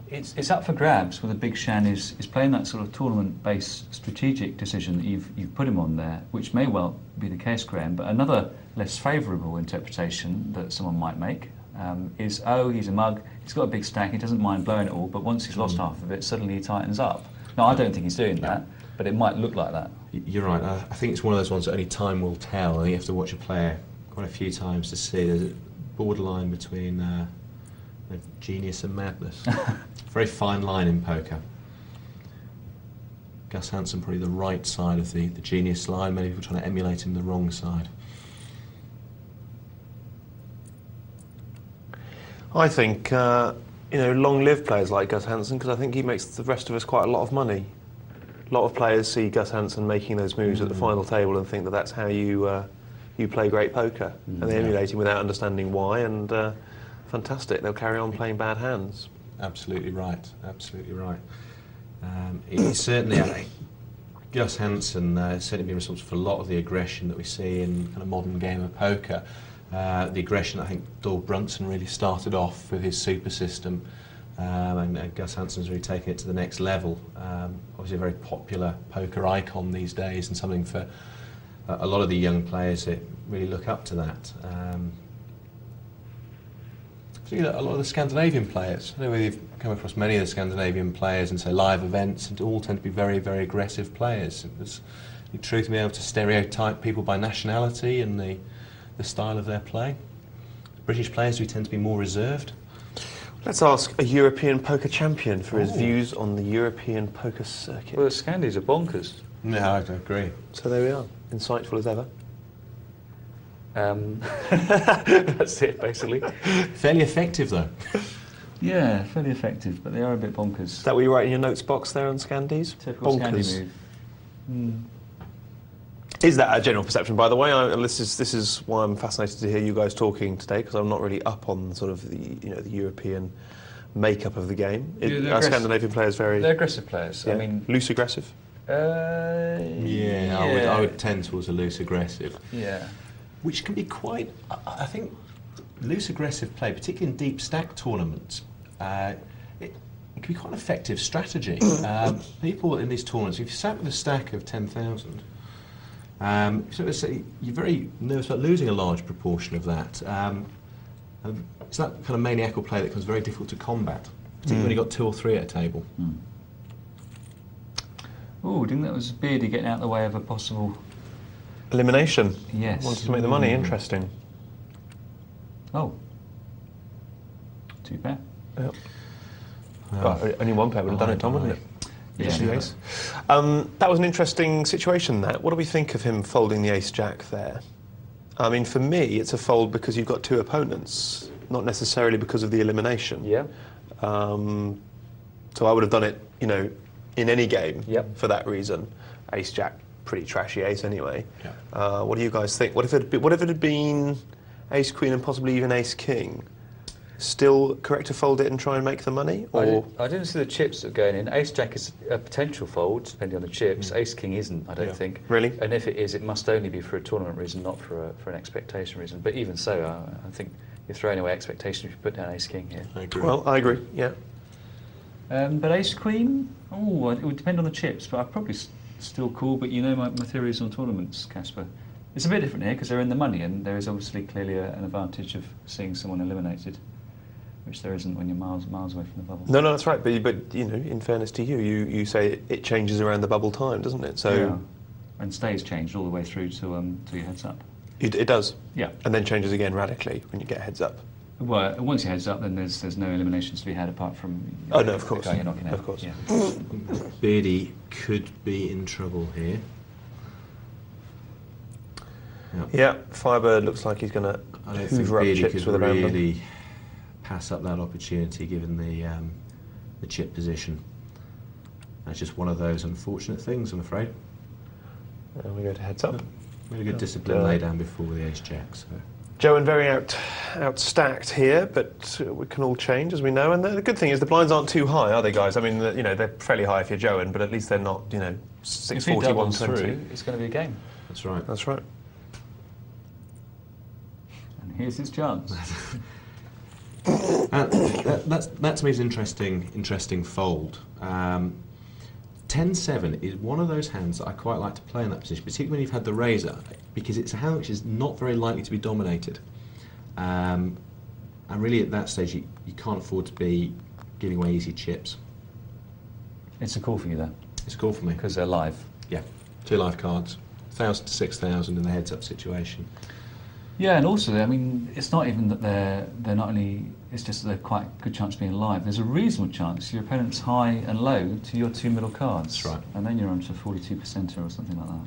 it's up for grabs whether Big Shan is playing that sort of tournament-based strategic decision that you've put him on there, which may well be the case, Graham. But another less favourable interpretation that someone might make is, oh, he's a mug, he's got a big stack, he doesn't mind blowing it all, but once he's lost half of it, suddenly he tightens up. Now, I don't think he's doing that, but it might look like that. You're right. I think it's one of those ones that only time will tell. I think you have to watch a player quite a few times to see. There's a borderline between genius and madness. Very fine line in poker. Gus Hansen probably the right side of the genius line. Many people trying to emulate him the wrong side. I think long-lived players like Gus Hansen, because I think he makes the rest of us quite a lot of money. A lot of players see Gus Hansen making those moves at the final table and think that that's how you play great poker, and they emulate him without understanding why. And fantastic, they'll carry on playing bad hands. Absolutely right. Absolutely right. He's certainly, I think, Gus Hansen has certainly been responsible for a lot of the aggression that we see in kind of modern game of poker. The aggression I think Doyle Brunson really started off with his super system, and Gus Hansen's really taken it to the next level. Obviously a very popular poker icon these days, and something for a lot of the young players that really look up to that. particularly a lot of the Scandinavian players. I don't know whether you've come across many of the Scandinavian players and say live events, and all tend to be very, very aggressive players. It's the truth to be able to stereotype people by nationality and the style of their play. British players do tend to be more reserved. Let's ask a European poker champion for his views on the European poker circuit. Well, the Scandies are bonkers. No, I don't agree. So there we are, insightful as ever. That's it, basically. Fairly effective, though. Yeah, fairly effective, but they are a bit bonkers. Is that what you write in your notes box there on Scandies? Typical Scandi move. Is that a general perception, by the way? This is why I'm fascinated to hear you guys talking today, because I'm not really up on sort of the European makeup of the game. Are Scandinavian players very... They're aggressive players. Yeah. I mean... Loose aggressive? Yeah, I would tend towards a loose aggressive. Yeah. Which can be quite, I think, loose aggressive play, particularly in deep stack tournaments. It can be quite an effective strategy. People in these tournaments, if you sat with a stack of 10,000, you're very nervous about losing a large proportion of that. It's that kind of maniacal play that becomes very difficult to combat, particularly when you've got 2 or 3 at a table. Oh, I think that was Beardy getting out of the way of a possible... Elimination. Yes. Wanted to make the money. Interesting. Oh. 2 pair. Yep. Well, only 1 pair would have done it, Tom, wouldn't it? Yeah. The ace. That was an interesting situation, that. What do we think of him folding the ace-jack there? I mean, for me, it's a fold because you've got 2 opponents, not necessarily because of the elimination. Yeah. So I would have done it, in any game for that reason. Ace-jack, pretty trashy ace anyway. Yeah. What do you guys think? What if it had been ace-queen and possibly even ace-king? Still correct to fold it and try and make the money? Or I didn't see the chips that are going in. Ace-jack is a potential fold, depending on the chips. Ace-king isn't, I don't think. Really? And if it is, it must only be for a tournament reason, not for an expectation reason. But even so, I think you're throwing away expectation if you put down ace-king here. I agree. Well, I agree, yeah. But ace-queen? Oh, it would depend on the chips, but I'd probably still call, but you know my theories on tournaments, Caspar. It's a bit different here because they're in the money, and there is obviously clearly an advantage of seeing someone eliminated, which there isn't when you're miles away from the bubble. No, that's right. But in fairness to you, you say it changes around the bubble time, doesn't it? So yeah. And stays changed all the way through to your heads up. it does. Yeah. And then changes again radically when you get heads up. Well, once your heads up, then there's no eliminations to be had apart from Oh no, of course. the guy you're knocking out. Of course. Yeah. Beardy could be in trouble here. Yeah, Firebird looks like he's going to I don't think hoover up Beardy chips could with a random. really pass up that opportunity given the chip position. That's just one of those unfortunate things, I'm afraid. And we go to heads up. Really good discipline lay down before the ace-jack. So. Joe and very outstacked here, but we can all change as we know. And the good thing is the blinds aren't too high, are they, guys? I mean, they're fairly high if you're Joe, but at least they're not, 640, If he doubles 120. through, it's going to be a game. That's right. That's right. And here's his chance. That to me is an interesting fold. 10-7 is one of those hands that I quite like to play in that position, particularly when you've had the razor, because it's a hand which is not very likely to be dominated. And really at that stage you can't afford to be giving away easy chips. It's a call for you there. It's a call for me. Because they're live. Yeah, 2 live cards, 1,000 to 6,000 in the heads-up situation. Yeah, and also, I mean, it's not even that they're not only, it's just that they're quite a good chance of being live. There's a reasonable chance your opponent's high and low to your 2 middle cards. That's right. And then you're on to 42% or something like that.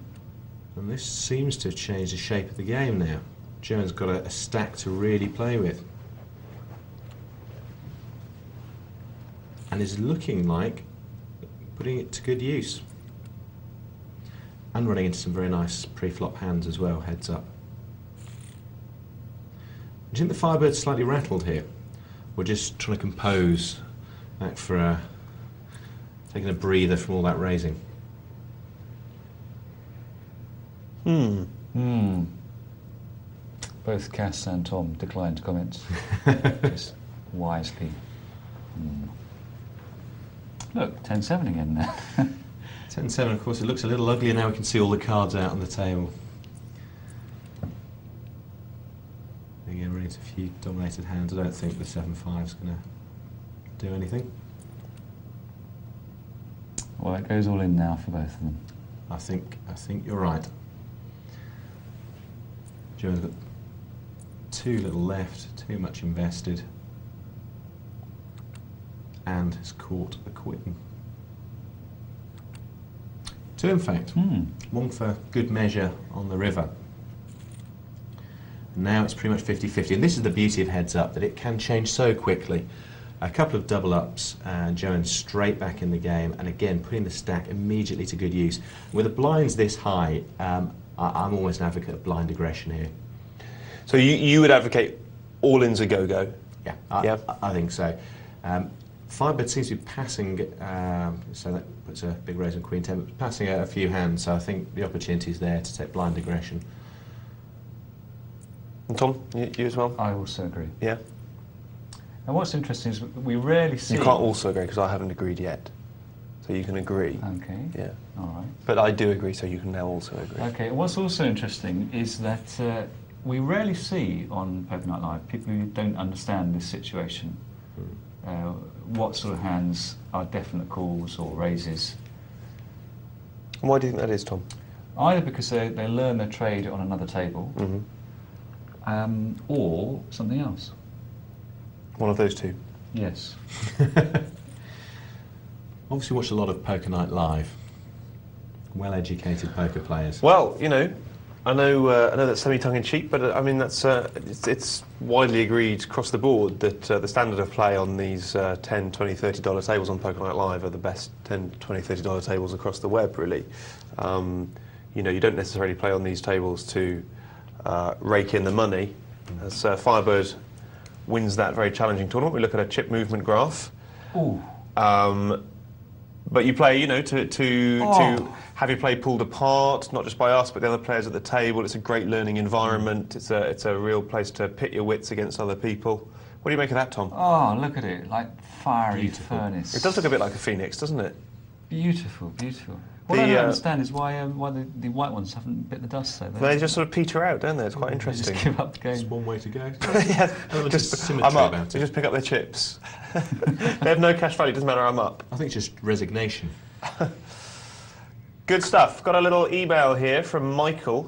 And this seems to have changed the shape of the game now. Joan's got a stack to really play with. And is looking like putting it to good use. And running into some very nice pre-flop hands as well, heads up. Do you think the Firebird's slightly rattled here? We're just trying to compose back for taking a breather from all that raising. Both Cass and Tom declined comments. Just wisely. Look, 10-7 again there. 10-7, of course, it looks a little uglier now we can see all the cards out on the table. Again, running into a few few dominated hands. I don't think the 7-5 is going to do anything. Well, it goes all in now for both of them. I think you're right. Joe's got too little left, too much invested, and has caught a quitting. Two, in fact. One for good measure on the river. And now it's pretty much 50-50, and this is the beauty of heads up, that it can change so quickly. A couple of double ups, and Joan's straight back in the game, and again putting the stack immediately to good use. With the blinds this high, I'm almost an advocate of blind aggression here. So you would advocate all-ins a go-go? Yeah, I think so. Firebird seems to be passing, so that puts a big raise on Queen 10, but passing a few hands, so I think the opportunity is there to take blind aggression. And Tom, you as well? I also agree. Yeah? And what's interesting is we rarely see... You can't also agree, because I haven't agreed yet. So you can agree. Okay. Yeah. All right. But I do agree, so you can now also agree. Okay, what's also interesting is that we rarely see on Poker Night Live people who don't understand this situation. What sort of hands are definite calls or raises? And why do you think that is, Tom? Either because they learn their trade on another table, or something else. One of those two? Yes. Obviously watched a lot of Poker Night Live. Well-educated poker players. Well, you know, I know that's semi-tongue-in-cheek, but I mean that's it's widely agreed across the board that the standard of play on these $10, $20, $30 tables on Poker Night Live are the best $10, $20, $30 tables across the web, really. You know, you don't necessarily play on these tables to rake in the money. As Firebird wins that very challenging tournament, we look at a chip movement graph. Ooh. But you play, you know, to have your play pulled apart, not just by us, but the other players at the table. It's a great learning environment. It's a real place to pit your wits against other people. What do you make of that, Tom? Oh, look at it, like fiery furnace. It does look a bit like a phoenix, doesn't it? Beautiful, beautiful. What I don't understand is why the white ones haven't bit the dust so they just sort of peter out, don't they? It's quite interesting. They just give up the It's game. one way to go. Yeah, I'm up. They It. just pick up their chips. They have no cash value, doesn't matter, I'm up. I think it's just resignation. Good stuff. Got a little email here from Michael,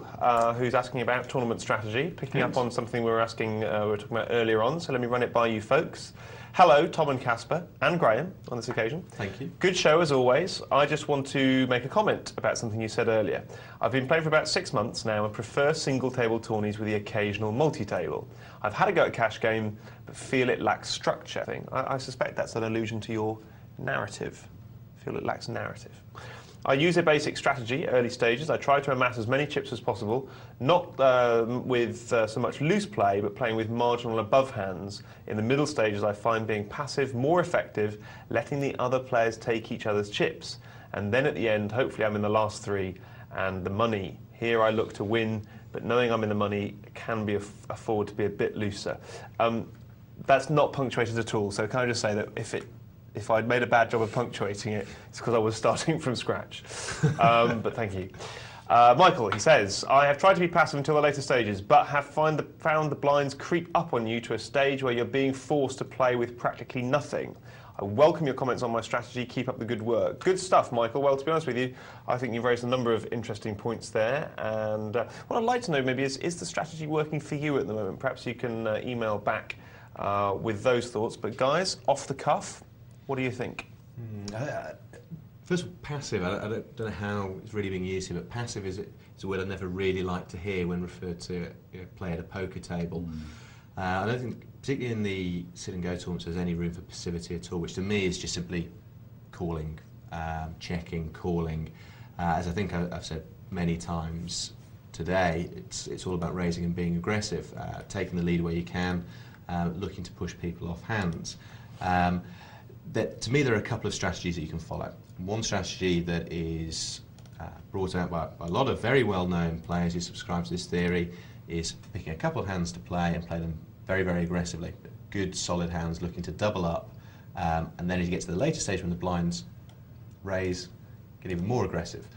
who's asking about tournament strategy, picking up on something we were talking about earlier on, so let me run it by you folks. Hello, Tom and Caspar, and Graham on this occasion. Thank you. Good show as always. I just want to make a comment about something you said earlier. I've been playing for about 6 months now and prefer single table tourneys with the occasional multi-table. I've had a go at cash game, but feel it lacks structure. I suspect that's an allusion to your narrative. Feel it lacks narrative. I use a basic strategy, early stages. I try to amass as many chips as possible, not with so much loose play, but playing with marginal above hands. In the middle stages, I find being passive more effective, letting the other players take each other's chips. And then at the end, hopefully I'm in the last three, and the money. Here I look to win, but knowing I'm in the money can be afford to be a bit looser. That's not punctuated at all, so can I just say that if I'd made a bad job of punctuating it, it's because I was starting from scratch. But thank you. Michael, he says, I have tried to be passive until the later stages, but have found the blinds creep up on you to a stage where you're being forced to play with practically nothing. I welcome your comments on my strategy. Keep up the good work. Good stuff, Michael. Well, to be honest with you, I think you've raised a number of interesting points there. And what I'd like to know maybe is the strategy working for you at the moment? Perhaps you can email back with those thoughts. But guys, off the cuff, what do you think? First of all, passive, I don't know how it's really being used here, but passive is a word I never really like to hear when referred to play at a poker table. I don't think, particularly in the sit and go tournaments, there's any room for passivity at all, which to me is just simply calling, checking, calling. As I think I've said many times today, it's all about raising and being aggressive, taking the lead where you can, looking to push people off hands. To me, there are a couple of strategies that you can follow. One strategy that is brought out by a lot of very well-known players who subscribe to this theory is picking a couple of hands to play and play them very, very aggressively. Good, solid hands looking to double up. And then as you get to the later stage when the blinds raise, get even more aggressive.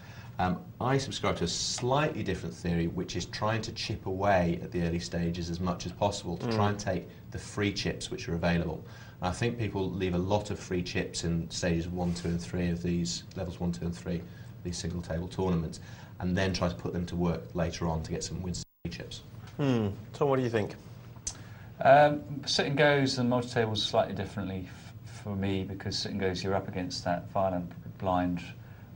I subscribe to a slightly different theory, which is trying to chip away at the early stages as much as possible to try and take the free chips which are available. And I think people leave a lot of free chips in stages 1, 2 and 3 of these, levels 1, 2 and 3, these single table tournaments, and then try to put them to work later on to get some wins free chips. Tom, what do you think? Sit and goes and multi-tables slightly differently for me, because sit and goes you're up against that violent blind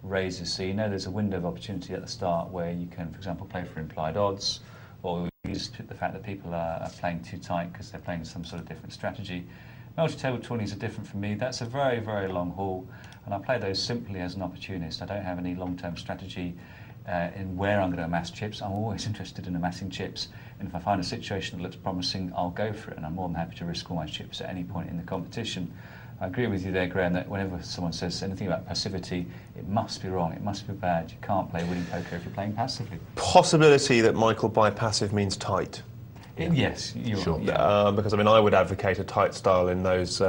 raises, so you know there's a window of opportunity at the start where you can, for example, play for implied odds, or use the fact that people are playing too tight because they're playing some sort of different strategy. Multi-table tourneys are different for me. That's a very, very long haul, and I play those simply as an opportunist. I don't have any long-term strategy in where I'm going to amass chips. I'm always interested in amassing chips, and if I find a situation that looks promising, I'll go for it, and I'm more than happy to risk all my chips at any point in the competition. I agree with you there, Graham, that whenever someone says anything about passivity, it must be wrong, it must be bad. You can't play winning poker if you're playing passively. Possibility that Michael by passive means tight. Yes, you're Sure. yeah. Because I mean, I would advocate a tight style in those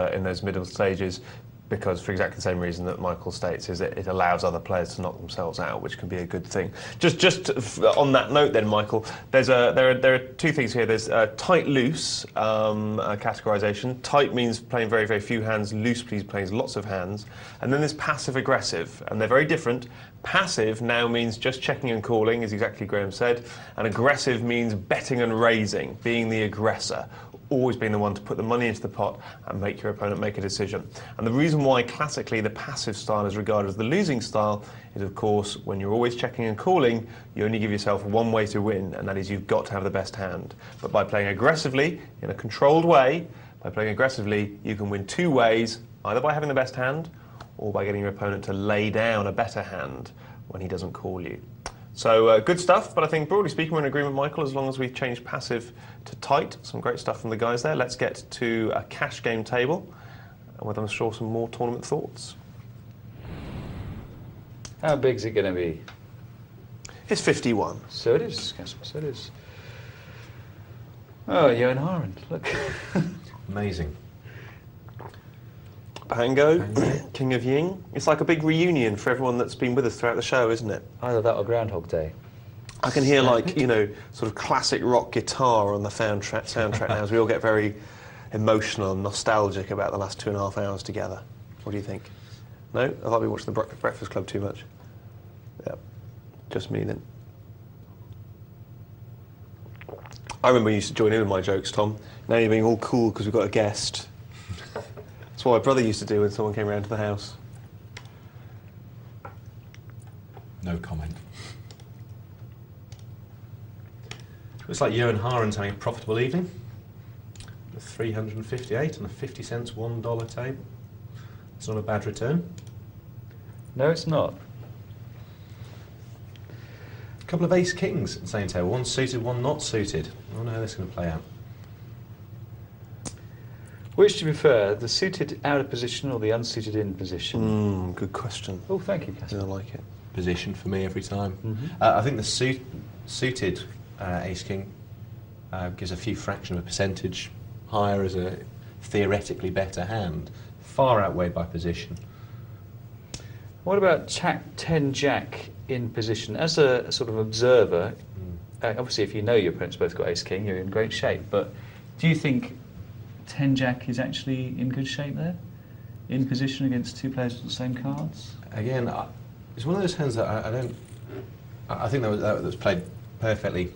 middle stages, because for exactly the same reason that Michael states, is that it allows other players to knock themselves out, which can be a good thing. Just on that note then, Michael, there are two things here. There's tight loose categorisation. Tight means playing very, very few hands. Loose means playing lots of hands. And then there's passive aggressive, and they're very different. Passive now means just checking and calling, as exactly Graham said, and aggressive means betting and raising, being the aggressor, always being the one to put the money into the pot and make your opponent make a decision. And the reason why classically the passive style is regarded as the losing style is, of course, when you're always checking and calling, you only give yourself one way to win, and that is you've got to have the best hand. But by playing aggressively, in a controlled way, by playing aggressively, you can win two ways, either by having the best hand or by getting your opponent to lay down a better hand when he doesn't call you. So good stuff, but I think broadly speaking we're in agreement, Michael, as long as we've changed passive to tight. Some great stuff from the guys there. Let's get to a cash game table, and with I'm sure some more tournament thoughts. How big's it going to be? It's 51. So it is, Caspar, so it is. Oh, Johan Haren, look. Amazing. Pango, King of Ying. It's like a big reunion for everyone that's been with us throughout the show, isn't it? Either that or Groundhog Day. I can hear, like, you know, sort of classic rock guitar on the soundtrack now, as we all get very emotional and nostalgic about the last 2.5 hours together. What do you think? No? I thought we watched the Breakfast Club too much. Yeah, just me then. I remember you used to join in with my jokes, Tom. Now you're being all cool because we've got a guest. That's what my brother used to do when someone came round to the house. No comment. Looks like Johan Haren's having a profitable evening. 358 on a 50 cents $1 table. It's not a bad return. No, it's not. A couple of ace kings at the same table. One suited, one not suited. I don't know how this is going to play out. Which do you prefer, the suited out of position or the unsuited in position? Good question. Oh, thank you, I Caspar. like it. Position for me every time. I think the suited ace king gives a few fraction of a percentage higher as a theoretically better hand, far outweighed by position. What about Jack 10 Jack in position? As a sort of observer, obviously if you know your opponent's both got ace king, you're in great shape, but do you think 10 Jack is actually in good shape there? In position against two players with the same cards? Again, it's one of those hands that I don't... I think that was played perfectly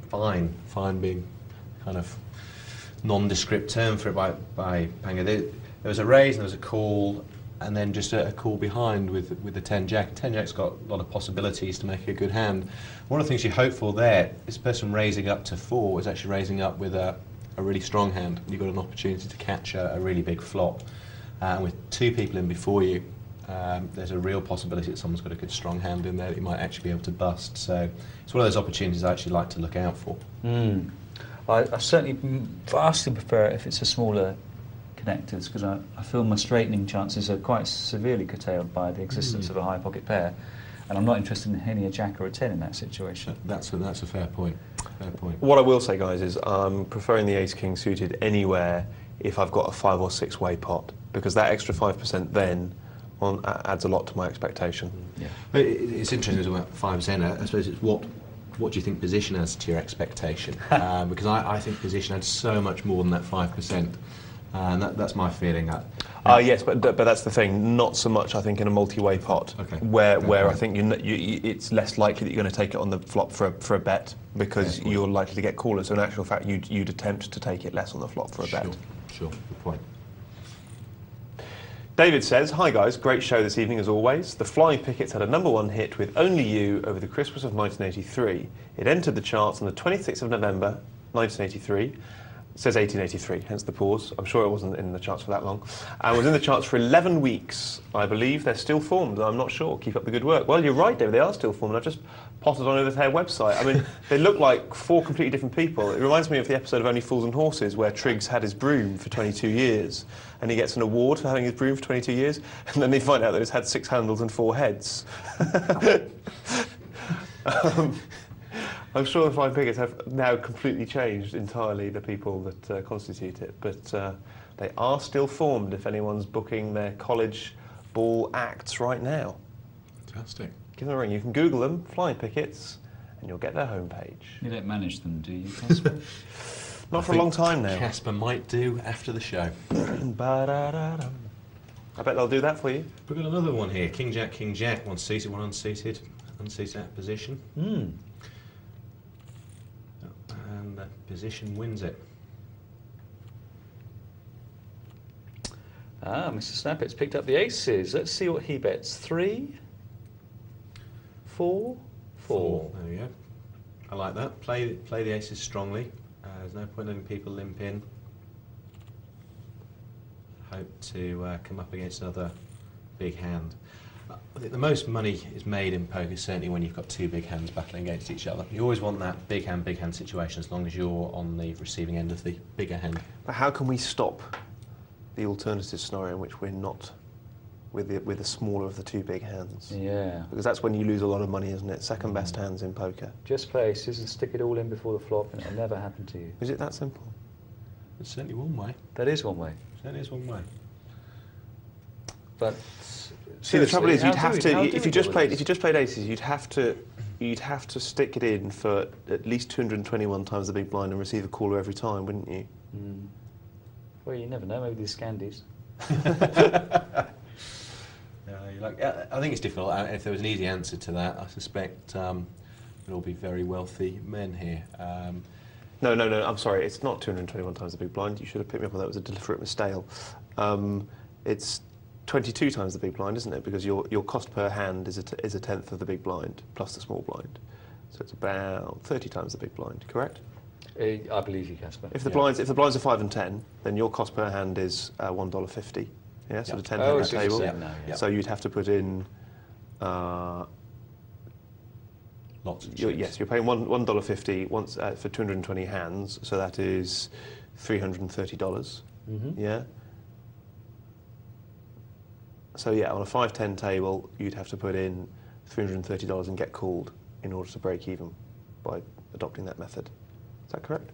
fine. Fine being kind of nondescript term for it by Pango. There was a raise and there was a call, and then just a call behind with the 10 Jack. 10 Jack's got a lot of possibilities to make a good hand. One of the things you hope for there, this person raising up to 4 is actually raising up with a really strong hand. You've got an opportunity to catch a really big flop. And with 2 people in before you, there's a real possibility that someone's got a good strong hand in there that you might actually be able to bust. So it's one of those opportunities I actually like to look out for. I certainly vastly prefer it if it's a smaller connectors, because I feel my straightening chances are quite severely curtailed by the existence of a high pocket pair, and I'm not interested in hitting a jack or a 10 in that situation. That's a fair point. Fair point. What I will say, guys, is I'm preferring the ace king suited anywhere if I've got a 5 or 6 way pot, because that extra 5% then adds a lot to my expectation. Yeah. It's interesting as well, 5%. I suppose it's what do you think position adds to your expectation? Because I think position adds so much more than that 5%. And that's my feeling. Yes, but that's the thing. Not so much, I think, in a multi-way pot, Okay. where I think it's less likely that you're going to take it on the flop for a bet because you're likely to get callers. So in actual fact, you'd attempt to take it less on the flop for a bet. Sure, good point. David says, "Hi guys, great show this evening as always. The Flying Pickets had a #1 hit with Only You over the Christmas of 1983. It entered the charts on the 26th of November 1983. It says 1883, hence the pause. I'm sure it wasn't in the charts for that long. And was in the charts for 11 weeks. I believe they're still formed. I'm not sure. Keep up the good work." Well, you're right, David. They are still formed. I've just potted on over to their website. I mean, they look like 4 completely different people. It reminds me of the episode of Only Fools and Horses where Triggs had his broom for 22 years. And he gets an award for having his broom for 22 years. And then they find out that it's had 6 handles and 4 heads. I'm sure the Flying Pickets have now completely changed entirely, the people that constitute it, but they are still formed if anyone's booking their college ball acts right now. Fantastic. Give them a ring. You can Google them, Flying Pickets, and you'll get their homepage. You don't manage them, do you, Caspar? Not for a long time now. Caspar might do after the show. Ba-da-da-dum. I bet they'll do that for you. We've got another one here. King Jack. One seated, one unseated. Unseated at position. And the position wins it. Mr. Snappet's picked up the aces. Let's see what he bets. 3, 4, 4. There we go. I like that. Play the aces strongly. There's no point letting people limp in. Hope to come up against another big hand. I think the most money is made in poker certainly when you've got 2 big hands battling against each other. You always want that big hand situation as long as you're on the receiving end of the bigger hand. But how can we stop the alternative scenario in which we're not with the smaller of the 2 big hands? Yeah. Because that's when you lose a lot of money, isn't it? Second best hands in poker. Just play aces and stick it all in before the flop and it'll never happen to you. Is it that simple? It's certainly one way. That is one way. Certainly is one way. But see, the trouble is, how you'd have to do if we you just deal with played aces, you'd have to stick it in for at least 221 times the big blind and receive a caller every time, wouldn't you? Well, you never know. Maybe these Scandies. I think it's difficult. If there was an easy answer to that, I suspect we'll all be very wealthy men here. No, I'm sorry. It's not 221 times the big blind. You should have picked me up on that. It was a deliberate mistake. It's 22 times the big blind, isn't it? Because your cost per hand is a tenth of the big blind plus the small blind. So it's about 30 times the big blind, correct? I believe you, Caspar. If the blinds are 5 and 10, then your cost per hand is $1.50. Yeah, so the 10 hand table. So you'd have to put in. Lots of chips. Yes, you're paying $1.50 once for 220 hands, so that is $330. Yeah. So yeah, on a 5-10 table, you'd have to put in $330 and get called in order to break even by adopting that method. Is that correct?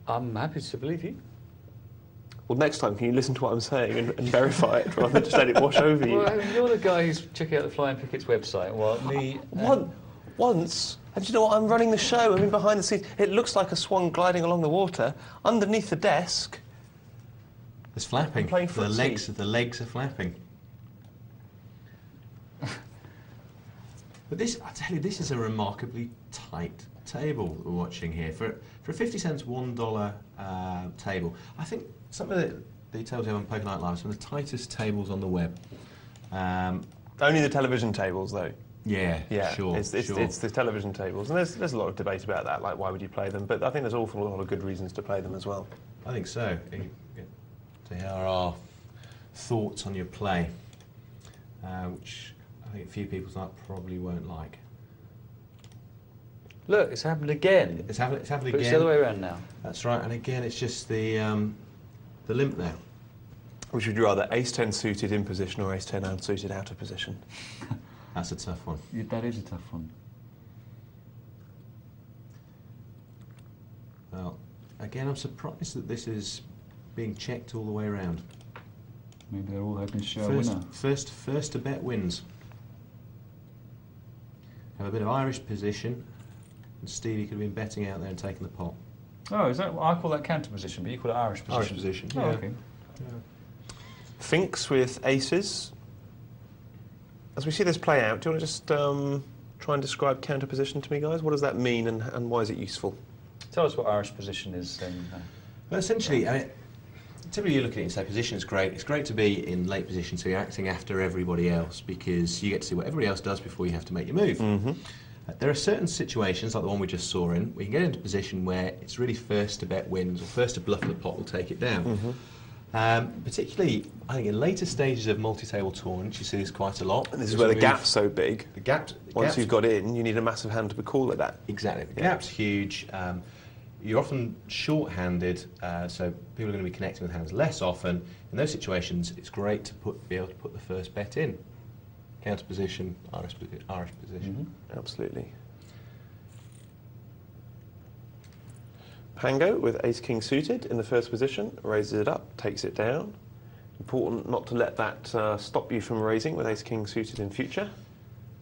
I'm happy to believe you. Well, next time, can you listen to what I'm saying and verify it rather than just let it wash over you? Well, you're the guy who's checking out the Flying Pickets website, while me... Once, and do you know what? I'm running the show. I mean, behind the scenes, it looks like a swan gliding along the water. Underneath the desk, there's flapping. Playing the legs are flapping. But this, I tell you, this is a remarkably tight table that we're watching here. For a 50 cents, $1 table, I think some of the details here on Poker Night Live are some of the tightest tables on the web. only the television tables, though. Yeah, sure. It's the television tables, and there's a lot of debate about that, like why would you play them? But I think there's an awful lot of good reasons to play them as well. I think so. To hear our thoughts on your play, which I think a few people probably won't like. Look, it's happened again. It's happened But again. it's the other way around now. That's right, and again it's just the limp there. Which would you rather, ace-10 suited in position or ace-10 unsuited out of position? That's a tough one. Yeah, that is a tough one. Well, again, I'm surprised that this is being checked all the way around. Maybe they're all hoping to show a winner. First to bet wins. Have a bit of Irish position, and Stevie could have been betting out there and taking the pot. Oh, is that? I call that counter position, but you call it Irish position. Irish position. Oh, Yeah. okay. Yeah. Finks with aces. As we see this play out, do you want to just try and describe counter position to me, guys? What does that mean, and why is it useful? Tell us what Irish position is. Well, essentially, I mean, typically you look at it and say position is great. It's great to be in late position, so you're acting after everybody else because you get to see what everybody else does before you have to make your move. Mm-hmm. There are certain situations, like the one we just saw in, we can get into a position where it's really first to bet wins, or first to bluff the pot will take it down. Mm-hmm. Particularly, I think in later stages of multi-table tournaments, you see this quite a lot. And this is where the gap's so big. Once you've got in, you need a massive hand to call at that. Exactly. The gap's huge. You're often short-handed, so people are going to be connecting with hands less often. In those situations, it's great to be able to put the first bet in. Counter position, Irish position. Mm-hmm. Absolutely. Pango with ace-king suited in the first position, raises it up, takes it down. Important not to let that stop you from raising with ace-king suited in future.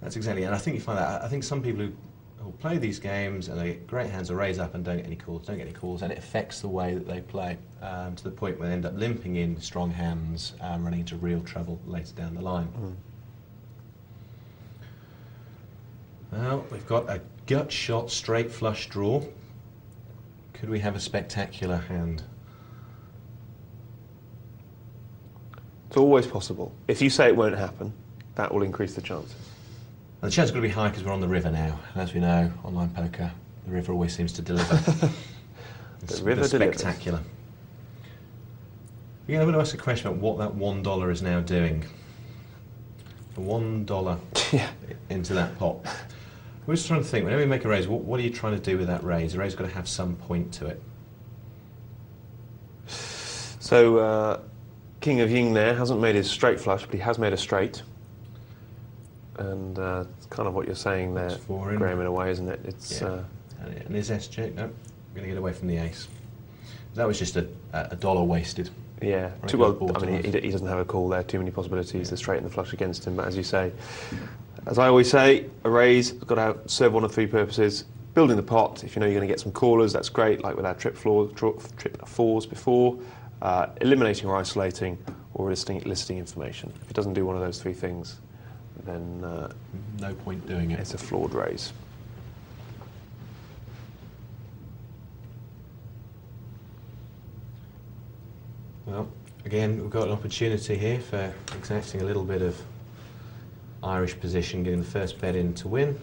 That's exactly, and I think you find that. I think some people who play these games and they get great hands will raise up and don't get any calls, and it affects the way that they play to the point where they end up limping in with strong hands, running into real trouble later down the line. Well, we've got a gut shot straight flush draw. Could we have a spectacular hand? It's always possible. If you say it won't happen, that will increase the chances. And the chance is going to be high because we're on the river now. As we know, online poker, the river always seems to deliver. The river delivers. Spectacular. Again, I'm going to ask a question about what that $1 is now doing. The $1 into that pot. We're just trying to think, whenever you make a raise, what are you trying to do with that raise? The raise has got to have some point to it. So, King of Ying there hasn't made his straight flush, but he has made a straight. And it's kind of what you're saying there, Graham, in a way, isn't it? It's and his S check, no, we're going to get away from the ace. That was just a dollar wasted. Yeah, Right, too well. bought I mean, off. he doesn't have a call there. Too many possibilities. The straight and the flush against him. But as you say, as I always say, a raise has got to serve one of three purposes: building the pot. If you know you're going to get some callers, that's great. Like with our trip fours before, eliminating or isolating, or listing information. If it doesn't do one of those three things, then no point doing it. It's a flawed raise. Well, again, we've got an opportunity here for exacting a little bit of Irish position, getting the first bet in to win.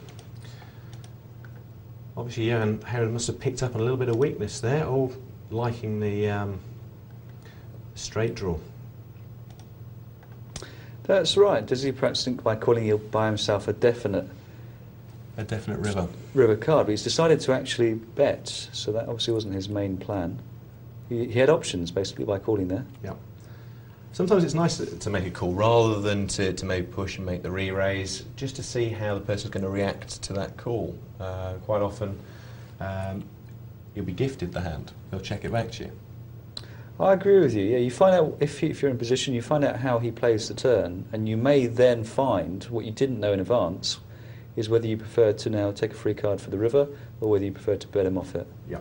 Obviously, Johan Herod must have picked up on a little bit of weakness there, or liking the straight draw. That's right. Does he perhaps think by calling he'll buy himself a definite river card? But he's decided to actually bet, so that obviously wasn't his main plan. He had options basically by calling there. Yeah. Sometimes it's nice to make a call rather than to maybe push and make the re-raise, just to see how the person's going to react to that call. Quite often, you'll be gifted the hand. They'll check it back to you. I agree with you. Yeah, you find out if you're in position, you find out how he plays the turn, and you may then find what you didn't know in advance is whether you prefer to now take a free card for the river or whether you prefer to bet him off it. Yeah.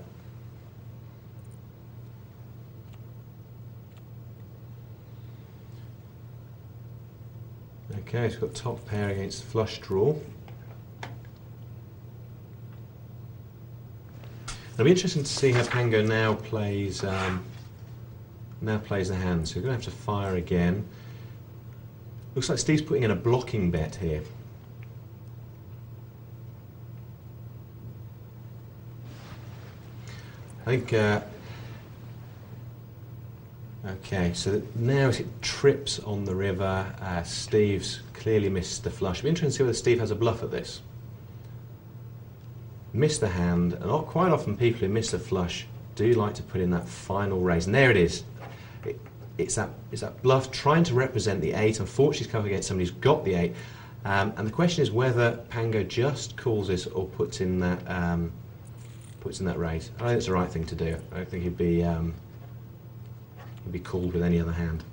Okay, it's got top pair against flush draw. It'll be interesting to see how Pango now plays the hand. So we're going to have to fire again. Looks like Steve's putting in a blocking bet here. I think. Okay, so now as it trips on the river, Steve's clearly missed the flush. It'll be interesting to see whether Steve has a bluff at this. Missed the hand, and quite often people who miss the flush do like to put in that final raise. And there it is. It's that bluff trying to represent the 8. Unfortunately, it's come against somebody who's got the 8. And the question is whether Pango just calls this or puts in that raise. I think it's the right thing to do. I don't think he'd be called with any other hand.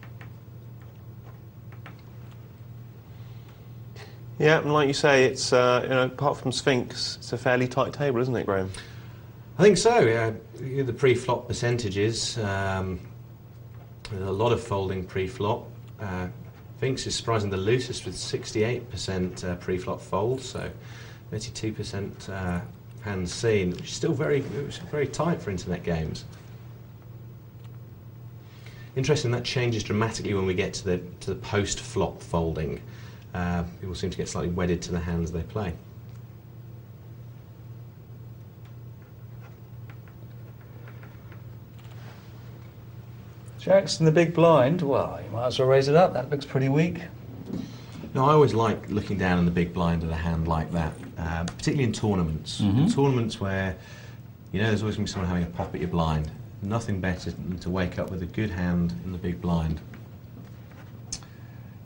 Yeah, and like you say, it's apart from Sphinx, it's a fairly tight table, isn't it, Graham? I think so. Yeah, the pre-flop percentages. There's a lot of folding pre-flop. Sphinx is surprisingly the loosest with 68% pre-flop fold, so 32% hands seen, which is still very tight for internet games. Interesting, that changes dramatically when we get to the post-flop folding. People seem to get slightly wedded to the hands they play. Jacks in the big blind. Well, you might as well raise it up. That looks pretty weak. No, I always like looking down in the big blind at a hand like that, particularly in tournaments. In tournaments where, there's always going to be someone having a pop at your blind. Nothing better than to wake up with a good hand in the big blind.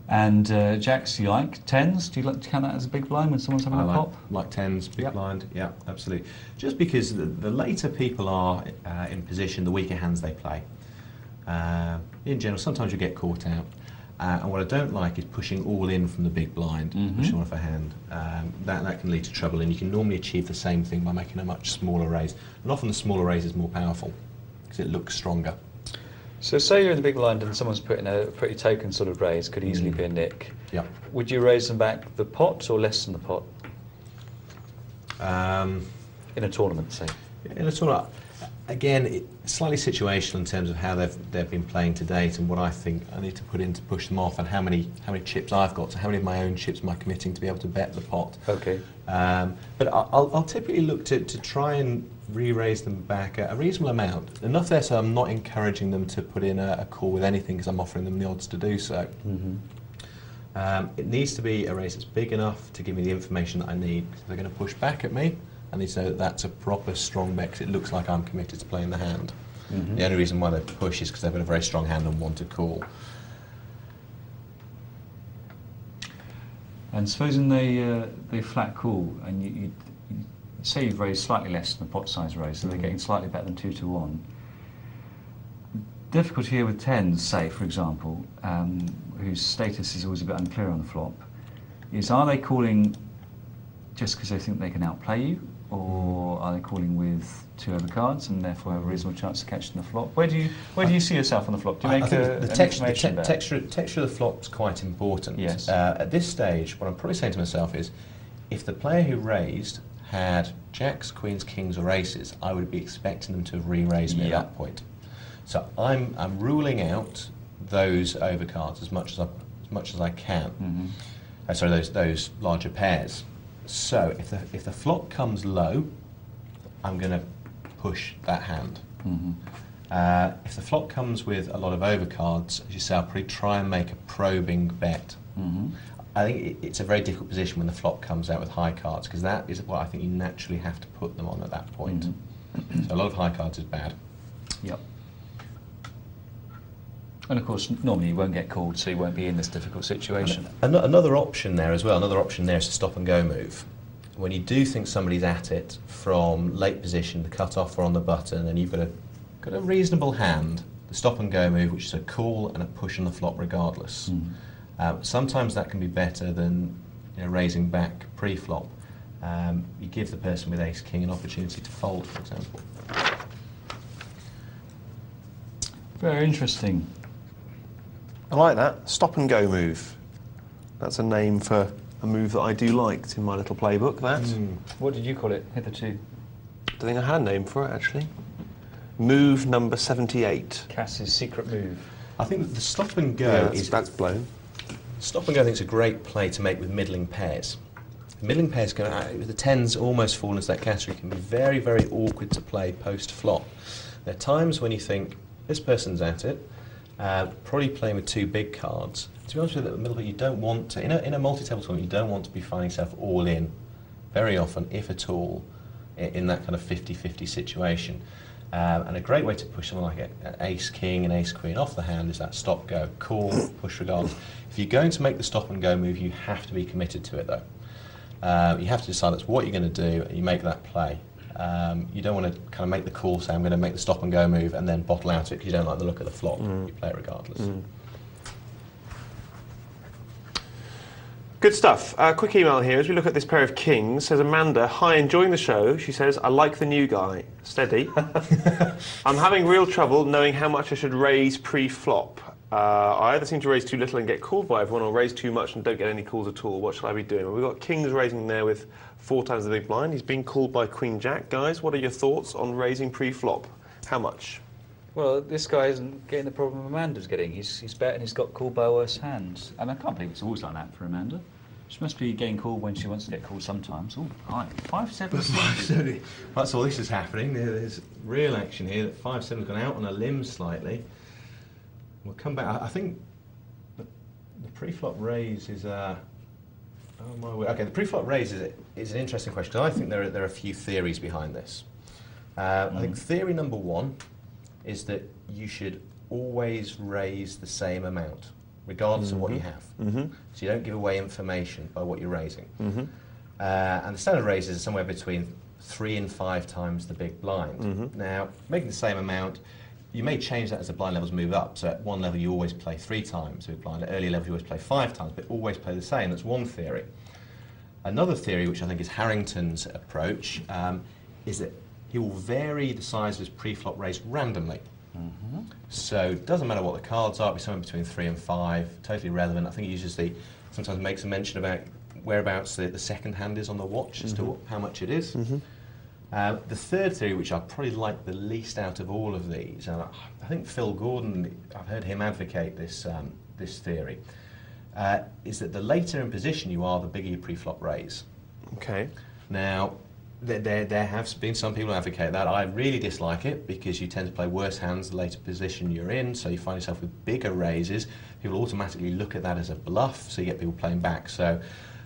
And jacks, you like? Tens? Do you like to count that as a big blind when someone's having a pop? Like tens, big blind, yeah, absolutely. Just because the later people are in position, the weaker hands they play. In general, sometimes you get caught out. And what I don't like is pushing all in from the big blind, pushing off a hand. That can lead to trouble, and you can normally achieve the same thing by making a much smaller raise. And often the smaller raise is more powerful, because it looks stronger. So say you're in the big blind and someone's putting a pretty token sort of raise, could easily be a nick. Yeah. Would you raise them back the pot or less than the pot? In a tournament, say. In a tournament, again, it's slightly situational in terms of how they've been playing to date and what I think I need to put in to push them off, and how many chips I've got. So how many of my own chips am I committing to be able to bet the pot? Okay. But I'll typically look to try and re-raise them back a reasonable amount, enough there so I'm not encouraging them to put in a call with anything because I'm offering them the odds to do so. It needs to be a raise that's big enough to give me the information that I need, because if they're going to push back at me, I need to know that that's a proper strong bet, because it looks like I'm committed to playing the hand. The only reason why they push is because they've got a very strong hand and want to call. And supposing they flat call, and you say you've raised slightly less than the pot size raise, so they're getting slightly better than 2 to 1. Difficulty here with tens, say, for example, whose status is always a bit unclear on the flop, is are they calling just because they think they can outplay you, or are they calling with 2 overcards and therefore have a reasonable chance of catching the flop? Where do you see yourself on the flop? Do you make the texture of the flop is quite important. Yes. At this stage, what I'm probably saying to myself is, if the player who raised had jacks, queens, kings, or aces, I would be expecting them to have re-raised me at that point. So I'm ruling out those overcards as much as I can. Sorry, those larger pairs. So if the flop comes low, I'm going to push that hand. If the flop comes with a lot of overcards, as you say, I'll probably try and make a probing bet. I think it's a very difficult position when the flop comes out with high cards, because that is what I think you naturally have to put them on at that point. So a lot of high cards is bad. Yep. And of course, normally you won't get called, so you won't be in this difficult situation. Another option there as well, another option there is a stop and go move. When you do think somebody's at it from late position, the cut-off or on the button, and you've got a reasonable hand, the stop and go move, which is a call and a push on the flop regardless. Sometimes that can be better than raising back pre-flop. You give the person with ace-king an opportunity to fold, for example. Very interesting. I like that. Stop and go move. That's a name for a move that I do like. It's in my little playbook, that. What did you call it hitherto? I don't think I had a name for it, actually. Move number 78. Cass's secret move. I think that the stop and go that's blown. Stop and go, I think, is a great play to make with middling pairs. Middling pairs the tens almost fall into that category, can be very, very awkward to play post-flop. There are times when you think, this person's at it, probably playing with 2 big cards. To be honest with you, at the middle bit, you don't want to, in a multi-table tournament, you don't want to be finding yourself all in, very often, if at all, in that kind of 50-50 situation. And a great way to push someone like an ace-king and ace-queen off the hand is that stop-go, call, push regardless. If you're going to make the stop-and-go move, you have to be committed to it, though. You have to decide that's what you're going to do, and you make that play. You don't want to kind of make the call, say I'm going to make the stop-and-go move, and then bottle out it because you don't like the look of the flop. You play it regardless. Good stuff. Quick email here as we look at this pair of kings. Says Amanda, hi, enjoying the show. She says, I like the new guy. Steady. I'm having real trouble knowing how much I should raise pre-flop. I either seem to raise too little and get called by everyone, or raise too much and don't get any calls at all. What shall I be doing? Well, we've got kings raising there with 4 times the big blind. He's being called by Queen Jack. Guys, what are your thoughts on raising pre-flop? How much? Well, this guy isn't getting the problem Amanda's getting. He's bet and he's got called by worse hands. And I can't believe it's always like that for Amanda. She must be getting called when she wants to get called sometimes. Oh, right. 5-7. That's all this is happening. There's real action here. That 5-7's gone out on a limb slightly. We'll come back. I think the pre-flop raise is oh my word. Okay, the pre-flop raise is an interesting question. I think there are a few theories behind this. I think theory number 1 is that you should always raise the same amount, regardless of what you have. So you don't give away information by what you're raising. And the standard raises are somewhere between 3 and 5 times the big blind. Now, making the same amount, you may change that as the blind levels move up. So at one level you always play 3 times with blind. At earlier levels you always play 5 times, but always play the same. That's one theory. Another theory, which I think is Harrington's approach, is that he will vary the size of his pre-flop raise randomly. So it doesn't matter what the cards are, it'll be somewhere between 3 and 5, totally irrelevant. I think he uses sometimes makes a mention about whereabouts the second hand is on the watch as to how much it is. The third theory, which I probably like the least out of all of these, and I think Phil Gordon, I've heard him advocate this, this theory, is that the later in position you are, the bigger your pre-flop raise. Okay. Now, there have been some people who advocate that. I really dislike it because you tend to play worse hands the later position you're in, so you find yourself with bigger raises. People automatically look at that as a bluff, so you get people playing back. So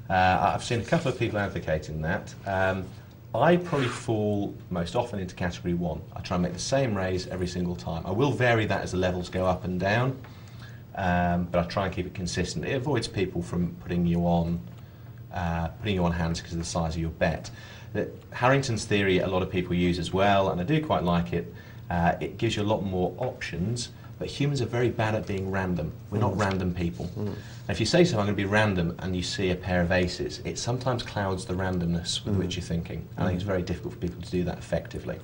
I've seen a couple of people advocating that. I probably fall most often into category 1. I try and make the same raise every single time. I will vary that as the levels go up and down, but I try and keep it consistent. It avoids people from putting you on hands because of the size of your bet. Harrington's theory a lot of people use as well, and I do quite like it. It gives you a lot more options, but humans are very bad at being random. We're not random people. Now, if you say so, I'm going to be random, and you see a pair of aces, it sometimes clouds the randomness with which you're thinking. I think it's very difficult for people to do that effectively.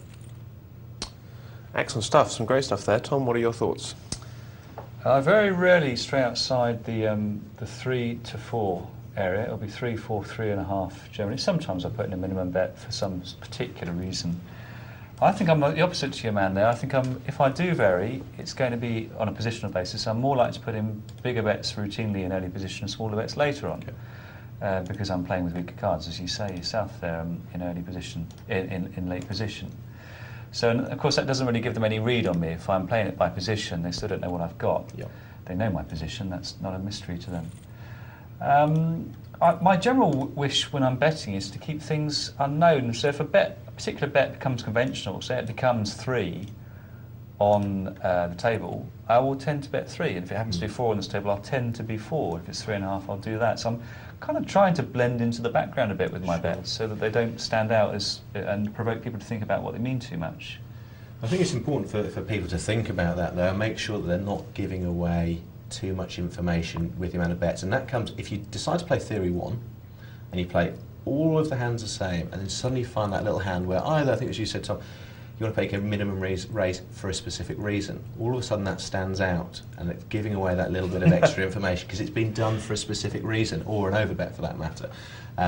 Excellent stuff, some great stuff there. Tom, what are your thoughts? I very rarely stray outside the 3 to 4 area. It'll be 3, 4, 3.5 generally. Sometimes I put in a minimum bet for some particular reason. I think I'm the opposite to your man there. I think if I do vary, it's going to be on a positional basis. I'm more likely to put in bigger bets routinely in early position and smaller bets later on, because I'm playing with weaker cards, as you say yourself there, in early position, in late position. So, and of course, that doesn't really give them any read on me. If I'm playing it by position, they still don't know what I've got. They know my position. That's not a mystery to them. My general wish when I'm betting is to keep things unknown. So if a particular bet becomes conventional, say it becomes 3 on the table, I will tend to bet 3. And if it happens to be 4 on this table, I'll tend to be 4. If it's 3.5, I'll do that. So I'm kind of trying to blend into the background a bit with my bets so that they don't stand out and provoke people to think about what they mean too much. I think it's important for people to think about that, though, and make sure that they're not giving away too much information with the amount of bets. And that comes if you decide to play theory 1 and you play all of the hands the same, and then suddenly you find that little hand where either, I think as you said, Tom, you want to make a minimum raise for a specific reason. All of a sudden that stands out, and it's giving away that little bit of extra information because it's been done for a specific reason, or an overbet for that matter.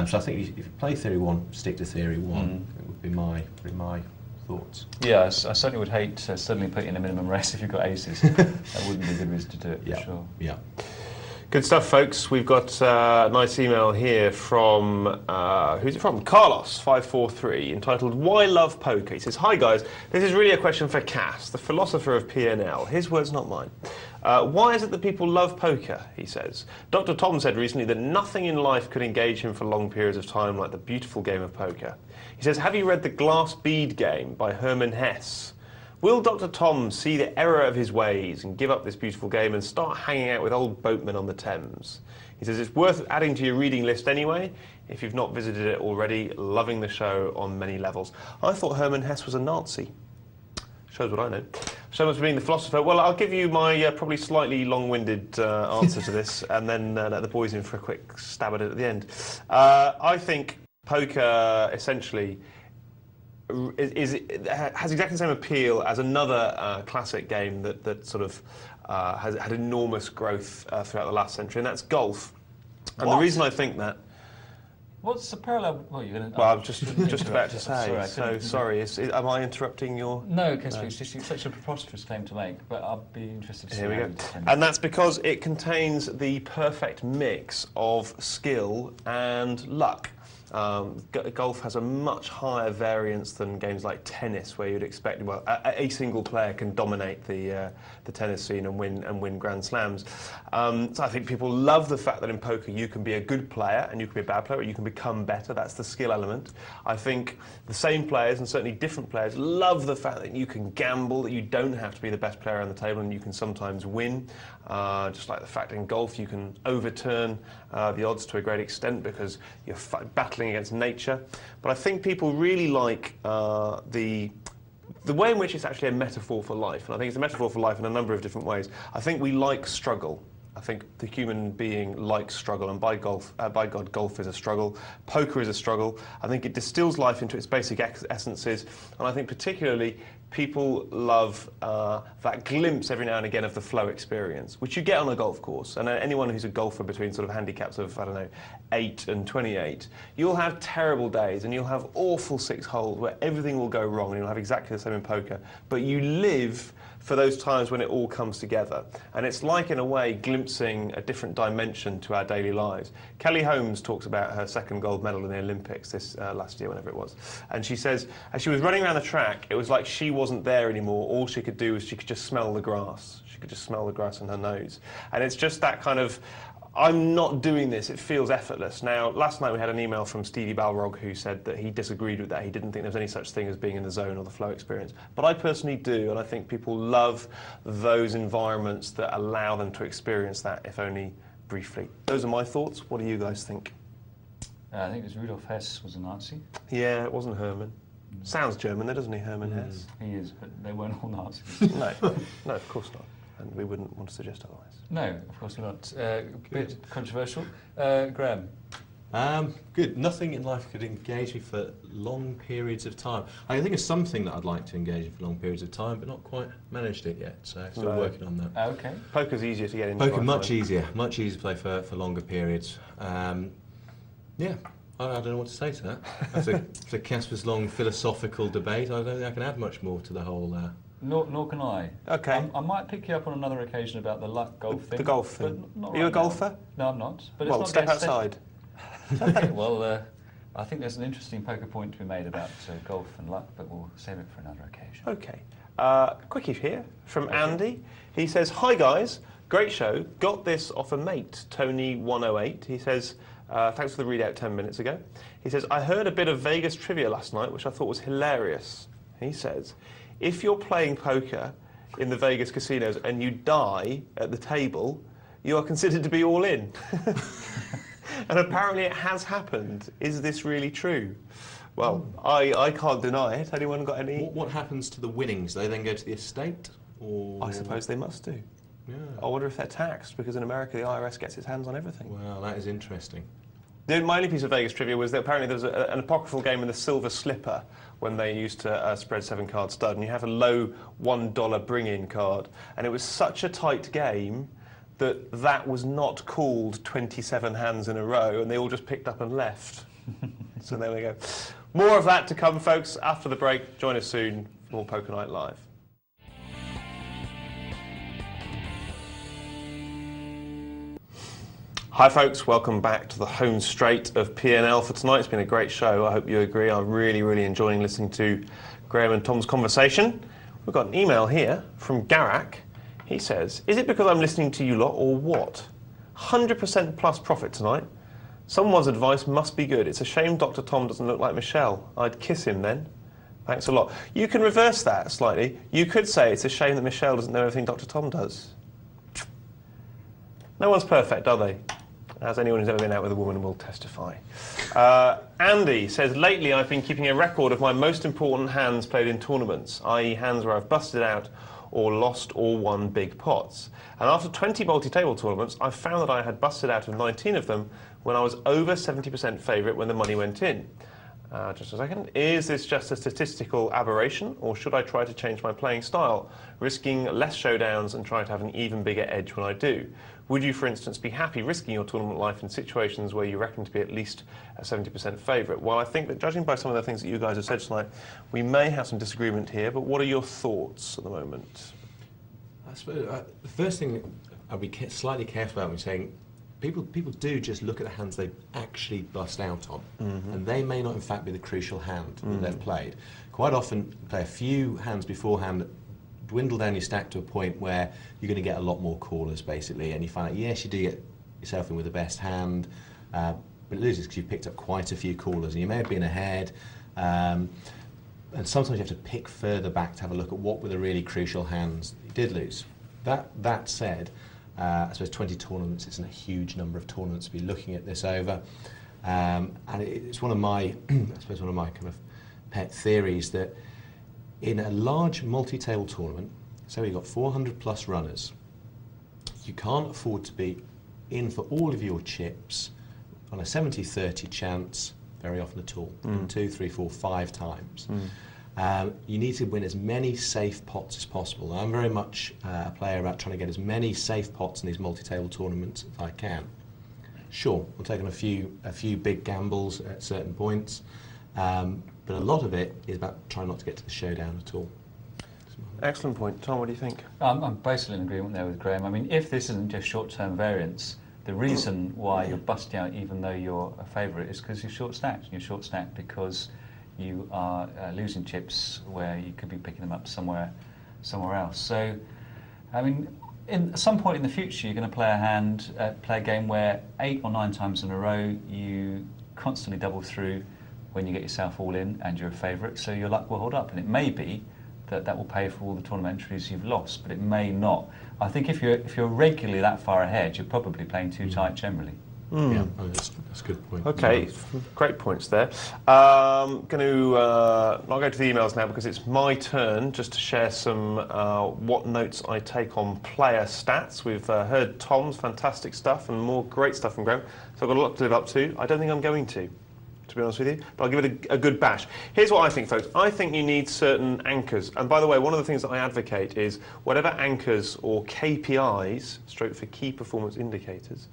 So I think if you play theory 1, stick to theory 1. It would be my thoughts. Yeah, I certainly would hate to suddenly put in a minimum race if you've got aces. That wouldn't be a good reason to do it, for sure. Yeah. Good stuff, folks. We've got a nice email here from, who's it from? Carlos543, entitled, Why Love Poker? He says, hi guys, this is really a question for Cass, the philosopher of PNL. His words, not mine. Why is it that people love poker, he says? Dr. Tom said recently that nothing in life could engage him for long periods of time like the beautiful game of poker. He says, have you read The Glass Bead Game by Hermann Hesse? Will Dr. Tom see the error of his ways and give up this beautiful game and start hanging out with old boatmen on the Thames? He says it's worth adding to your reading list anyway, if you've not visited it already. Loving the show on many levels. I thought Hermann Hesse was a Nazi. Shows what I know. Show must be being the philosopher. Well, I'll give you my probably slightly long-winded answer to this, and then let the boys in for a quick stab at it at the end. I think poker essentially has exactly the same appeal as another classic game that sort of has had enormous growth throughout the last century, and that's golf. And the reason I think that. What's the parallel? Well, you're going to. Well, I'm just about to say. Sorry. Am I interrupting your? No, Caspar, it's just such a preposterous claim to make. But I'll be interested to see. Here we go. And that's because it contains the perfect mix of skill and luck. Golf has a much higher variance than games like tennis, where you'd expect a single player can dominate the tennis scene and win Grand Slams. So I think people love the fact that in poker you can be a good player and you can be a bad player, or you can become better. That's the skill element. I think the same players, and certainly different players, love the fact that you can gamble, that you don't have to be the best player on the table and you can sometimes win. Just like the fact in golf you can overturn the odds to a great extent because you're battling against nature. But I think people really like the way in which it's actually a metaphor for life. And I think it's a metaphor for life in a number of different ways. I think we like struggle. I think the human being likes struggle, and by God, golf is a struggle. Poker is a struggle. I think it distills life into its basic essences, and I think particularly people love that glimpse every now and again of the flow experience, which you get on a golf course. And anyone who's a golfer between sort of handicaps of, I don't know, 8 and 28, you'll have terrible days and you'll have awful 6 holes where everything will go wrong, and you'll have exactly the same in poker. But you live for those times when it all comes together. And it's like, in a way, glimpsing a different dimension to our daily lives. Kelly Holmes talks about her second gold medal in the Olympics this last year, whenever it was. And she says, as she was running around the track, it was like she wasn't there anymore. All she could do was she could just smell the grass. She could just smell the grass in her nose. And it's just that kind of, I'm not doing this, it feels effortless. Now, last night we had an email from Stevie Balrog who said that he disagreed with that. He didn't think there was any such thing as being in the zone or the flow experience. But I personally do, and I think people love those environments that allow them to experience that, if only briefly. Those are my thoughts. What do you guys think? I think it was Rudolf Hess was a Nazi. Yeah, it wasn't Hermann. Sounds German, though, doesn't he, Hermann Hesse? He is, but they weren't all Nazis. No, of course not. And we wouldn't want to suggest otherwise. No, of course not. A bit controversial. Graham? Good. Nothing in life could engage me for long periods of time. I think it's something that I'd like to engage in for long periods of time, but not quite managed it yet, so still working on that. Okay. Poker's easier to get into. Poker, much easier to play for longer periods. Yeah. I don't know what to say to that. After Caspar's long philosophical debate, I don't think I can add much more to the whole... Nor can I. Okay. I might pick you up on another occasion about the luck golf thing. The golf thing. But Are you a golfer? No, I'm not. But Well, it's step not outside. Okay, well, I think there's an interesting poker point to be made about golf and luck, but we'll save it for another occasion. Okay. Quickie here from Andy. He says, "Hi guys, great show. Got this off a mate, Tony108. He says, thanks for the readout 10 minutes ago. He says, I heard a bit of Vegas trivia last night, which I thought was hilarious. He says, if you're playing poker in the Vegas casinos and you die at the table, you are considered to be all in." And apparently it has happened. Is this really true? Well, I can't deny it. Anyone got any? What happens to the winnings? They then go to the estate? Or I suppose they must do. Yeah. I wonder if they're taxed, because in America the IRS gets its hands on everything. Well, that is interesting. My only piece of Vegas trivia was that apparently there was an apocryphal game in the Silver Slipper when they used to spread 7-card stud, and you have a low $1 bring-in card, and it was such a tight game that was not called 27 hands in a row, and they all just picked up and left. So there we go. More of that to come, folks, after the break. Join us soon for more Poker Night Live. Hi folks, welcome back to the home straight of PNL for tonight. It's been a great show, I hope you agree. I'm really enjoying listening to Graham and Tom's conversation. We've got an email here from Garak. He says, is it because I'm listening to you lot or what? 100% plus profit tonight. Someone's advice must be good. It's a shame Dr. Tom doesn't look like Michelle. I'd kiss him then. Thanks a lot. You can reverse that slightly. You could say it's a shame that Michelle doesn't know everything Dr. Tom does. No one's perfect, are they? As anyone who's ever been out with a woman will testify. Andy says, lately I've been keeping a record of my most important hands played in tournaments, i.e. hands where I've busted out or lost or won big pots. And after 20 multi-table tournaments, I found that I had busted out of 19 of them when I was over 70% favourite when the money went in. Just a second. Is this just a statistical aberration, or should I try to change my playing style, risking less showdowns and trying to have an even bigger edge when I do? Would you, for instance, be happy risking your tournament life in situations where you reckon to be at least a 70% favourite? Well, I think that judging by some of the things that you guys have said tonight, we may have some disagreement here, but what are your thoughts at the moment? I suppose the first thing I'll be slightly careful about when saying people do just look at the hands they actually bust out on, and they may not in fact be the crucial hand that they've played. Quite often you play a few hands beforehand that dwindle down your stack to a point where you're going to get a lot more callers basically, and you find out yes you do get yourself in with the best hand, but it loses because you've picked up quite a few callers and you may have been ahead, and sometimes you have to pick further back to have a look at what were the really crucial hands that you did lose. That said, I suppose 20 tournaments isn't a huge number of tournaments to be looking at this over, and it's one of my I suppose one of my kind of pet theories that in a large multi-table tournament, so we've got 400 plus runners, you can't afford to be in for all of your chips on a 70-30 chance very often at all, 2, 3, 4, 5 times. You need to win as many safe pots as possible. I'm very much a player about trying to get as many safe pots in these multi-table tournaments as I can. Sure, we'll take on a few big gambles at certain points, but a lot of it is about trying not to get to the showdown at all. Excellent point. Tom, what do you think? I'm basically in agreement there with Graham. I mean, if this isn't just short-term variance, the reason why you're busting out even though you're a favourite is because you're short-stacked. You're short-stacked because you are losing chips where you could be picking them up somewhere else. So, I mean, at some point in the future, you're going to play a game where 8 or 9 times in a row you constantly double through when you get yourself all in and you're a favourite. So your luck will hold up, and it may be that will pay for all the tournament entries you've lost, but it may not. I think if you're regularly that far ahead, you're probably playing too tight generally. Yeah, that's a good point. Okay, great points there. Going to not go to the emails now because it's my turn just to share some what notes I take on player stats. We've heard Tom's fantastic stuff and more great stuff from Graham, so I've got a lot to live up to. I don't think I'm going to be honest with you, but I'll give it a good bash. Here's what I think, folks. I think you need certain anchors. And by the way, one of the things that I advocate is whatever anchors or KPIs, stroke for key performance indicators,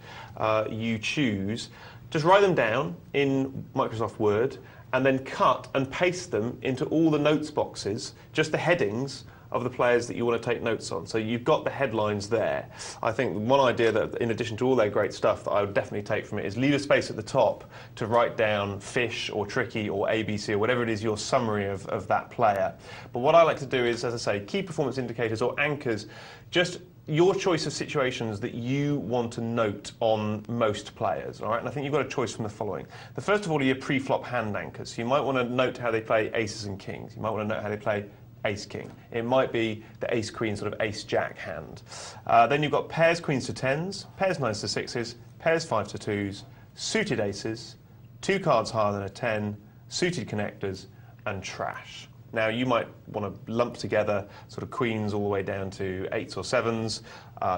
you choose, just write them down in Microsoft Word and then cut and paste them into all the notes boxes, just the headings of the players that you want to take notes on. So you've got the headlines there. I think one idea that, in addition to all their great stuff, that I would definitely take from it is leave a space at the top to write down fish or tricky or ABC or whatever it is your summary of that player. But what I like to do is, as I say, key performance indicators or anchors, just your choice of situations that you want to note on most players, all right? And I think you've got a choice from the following. The first of all are your pre-flop hand anchors. So you might want to note how they play aces and kings. You might want to note how they play ace-king. It might be the ace-queen sort of ace-jack hand. Then you've got pairs queens to tens, pairs nines to sixes, pairs five to twos, suited aces, 2 cards higher than a 10, suited connectors, and trash. Now you might want to lump together sort of queens all the way down to 8s or 7s.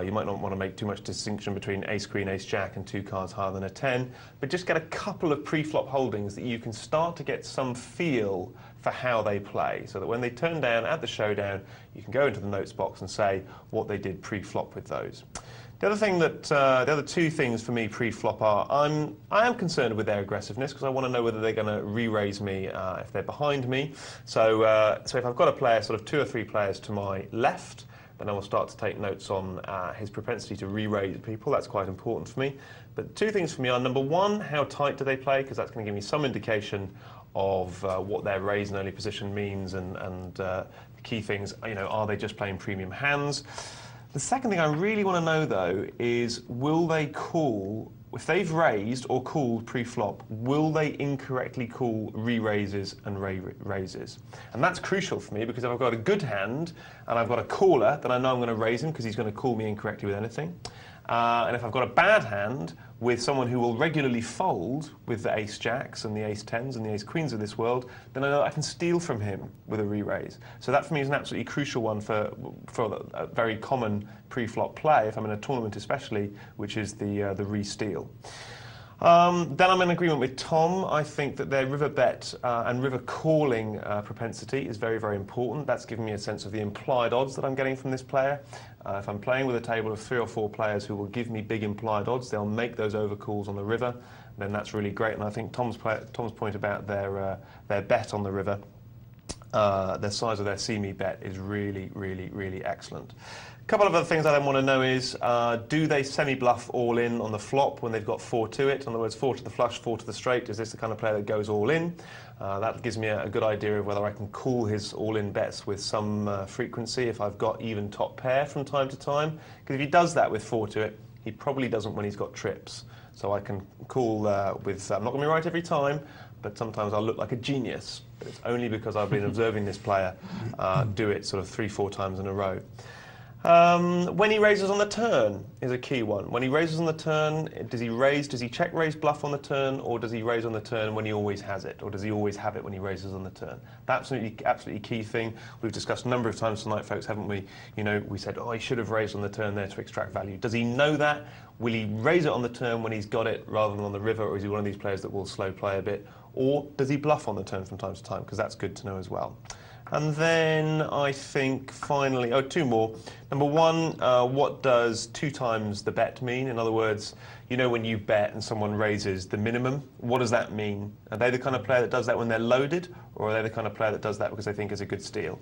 You might not want to make too much distinction between ace-queen, ace-jack and 2 cards higher than a 10, but just get a couple of pre-flop holdings that you can start to get some feel for how they play, so that when they turn down at the showdown, you can go into the notes box and say what they did pre-flop with those. The other thing that, the other 2 things for me pre-flop are, I am concerned with their aggressiveness because I want to know whether they're going to re-raise me if they're behind me. So if I've got a player, sort of 2 or 3 players to my left, then I will start to take notes on his propensity to re-raise people. That's quite important for me. But 2 things for me are, number 1, how tight do they play? Because that's going to give me some indication of what their raise and early position means, and the key things, you know, are they just playing premium hands? The second thing I really want to know, though, is will they call, if they've raised or called pre-flop, will they incorrectly call re-raises and raises? And that's crucial for me, because if I've got a good hand and I've got a caller, then I know I'm going to raise him because he's going to call me incorrectly with anything. And if I've got a bad hand with someone who will regularly fold with the ace jacks and the ace tens and the ace queens of this world, then I know I can steal from him with a re-raise. So that for me is an absolutely crucial one for a very common pre-flop play, if I'm in a tournament especially, which is the re-steal. Then I'm in agreement with Tom. I think that their river bet and river calling propensity is very, very important. That's giving me a sense of the implied odds that I'm getting from this player. If I'm playing with a table of 3 or 4 players who will give me big implied odds, they'll make those overcalls on the river, then that's really great. And I think Tom's point about their bet on the river, the size of their see-me bet is really, really, really excellent. A couple of other things I then want to know is, do they semi-bluff all in on the flop when they've got 4 to it? In other words, 4 to the flush, 4 to the straight. Is this the kind of player that goes all in? That gives me a good idea of whether I can call his all-in bets with some frequency if I've got even top pair from time to time. Because if he does that with 4 to it, he probably doesn't when he's got trips. So I can call with, I'm not going to be right every time, but sometimes I'll look like a genius. But it's only because I've been observing this player do it sort of 3-4 times in a row. When he raises on the turn is a key one. When he raises on the turn, does he check raise bluff on the turn, or does he raise on the turn when he always has it, or does he always have it when he raises on the turn? That's absolutely key thing. We've discussed a number of times tonight, folks, haven't we? You know, we said, oh, he should have raised on the turn there to extract value. Does he know that? Will he raise it on the turn when he's got it rather than on the river, or is he one of these players that will slow play a bit? Or does he bluff on the turn from time to time? Because that's good to know as well. And then I think finally, 2 more. Number 1, what does 2 times the bet mean? In other words, you know when you bet and someone raises the minimum, what does that mean? Are they the kind of player that does that when they're loaded, or are they the kind of player that does that because they think it's a good steal?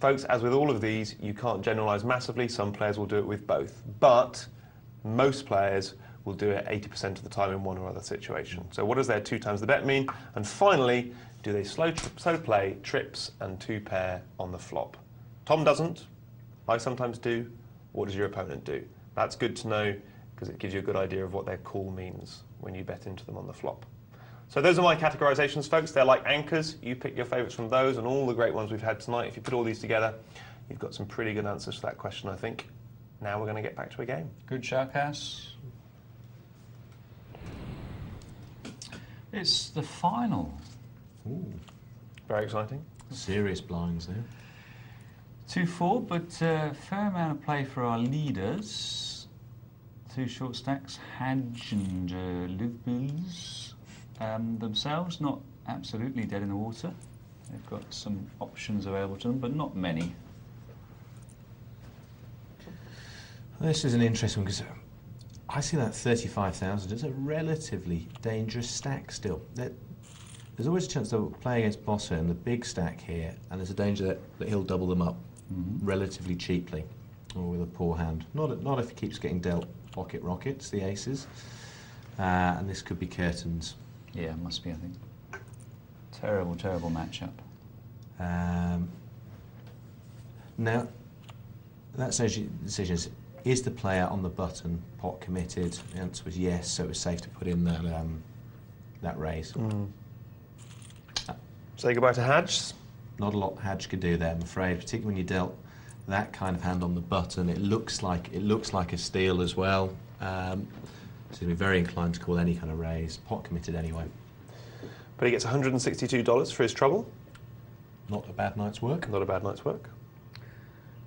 Folks, as with all of these, you can't generalize massively. Some players will do it with both. But most players will do it 80% of the time in one or other situation. So what does their 2 times the bet mean? And finally, do they slow play trips and 2 pair on the flop? Tom doesn't. I sometimes do. What does your opponent do? That's good to know because it gives you a good idea of what their call means when you bet into them on the flop. So those are my categorizations, folks. They're like anchors. You pick your favorites from those and all the great ones we've had tonight. If you put all these together, you've got some pretty good answers to that question, I think. Now we're going to get back to a game. Good shout, Cass. It's the final. Ooh. Very exciting. Serious blinds there. 2-4, but fair amount of play for our leaders. 2 short stacks, Hadge and Livbills. Themselves not absolutely dead in the water. They've got some options available to them, but not many. This is an interesting one because I see that 35,000 as a relatively dangerous stack still. There's always a chance they'll play against Bossa in the big stack here, and there's a danger that he'll double them up relatively cheaply, or with a poor hand. Not if he keeps getting dealt pocket rockets, the aces, and this could be curtains. Yeah, must be, I think. Terrible, terrible matchup. Now, that decision is the player on the button pot committed? The answer was yes, so it was safe to put in that raise. Say goodbye to Hadge. Not a lot Hadge could do there, I'm afraid, particularly when you dealt that kind of hand on the button. It looks like a steal as well. So he'd be very inclined to call any kind of raise. Pot committed anyway. But he gets $162 for his trouble. Not a bad night's work. Not a bad night's work.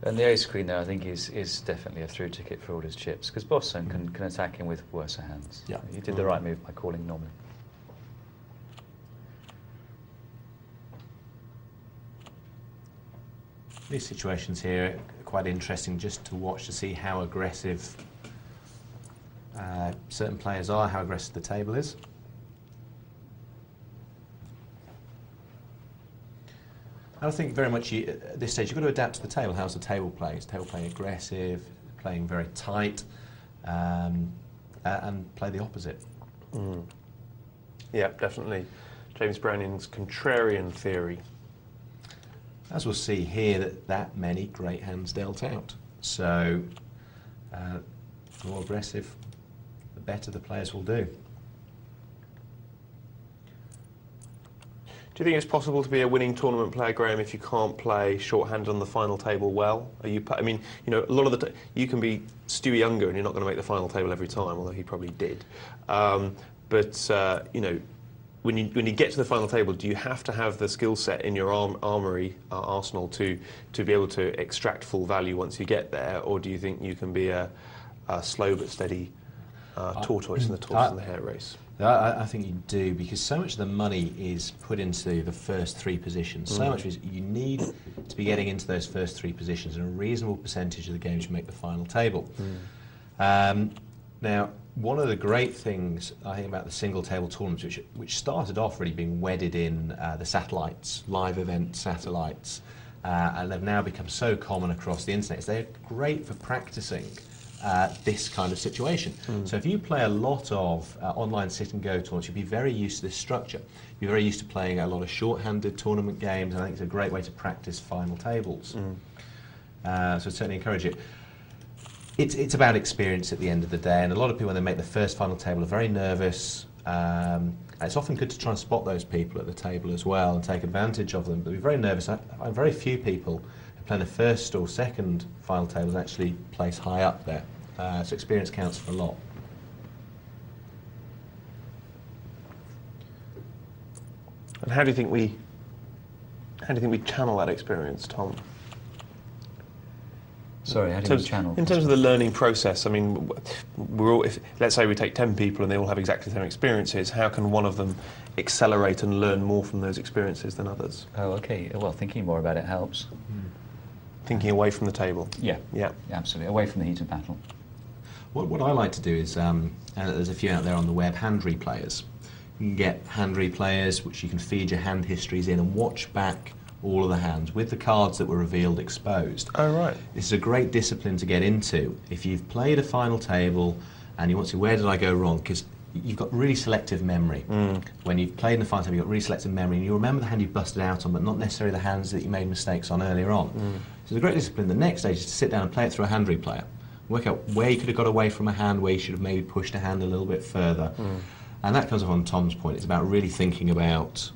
And the ace queen there, I think, is definitely a through ticket for all his chips, because Boston can attack him with worse hands. Yeah. He did the right move by calling normally. These situations here are quite interesting just to watch to see how aggressive certain players are, how aggressive the table is. I think very much at this stage you've got to adapt to the table. How's the table playing? Is the table playing aggressive, playing very tight, and play the opposite? Yeah, definitely. James Browning's contrarian theory. As we'll see here, that many great hands dealt out. So the more aggressive, the better the players will do. Do you think it's possible to be a winning tournament player, Graham, if you can't play shorthanded on the final table well? I mean, you know, a lot of the you can be Stewie Younger and you're not going to make the final table every time, although he probably did. You know, when you get to the final table, do you have to have the skill set in your arsenal to be able to extract full value once you get there, or do you think you can be a slow but steady tortoise in the tortoise and the hare race? I think you do, because so much of the money is put into the first 3 positions. So much is you need to be getting into those first 3 positions, and a reasonable percentage of the games you make the final table. Now, one of the great things I think about the single table tournaments, which started off really being wedded in the satellites, live event satellites, and they've now become so common across the internet, is they're great for practicing this kind of situation. So if you play a lot of online sit-and-go tournaments, you'll be very used to this structure. You're very used to playing a lot of short-handed tournament games, and I think it's a great way to practice final tables. So I'd certainly encourage it. It's about experience at the end of the day, and a lot of people, when they make the first final table, are very nervous. It's often good to try and spot those people at the table as well and take advantage of them, but be very nervous. Very few people who play the first or second final tables actually place high up there. So experience counts for a lot. And how do you think we channel that experience, Tom? Sorry, how do you channel? In terms of the learning process, I mean, let's say we take 10 people and they all have exactly the same experiences, how can one of them accelerate and learn more from those experiences than others? Oh, okay. Well, thinking more about it helps. Thinking away from the table? Yeah. Yeah. Absolutely. Away from the heat of battle. What I like to do is, there's a few out there on the web, hand replayers. You can get hand replayers which you can feed your hand histories in and watch back all of the hands with the cards that were revealed exposed. Oh, right. This is a great discipline to get into. If you've played a final table and you want to, where did I go wrong? Because you've got really selective memory. When you've played in the final table, you've got really selective memory, and you remember the hand you busted out on, but not necessarily the hands that you made mistakes on earlier on. So it's a great discipline. The next stage is to sit down and play it through a hand replayer. Work out where you could have got away from a hand, where you should have maybe pushed a hand a little bit further. And that comes up on Tom's point. It's about really thinking about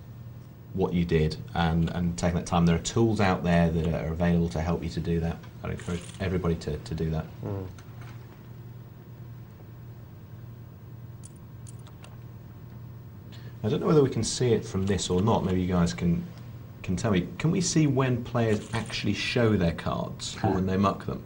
what you did and taking that time. There are tools out there that are available to help you to do that. I'd encourage everybody to do that. I don't know whether we can see it from this or not. Maybe you guys can tell me. Can we see when players actually show their cards or when they muck them?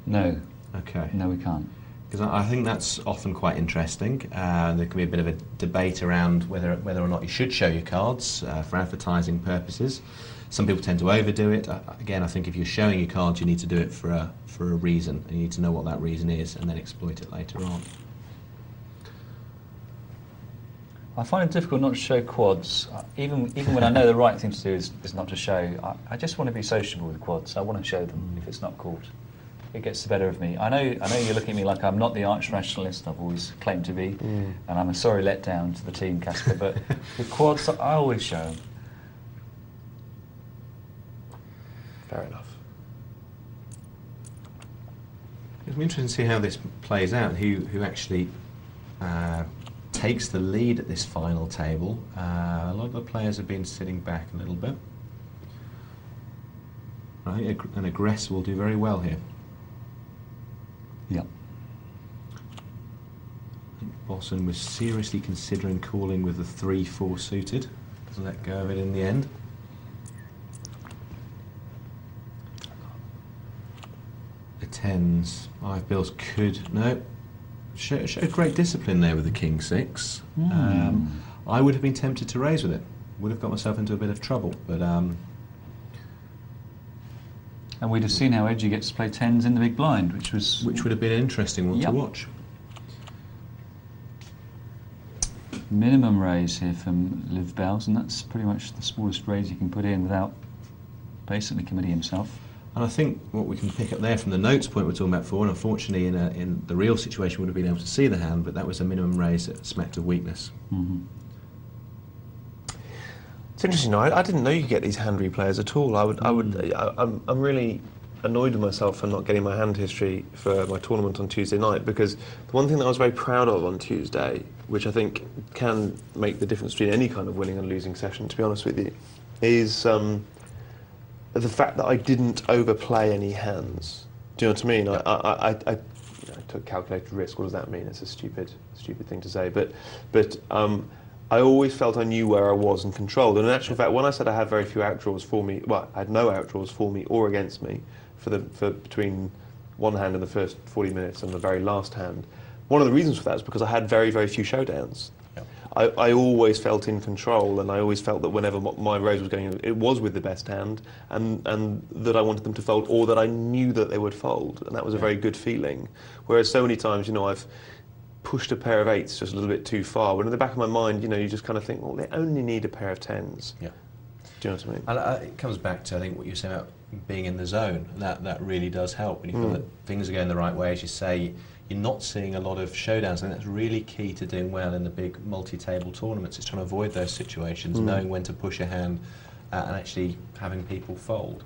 No. Okay. No, we can't. Because I think that's often quite interesting. There can be a bit of a debate around whether or not you should show your cards for advertising purposes. Some people tend to overdo it. Again, I think if you're showing your cards, you need to do it for a reason, and you need to know what that reason is, and then exploit it later on. I find it difficult not to show quads, even when I know the right thing to do is not to show. I just want to be sociable with quads. I want to show them if it's not called. It gets the better of me. I know you're looking at me like I'm not the arch rationalist I've always claimed to be, and I'm a sorry letdown to the team, Caspar, but with quads, I always show them. Fair enough. It'll be interesting to see how this plays out, who actually takes the lead at this final table. A lot of the players have been sitting back a little bit. I think an aggressor will do very well here. Yep. I think Bosson was seriously considering calling with the 3-4 suited. Doesn't let go of it in the end. The 10s, 5 bills could, no. Showed great discipline there with the King 6. I would have been tempted to raise with it. Would have got myself into a bit of trouble, but and we'd have seen how Edgy gets to play 10s in the big blind, which would have been an interesting one to watch. Minimum raise here from Liv Bells, and that's pretty much the smallest raise you can put in without basically committing himself. And I think what we can pick up there from the notes point we're talking about before, and unfortunately in the real situation would have been able to see the hand, but that was a minimum raise that smacked of weakness. It's interesting. I didn't know you could get these hand replayers at all. I'm really annoyed with myself for not getting my hand history for my tournament on Tuesday night, because the one thing that I was very proud of on Tuesday, which I think can make the difference between any kind of winning and losing session, to be honest with you, is the fact that I didn't overplay any hands. Do you know what I mean? I took calculated risk. What does that mean? It's a stupid thing to say, but I always felt I knew where I was and controlled. And in actual fact, when I said I had very few outdraws for me, well, I had no outdraws for me or against me for between one hand in the first 40 minutes and the very last hand. One of the reasons for that is because I had very, very few showdowns. Yep. I always felt in control, and I always felt that whenever my raise was going, it was with the best hand, and that I wanted them to fold, or that I knew that they would fold, and that was a very good feeling. Whereas so many times, I've pushed a pair of eights just a little bit too far, when in the back of my mind, you just kind of think, well, they only need a pair of tens. Yeah. Do you know what I mean? And it comes back to, I think, what you were saying about being in the zone. That really does help. When you feel that things are going the right way, as you say, you're not seeing a lot of showdowns, and that's really key to doing well in the big multi-table tournaments. It's trying to avoid those situations, knowing when to push a hand and actually having people fold.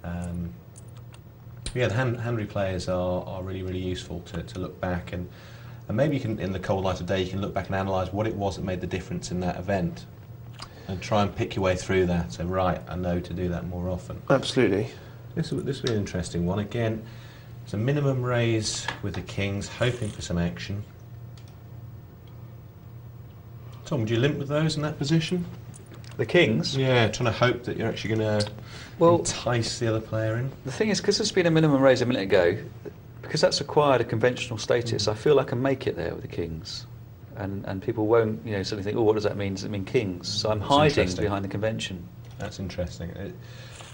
The hand replayers are really, really useful to look back, and maybe you can, in the cold light of day, you can look back and analyse what it was that made the difference in that event, and try and pick your way through that. So, right, I know to do that more often. Absolutely. This will be an interesting one. Again, it's a minimum raise with the kings, hoping for some action. Tom, would you limp with those in that position? The kings? Yeah, trying to hope that you're actually going to entice the other player in. The thing is, because there's been a minimum raise a minute ago, because that's acquired a conventional status, I feel I can make it there with the kings. And people won't, suddenly think, oh, what does that mean? Does it mean kings? So I'm hiding behind the convention. That's interesting.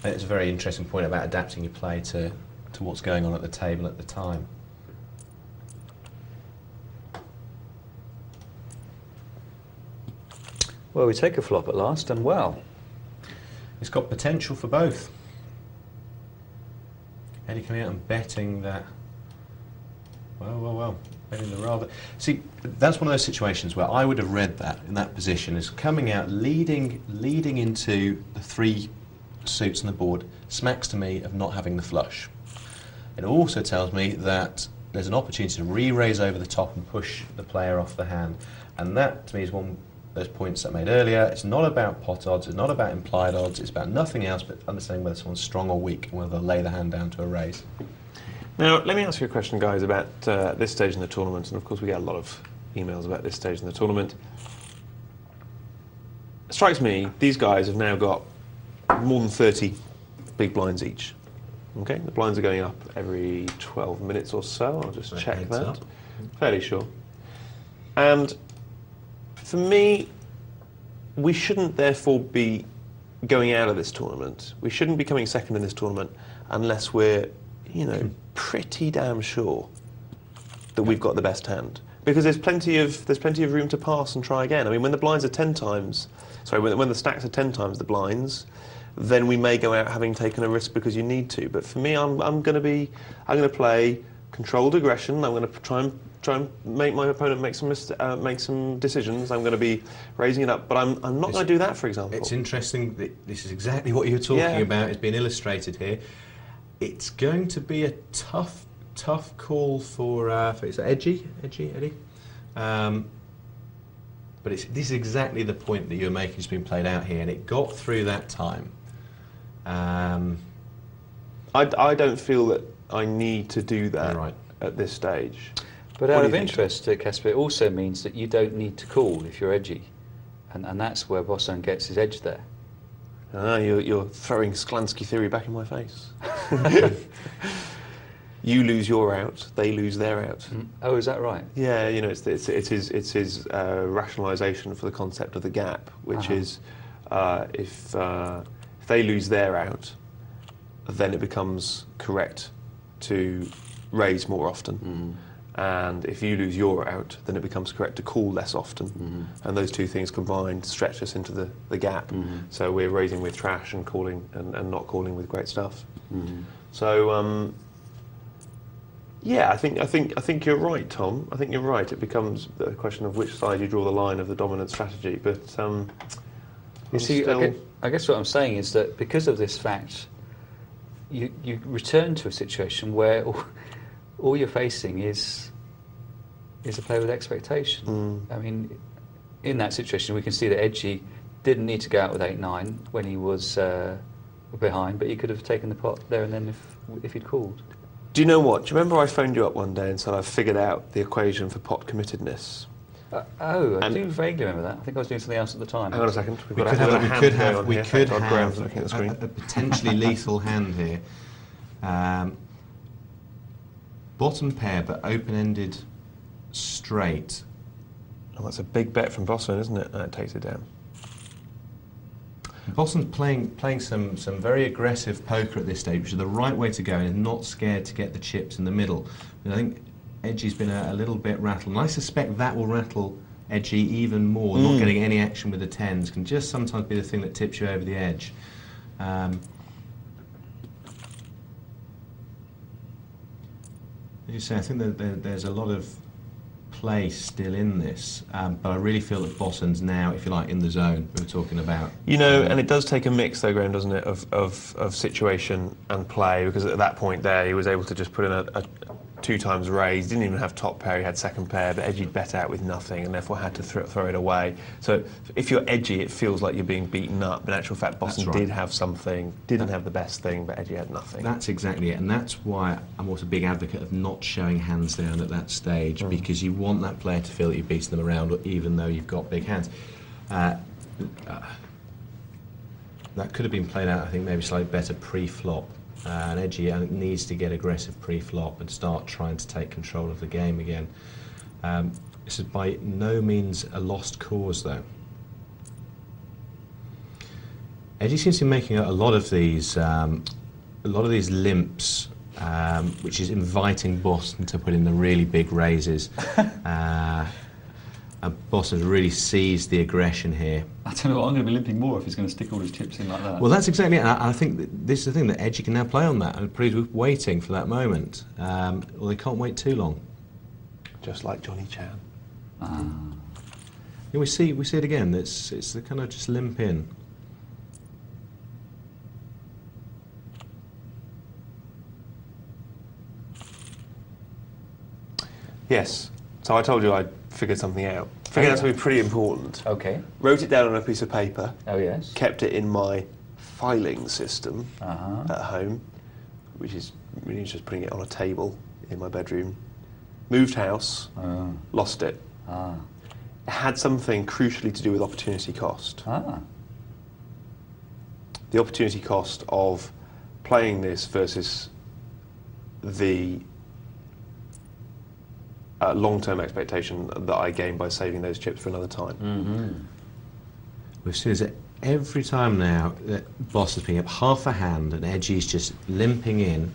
It's a very interesting point about adapting your play to what's going on at the table at the time. Well, we take a flop at last, and well. It's got potential for both. Eddie coming out and betting that. Well. Betting the rather. See, that's one of those situations where I would have read that in that position as coming out, leading into the three suits on the board, smacks to me of not having the flush. It also tells me that there's an opportunity to re-raise over the top and push the player off the hand. And that, to me, is one of those points that I made earlier. It's not about pot odds, it's not about implied odds, it's about nothing else but understanding whether someone's strong or weak and whether they'll lay the hand down to a raise. Now, let me ask you a question, guys, about this stage in the tournament. And of course, we get a lot of emails about this stage in the tournament. It strikes me, these guys have now got more than 30 big blinds each. Okay, the blinds are going up every 12 minutes or so. I'll just check that. Up. Fairly sure. And for me, we shouldn't therefore be going out of this tournament. We shouldn't be coming second in this tournament unless we're, pretty damn sure that we've got the best hand. Because there's plenty of room to pass and try again. I mean, when the blinds are 10 times, when the stacks are 10 times the blinds, then we may go out having taken a risk because you need to. But for me, I'm going to play controlled aggression. I'm going to try and make my opponent make some decisions. I'm going to be raising it up, but I'm not going to do that, for example. It's interesting that this is exactly what you're talking about. It's been illustrated here. It's going to be a tough call for it's Eddie. But this is exactly the point that you're making has been played out here, and it got through that time. I don't feel that I need to do that at this stage. But out of interest, Caspar, it also means that you don't need to call if you're edgy, and that's where Bossan gets his edge there. You're throwing Sklansky theory back in my face. You lose your out, they lose their out. Oh, is that right? Yeah, it's his rationalisation for the concept of the gap, which is if they lose their out, then it becomes correct to raise more often. And if you lose your out, then it becomes correct to call less often. And those two things combined stretch us into the gap. So we're raising with trash and calling and not calling with great stuff. So yeah, I think you're right, Tom. I think you're right. It becomes a question of which side you draw the line of the dominant strategy. But you see, I guess what I'm saying is that because of this fact, you return to a situation where all you're facing is a player with expectation. I mean, in that situation, we can see that Edgy didn't need to go out with 8-9 when he was behind, but he could have taken the pot there and then if he'd called. Do you know what? Do you remember I phoned you up one day and said I've figured out the equation for pot committedness? I do vaguely remember that. I think I was doing something else at the time. Hang on a second. We could have looking at the screen. a potentially lethal hand here. Bottom pair, but open-ended straight. Oh, that's a big bet from Boston, isn't it? That takes it down. Boston's playing some very aggressive poker at this stage, which is the right way to go, and is not scared to get the chips in the middle. And I think Edgy's been a little bit rattled, and I suspect that will rattle Edgy even more. Not getting any action with the tens can just sometimes be the thing that tips you over the edge. You say, I think that there's a lot of play still in this, but I really feel that Boston's now, if you like, in the zone we were talking about. You know, and it does take a mix though, Graham, doesn't it, of situation and play, because at that point there he was able to just put in a 2 times raise, didn't even have top pair, he had second pair, but Edgy'd bet out with nothing and therefore had to throw it away. So if you're Edgy, it feels like you're being beaten up. In actual fact, Boston did have something, didn't have the best thing, but Edgy had nothing. That's exactly it, and that's why I'm also a big advocate of not showing hands down at that stage, because you want that player to feel that you've beaten them around, even though you've got big hands. That could have been played out, I think, maybe slightly better pre-flop. And Edgy needs to get aggressive pre-flop and start trying to take control of the game again. This is by no means a lost cause, though. Edgy seems to be making a lot of these limps, which is inviting Boston to put in the really big raises. Boston's really seized the aggression here. I don't know, I'm going to be limping more if he's going to stick all his chips in like that. Well, that's exactly it. And I think that this is the thing, that Edgy can now play on that, and probably waiting for that moment. Well, they can't wait too long. Just like Johnny Chan. Yeah, we see it again. It's the kind of just limp in. Yes. So I told you I'd figured something out. Figured out something pretty important. Okay. Wrote it down on a piece of paper. Oh, yes. Kept it in my filing system at home, which is really just putting it on a table in my bedroom. Moved house, lost it. It had something crucially to do with opportunity cost. The opportunity cost of playing this versus the long-term expectation that I gain by saving those chips for another time. We've seen that every time now that Boss is picking up half a hand and Edgy's just limping in,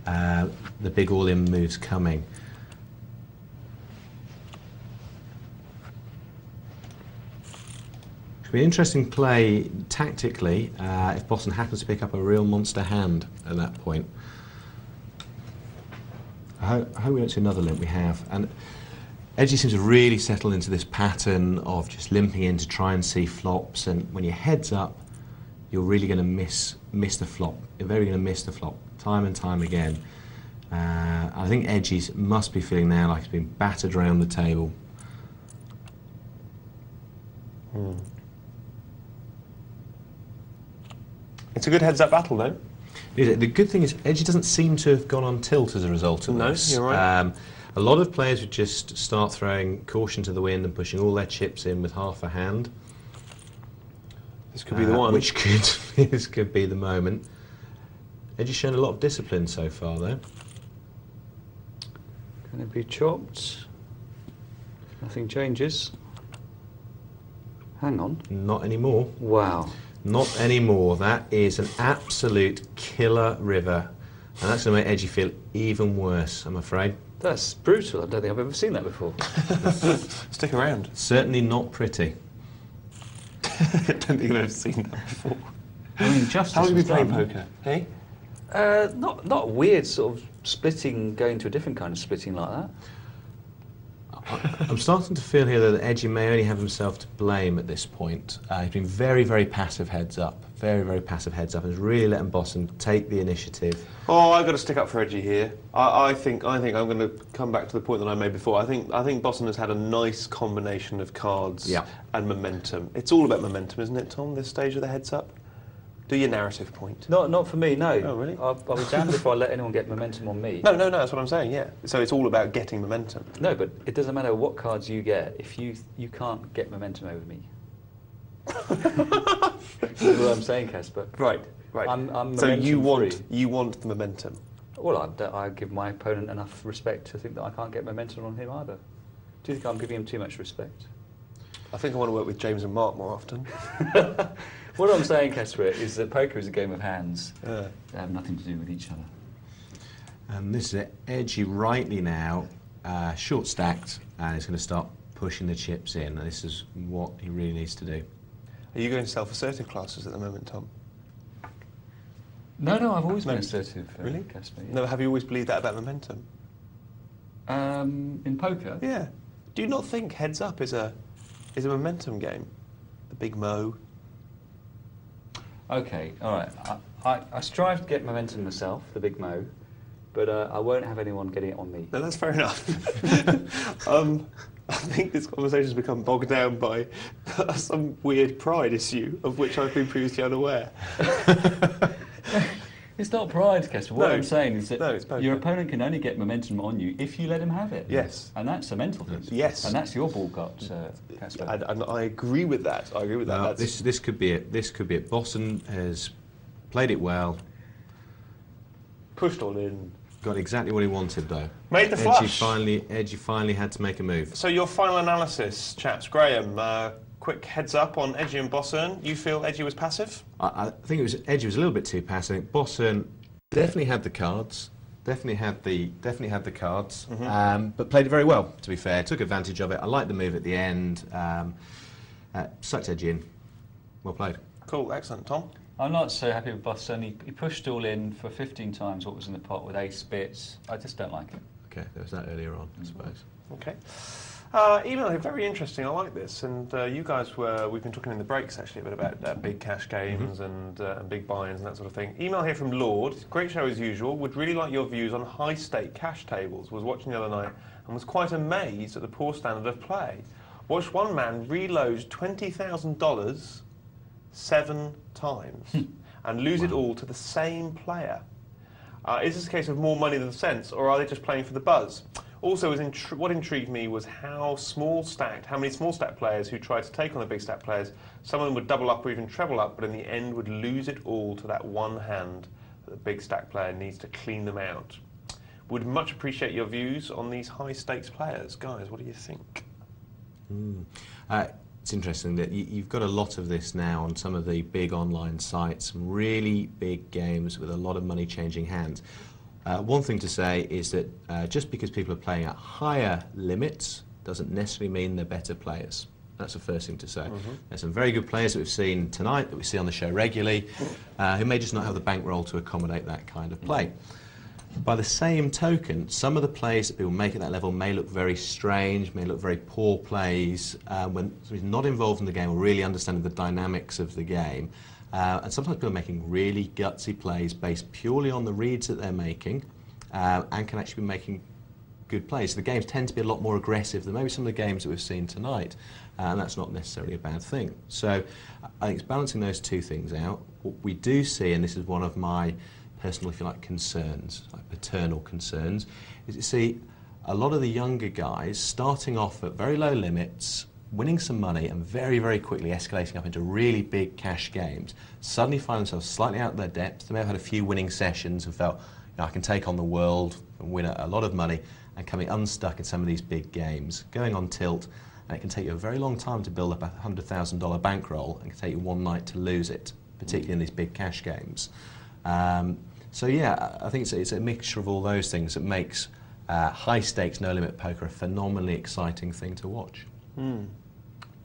the big all-in moves coming. It'll be an interesting play tactically if Boston happens to pick up a real monster hand at that point. I hope we don't see another limp. We have. And Edgy seems to really settle into this pattern of just limping in to try and see flops, and when your head's up, you're really going to miss the flop. You're very going to miss the flop, time and time again. I think Edgy must be feeling now like he's been battered around the table. It's a good heads-up battle, though. The good thing is Edgy doesn't seem to have gone on tilt as a result of this. No, you're right. A lot of players would just start throwing caution to the wind and pushing all their chips in with half a hand. This could be the one. This could be the moment. Edgy's shown a lot of discipline so far, though. Can it be chopped? Nothing changes. Hang on. Not anymore. Wow. Not anymore. That is an absolute killer river. And that's going to make Edgy feel even worse, I'm afraid. That's brutal. I don't think I've ever seen that before. Stick around. Certainly not pretty. I don't think I've ever seen that before. I mean, justice. How long have you was been playing poker? Hey? Not weird sort of splitting, going to a different kind of splitting like that. I'm starting to feel here that Edgy may only have himself to blame at this point. He's been very, very passive heads up. Very, very passive heads up. And has really letting Boston take the initiative. Oh, I've got to stick up for Edgy here. I think I'm going to come back to the point that I made before. I think Boston has had a nice combination of cards and momentum. It's all about momentum, isn't it, Tom, this stage of the heads up? Do your narrative point. Not for me, no. Oh, really? I'll be damned if I let anyone get momentum on me. No, that's what I'm saying, yeah. So it's all about getting momentum. No, but it doesn't matter what cards you get if you can't get momentum over me. This is what I'm saying, Caspar. Right. I'm so you momentum free. you want the momentum. Well, I give my opponent enough respect to think that I can't get momentum on him either. Do you think I'm giving him too much respect? I think I want to work with James and Mark more often. What I'm saying, Caspar, is that poker is a game of hands. They have nothing to do with each other. And this is Edgy rightly now, short stacked, and he's going to start pushing the chips in. And this is what he really needs to do. Are you going to self-assertive classes at the moment, Tom? No, I've always been assertive, really? Caspar. Yeah. No, have you always believed that about momentum? In poker? Yeah. Do you not think heads up is a momentum game? The big mo. Okay, all right. I strive to get momentum myself, the big mo, but I won't have anyone getting it on me. No, that's fair enough. I think this conversation's become bogged down by some weird pride issue of which I've been previously unaware. It's not pride, Caspar. What I'm saying is that your opponent can only get momentum on you if you let him have it. Yes. And that's a mental thing. Yes. And that's your ball gut, Caspar. And I agree with that. Well, this could be it. This could be it. Boston has played it well. Pushed all in. Got exactly what he wanted, though. Made the flush. Edgy finally had to make a move. So your final analysis, chaps. Graham, quick heads up on Edgy and Boston. You feel Edgy was passive? I think Edgy was a little bit too passive. I think Boston definitely had the cards. Definitely had the cards. But played it very well, to be fair. Took advantage of it. I liked the move at the end. Sucked Edgy in. Well played. Cool, excellent. Tom? I'm not so happy with Boston. He pushed all in for 15 times what was in the pot with ace bits. I just don't like it. Okay, there was that earlier on, I suppose. Okay. Email here, very interesting. I like this. And you guys we've been talking in the breaks actually a bit about big cash games and big buy-ins and that sort of thing. Email here from Lord. Great show as usual. Would really like your views on high-stake cash tables. Was watching the other night and was quite amazed at the poor standard of play. Watched one man reload $20,000 7 times and lose it all to the same player. Is this a case of more money than sense, or are they just playing for the buzz? Also, what intrigued me was how many small stack players who tried to take on the big stack players, some of them would double up or even treble up, but in the end would lose it all to that one hand that the big stack player needs to clean them out. Would much appreciate your views on these high stakes players. Guys, what do you think? It's interesting that you've got a lot of this now on some of the big online sites, some really big games with a lot of money changing hands. One thing to say is that just because people are playing at higher limits doesn't necessarily mean they're better players. That's the first thing to say. There's some very good players that we've seen tonight, that we see on the show regularly, who may just not have the bankroll to accommodate that kind of play. By the same token, some of the plays that people make at that level may look very strange, may look very poor plays, when somebody's not involved in the game or really understanding the dynamics of the game. And sometimes people are making really gutsy plays based purely on the reads that they're making, and can actually be making good plays. So the games tend to be a lot more aggressive than maybe some of the games that we've seen tonight, and that's not necessarily a bad thing. So I think it's balancing those two things out. What we do see, and this is one of my personal, if you like, concerns, like paternal concerns, is you see a lot of the younger guys starting off at very low limits, winning some money and very, very quickly escalating up into really big cash games, suddenly find themselves slightly out of their depth. They may have had a few winning sessions and felt, I can take on the world and win a lot of money, and coming unstuck in some of these big games, going on tilt, and it can take you a very long time to build up a $100,000 bankroll, and it can take you one night to lose it, particularly in these big cash games. So yeah, I think it's a mixture of all those things that makes high stakes, no limit poker a phenomenally exciting thing to watch. Tom,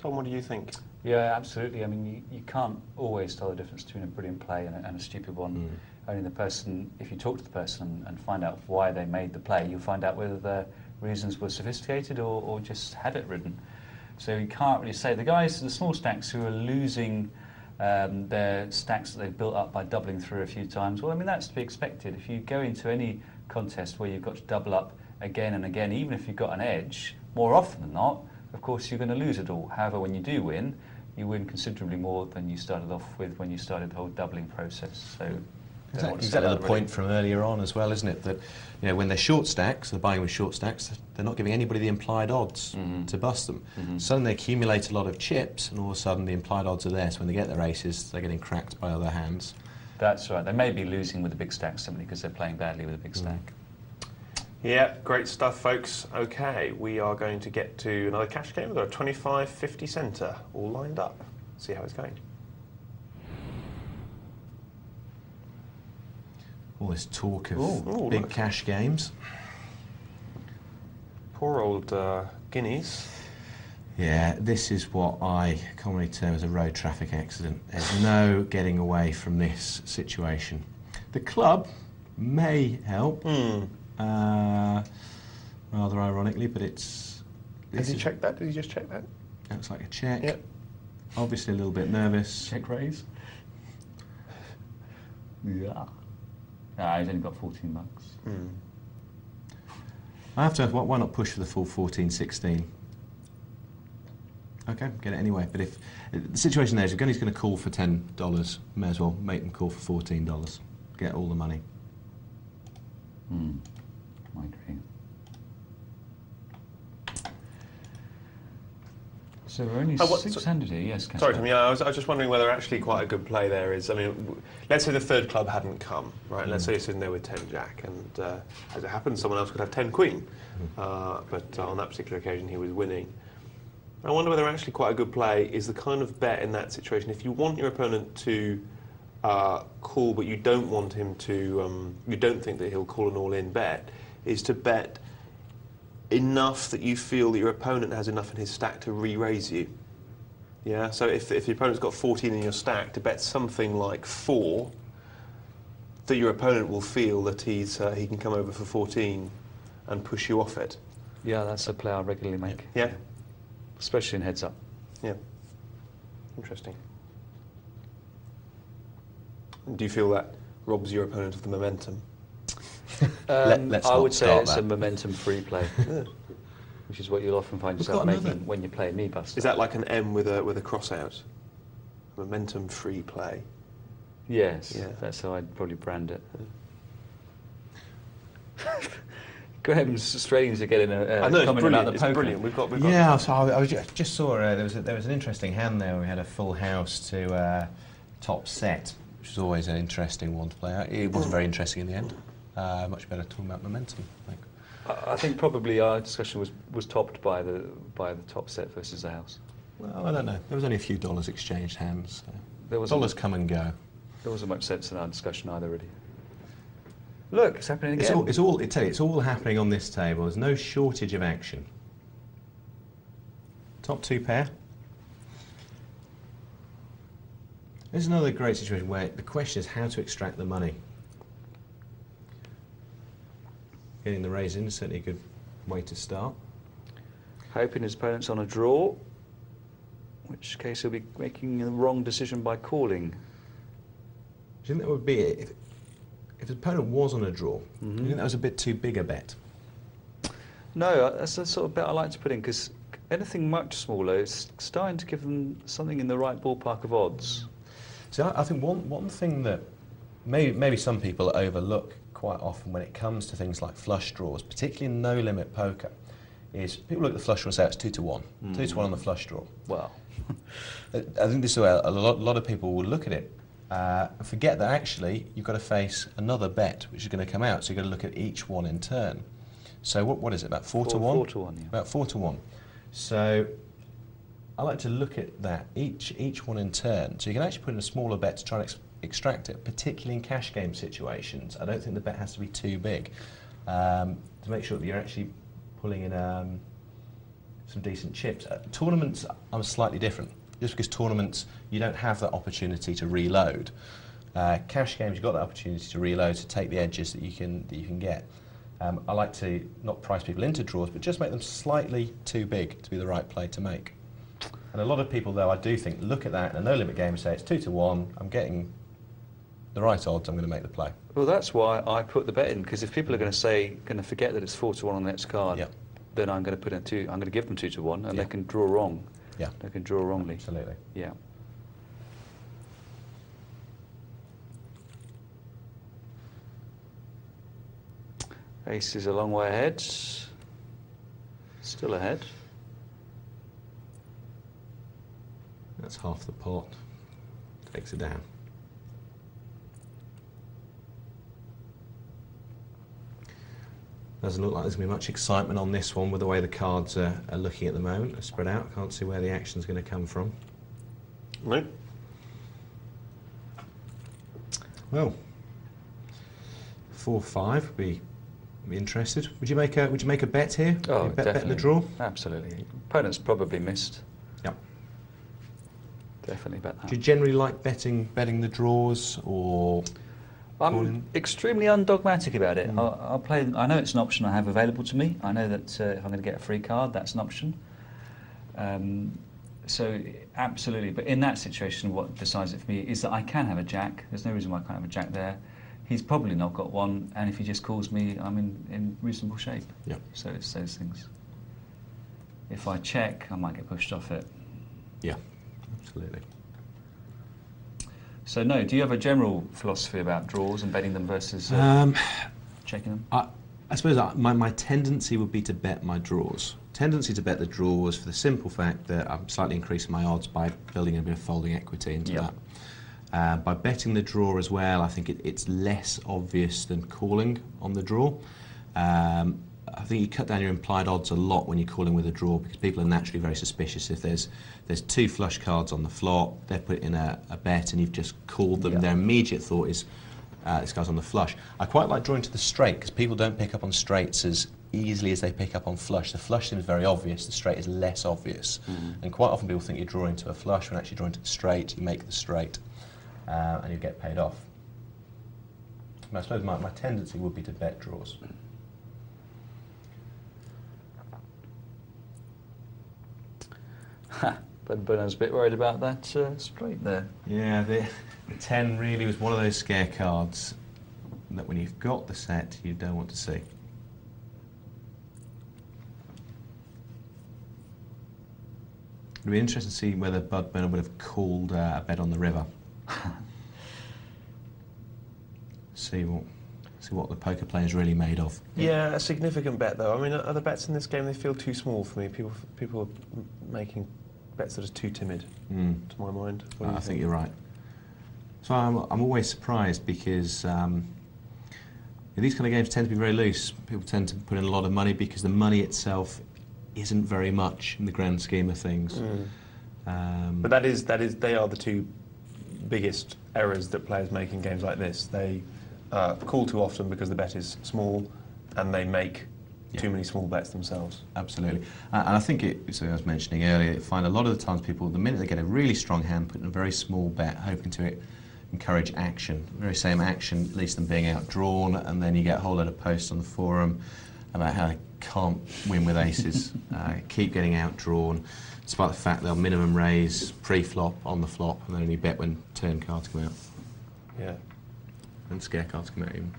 what do you think? Yeah, absolutely. I mean, you can't always tell the difference between a brilliant play and a stupid one. Only the person, if you talk to the person and find out why they made the play, you'll find out whether they're reasons were sophisticated or just habit-ridden. So you can't really say. The small stacks who are losing their stacks that they've built up by doubling through a few times, well, I mean, that's to be expected. If you go into any contest where you've got to double up again and again, even if you've got an edge, more often than not, of course, you're going to lose it all. However, when you do win, you win considerably more than you started off with when you started the whole doubling process. So exactly the point from earlier on as well, isn't it? That when they're short stacks, they're buying with short stacks, they're not giving anybody the implied odds to bust them. Suddenly they accumulate a lot of chips, and all of a sudden the implied odds are there. So when they get their aces, they're getting cracked by other hands. That's right. They may be losing with the big stack simply because they're playing badly with a big stack. Yeah, great stuff, folks. Okay, we are going to get to another cash game. We've got a 25, 50 centre all lined up. See how it's going. All this talk of big cash games. Poor old guineas. Yeah, this is what I commonly term as a road traffic accident. There's no getting away from this situation. The club may help, rather ironically, but it's... Has he checked that? Did he just check that? Looks like a check. Yep. Obviously a little bit nervous. Check raise. Yeah. He's only got 14 bucks. I have to ask, why not push for the full 14, 16? Okay, get it anyway. But if the situation there is, if Gunny's going to call for $10, may as well make them call for $14. Get all the money. I agree. So we're only 600 here, yes, Caspar. Sorry, Tom, I was just wondering whether actually quite a good play there is. I mean, let's say the third club hadn't come, right? Let's say you're sitting there with 10 jack, and as it happens, someone else could have 10 queen. But on that particular occasion, he was winning. I wonder whether actually quite a good play is the kind of bet in that situation. If you want your opponent to call, but you don't want him to, you don't think that he'll call an all-in bet, is to bet enough that you feel that your opponent has enough in his stack to re-raise you. Yeah, so if your opponent's got 14 in your stack, to bet something like 4, that your opponent will feel that he can come over for 14 and push you off it. Yeah, that's a play I regularly make. Yeah. Especially in heads up. Yeah. Interesting. Do you feel that robs your opponent of the momentum? I would say it's a momentum-free play, which is what you'll often find yourself making when you play me bust. Is that like an M with a cross out? Momentum-free play. Yes, yeah. That's how I'd probably brand it. Graham's straining to get in a comment about the poker. It's brilliant. We've got. Yeah, so I just saw there was an interesting hand there. We had a full house to top set, which is always an interesting one to play out. It wasn't very interesting in the end. Much better talking about momentum, I think. I think probably our discussion was topped by the top set versus the house. Well, I don't know. There was only a few dollars exchanged hands. So. There was dollars come and go. There wasn't much sense in our discussion either, really. Look, it's happening again. It's all happening on this table. There's no shortage of action. Top 2 pair. This is another great situation where the question is how to extract the money. Getting the raise in is certainly a good way to start. Hoping his opponent's on a draw, in which case he'll be making the wrong decision by calling. Do you think that would be it? If his opponent was on a draw, do you think that was a bit too big a bet? No, that's the sort of bet I like to put in, because anything much smaller is starting to give them something in the right ballpark of odds. So I think one thing that maybe some people overlook quite often when it comes to things like flush draws, particularly in no-limit poker, is people look at the flush draw and say it's 2 to 1. 2 to 1 on the flush draw. Well, I think this is where a lot of people will look at it and forget that actually you've got to face another bet which is going to come out, so you've got to look at each one in turn. So what is it, about 4 to 1? 4 to 1, yeah. About 4 to 1. So I like to look at that, each one in turn. So you can actually put in a smaller bet to try and extract it, particularly in cash game situations. I don't think the bet has to be too big to make sure that you're actually pulling in some decent chips. Tournaments are slightly different. Just because tournaments, you don't have that opportunity to reload. Cash games, you've got that opportunity to reload, to take the edges that you can get. I like to not price people into draws, but just make them slightly too big to be the right play to make. And a lot of people, though, I do think, look at that in a no-limit game and say, it's 2-1, I'm getting the right odds, I'm going to make the play. Well, that's why I put the bet in, because if people are going to forget that it's 4-1 on the next card, Yeah. then I'm going to put in I'm going to give them 2-1, and Yeah. they can draw wrong. Yeah. They can draw wrongly. Absolutely. Yeah. Ace is a long way ahead. Still ahead. That's half the pot. Takes it down. Doesn't look like there's going to be much excitement on this one with the way the cards are looking at the moment. They're spread out. Can't see where the action's going to come from. No. Well, 4-5 would be interested. Would you make a bet here? Oh, Bet definitely. the draw? Absolutely. Opponent's probably missed. Yep. Definitely bet that. Do you generally like betting the draws, or I'm extremely undogmatic about it. I'll play. I know it's an option I have available to me. I know that if I'm going to get a free card, that's an option. So absolutely. But in that situation, what decides it for me is that I can have a jack. There's no reason why I can't have a jack there. He's probably not got one, and if he just calls me, I'm in reasonable shape. Yep. So it's those things. If I check, I might get pushed off it. Yeah, absolutely. So no, do you have a general philosophy about draws and betting them versus checking them? I suppose my tendency would be to bet my draws. Tendency to bet the draws for the simple fact that I'm slightly increasing my odds by building a bit of folding equity into that. By betting the draw as well, I think it's less obvious than calling on the draw. I think you cut down your implied odds a lot when you're calling with a draw, because people are naturally very suspicious. If there's two flush cards on the flop, they're put in a bet and you've just called them, their immediate thought is this guy's on the flush. I quite like drawing to the straight, because people don't pick up on straights as easily as they pick up on flush. The flush seems very obvious, the straight is less obvious. And quite often people think you're drawing to a flush when actually drawing to the straight, you make the straight and you get paid off. But I suppose my tendency would be to bet draws. But I was a bit worried about that straight there. Yeah, the 10 really was one of those scare cards that when you've got the set, you don't want to see. It'd be interesting to see whether Bud Burnham would have called a bet on the river. see what the poker player is really made of. Yeah, a significant bet though. I mean, other bets in this game, they feel too small for me. People are making bets that are too timid, to my mind. I think you're right. So I'm always surprised, because these kind of games tend to be very loose. People tend to put in a lot of money because the money itself isn't very much in the grand scheme of things. But they are the two biggest errors that players make in games like this. They call too often because the bet is small, and they make too many small bets themselves. Absolutely. And I think so I was mentioning earlier, I find a lot of the times people, the minute they get a really strong hand, put in a very small bet, hoping to encourage action. The very same action leads them being outdrawn, and then you get a whole load of posts on the forum about how they can't win with aces, keep getting outdrawn, despite the fact they'll minimum raise pre-flop, on the flop, and then only bet when turn cards come out. Yeah. And scare cards come out even.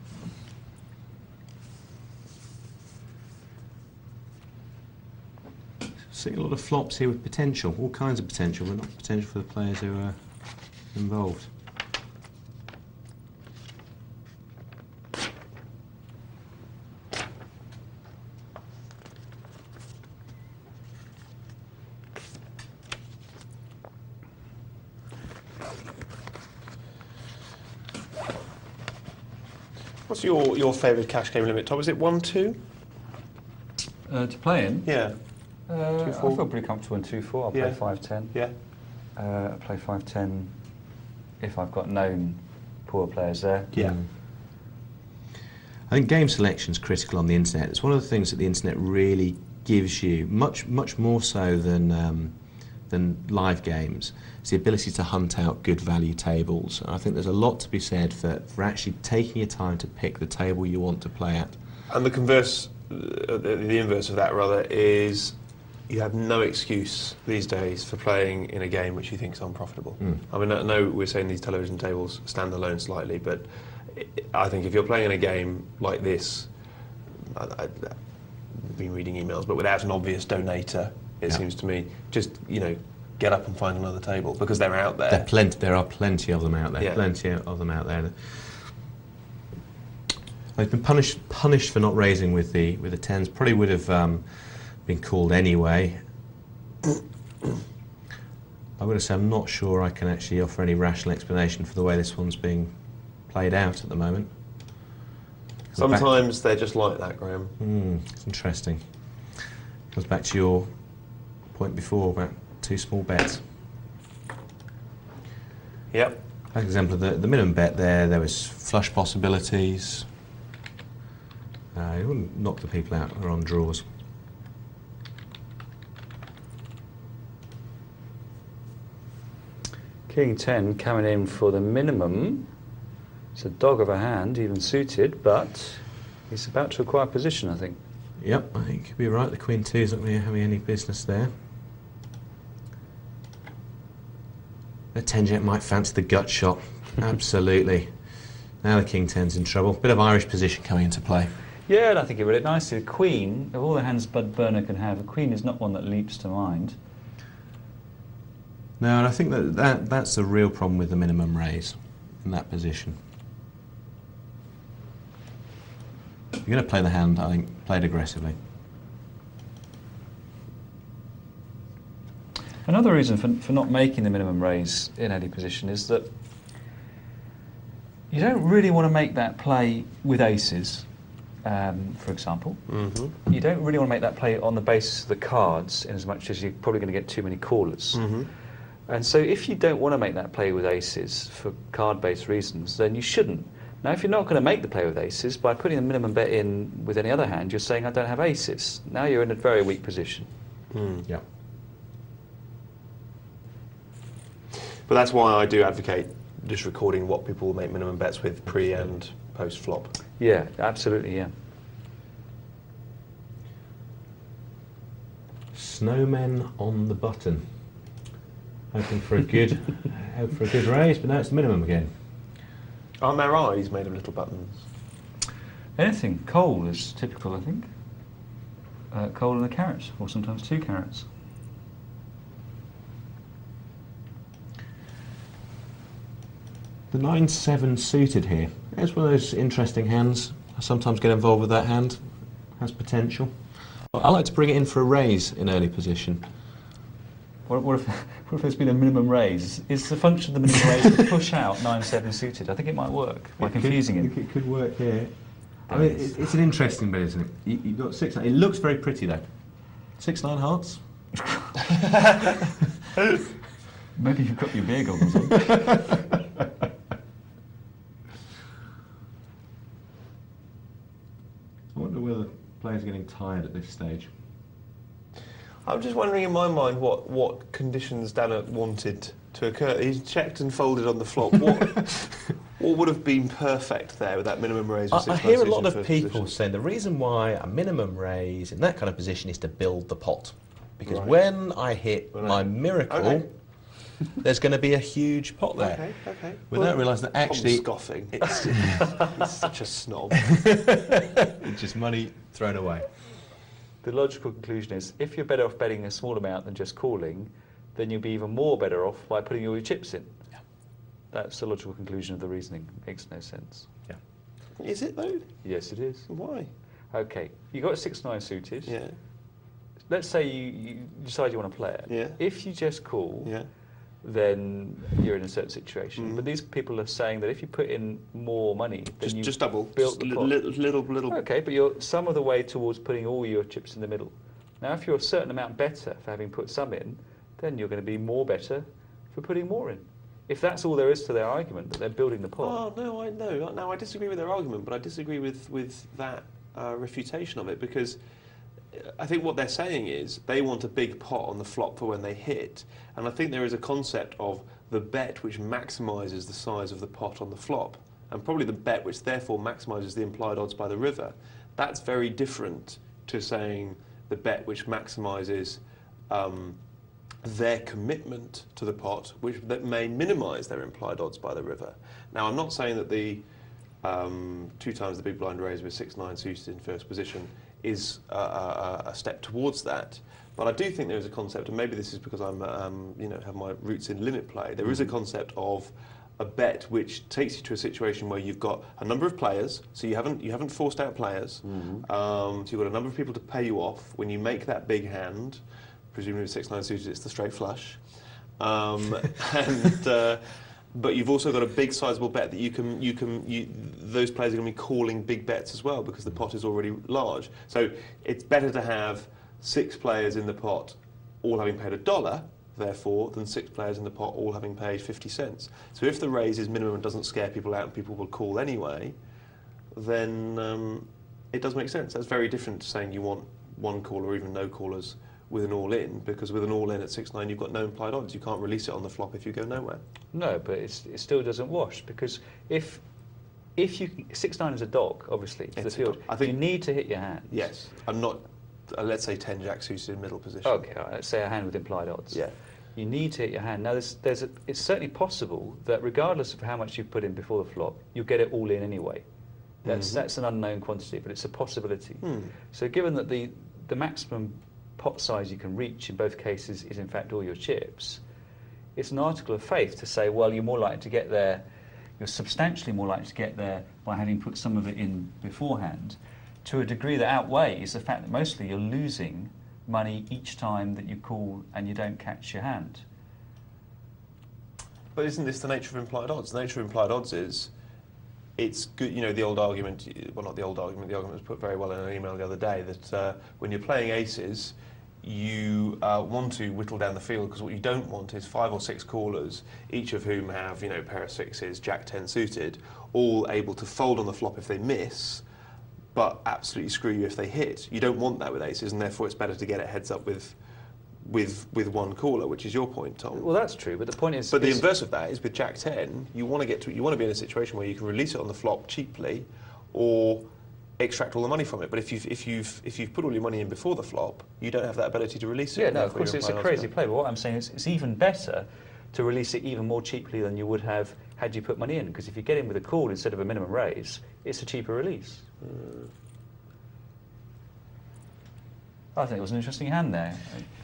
Seeing a lot of flops here with potential, all kinds of potential, but not potential for the players who are involved. What's your favourite cash game limit, Tom? Is it 1-2? To play in? Yeah. I 2-4? feel pretty comfortable in 2-4. I'll play Yeah. 5-10. Yeah. I play 5-10 if I've got known poor players there. Yeah. I think game selection is critical on the internet. It's one of the things that the internet really gives you, much more so than live games. It's the ability to hunt out good value tables. And I think there's a lot to be said for actually taking your time to pick the table you want to play at. And the converse, the inverse of that rather, is you have no excuse these days for playing in a game which you think is unprofitable. I mean, I know we're saying these television tables stand alone slightly, but I think if you're playing in a game like this, I've been reading emails, but without an obvious donator, it seems to me, just, you know, get up and find another table, because they're out there. There are plenty of them out there. Yeah. Plenty of them out there. I've been punished for not raising with the tens. Probably would have been called anyway. I would have said I'm not sure I can actually offer any rational explanation for the way this one's being played out at the moment. Sometimes they're just like that, Graham. It's interesting. Goes back to your point before about two small bets. Yep. For example, the minimum bet there was flush possibilities. You wouldn't knock the people out who are on draws. King 10 coming in for the minimum. It's a dog of a hand, even suited, but he's about to acquire position, I think. Yep, I think you'd be right. The Queen 2 is not really having any business there. The 10 jet might fancy the gut shot. Absolutely. Now the King 10's in trouble. Bit of Irish position coming into play. Yeah, and I think he read it nicely. The Queen, of all the hands Bud Burner can have, the Queen is not one that leaps to mind. No, and I think that's the real problem with the minimum raise in that position. If you're going to play the hand, I think, play it aggressively. Another reason for not making the minimum raise in any position is that you don't really want to make that play with aces, for example. You don't really want to make that play on the basis of the cards, in as much as you're probably going to get too many callers. And so if you don't want to make that play with aces for card-based reasons, then you shouldn't. Now, if you're not going to make the play with aces, by putting the minimum bet in with any other hand, you're saying, I don't have aces. Now you're in a very weak position. Yeah. But that's why I do advocate just recording what people will make minimum bets with pre and post flop. Yeah, absolutely, yeah. Snowmen on the button. Hoping for a good, raise, but now it's the minimum again. Aren't their eyes made of little buttons? Anything. Coal is typical, I think. Coal and a carrot, or sometimes two carrots. The 9-7 suited here. It's one of those interesting hands. I sometimes get involved with that hand. Has potential. I like to bring it in for a raise in early position. What if there's been a minimum raise? Is the function of the minimum raise to push out 9-7 suited? I think it might work by confusing him. It could work here. I mean, it's an interesting bit, isn't it? You've got 6-9. It looks very pretty though. 6-9 hearts. Maybe you've got your beer goggles on. I wonder whether players are getting tired at this stage. I'm just wondering in my mind what conditions Dana wanted to occur. He's checked and folded on the flop. What would have been perfect there with that minimum raise? I hear a lot of people saying the reason why a minimum raise in that kind of position is to build the pot. Because when I hit my miracle, there's going to be a huge pot there. Okay. Without realising that actually... Tom's scoffing. He's such a snob. It's just money thrown away. The logical conclusion is, if you're better off betting a small amount than just calling, then you'll be even more better off by putting all your chips in. Yeah. That's the logical conclusion of the reasoning. Makes no sense. Yeah. Is it though? Yes, it is. Why? Okay, you got a 6-9 suited. Yeah. Let's say you decide you want to play it. Yeah. If you just call, Yeah. then you're in a certain situation. But these people are saying that if you put in more money, then Just double. built the pot. Little. Okay, but you're some of the way towards putting all your chips in the middle. Now, if you're a certain amount better for having put some in, then you're going to be more better for putting more in. If that's all there is to their argument, that they're building the pot. Oh no, I disagree with their argument, but I disagree with that refutation of it, because I think what they're saying is they want a big pot on the flop for when they hit, and I think there is a concept of the bet which maximises the size of the pot on the flop, and probably the bet which therefore maximises the implied odds by the river. That's very different to saying the bet which maximises their commitment to the pot, that may minimise their implied odds by the river. Now, I'm not saying that the 2 times the big blind raise with 6-9 suited in first position is a step towards that. But I do think there is a concept, and maybe this is because I'm, have my roots in limit play. There is a concept of a bet which takes you to a situation where you've got a number of players, so you haven't forced out players. So you've got a number of people to pay you off. When you make that big hand, presumably with 6-9 suited, it's the straight flush, but you've also got a big sizable bet that those players are going to be calling big bets as well because the pot is already large. So it's better to have 6 players in the pot all having paid $1, therefore, than 6 players in the pot all having paid 50 cents. So if the raise is minimum and doesn't scare people out and people will call anyway, then it does make sense. That's very different to saying you want 1 call or even no callers with an all-in, because with an all-in at 6-9 you've got no implied odds. You can't release it on the flop if you go nowhere. No, but it still doesn't wash, because if you 6-9 is a dog, obviously, to the field, I think you need to hit your hand. Yes, I'm not. Let's say 10 jack suited in middle position. Okay, all right, let's say a hand with implied odds. Yeah. You need to hit your hand. Now, it's certainly possible that regardless of how much you've put in before the flop, you'll get it all in anyway. That's an unknown quantity, but it's a possibility. So given that the maximum pot size you can reach in both cases is in fact all your chips, it's an article of faith to say, well, you're more likely to get there, you're substantially more likely to get there by having put some of it in beforehand, to a degree that outweighs the fact that mostly you're losing money each time that you call and you don't catch your hand. But isn't this the nature of implied odds? The nature of implied odds is, it's good, the old argument, well, not the old argument, the argument was put very well in an email the other day, that when you're playing aces, you want to whittle down the field, because what you don't want is 5 or 6 callers, each of whom have, pair of sixes, jack 10 suited, all able to fold on the flop if they miss, but absolutely screw you if they hit. You don't want that with aces, and therefore it's better to get it heads up with 1 caller, which is your point, Tom. Well, that's true, but the point is... But the inverse of that is with jack 10, you want to be in a situation where you can release it on the flop cheaply, or extract all the money from it. But if you've put all your money in before the flop, you don't have that ability to release it. Yeah, no, of course it's a crazy play. But what I'm saying is, it's even better to release it even more cheaply than you would have had you put money in. Because if you get in with a call instead of a minimum raise, it's a cheaper release. I think it was an interesting hand there.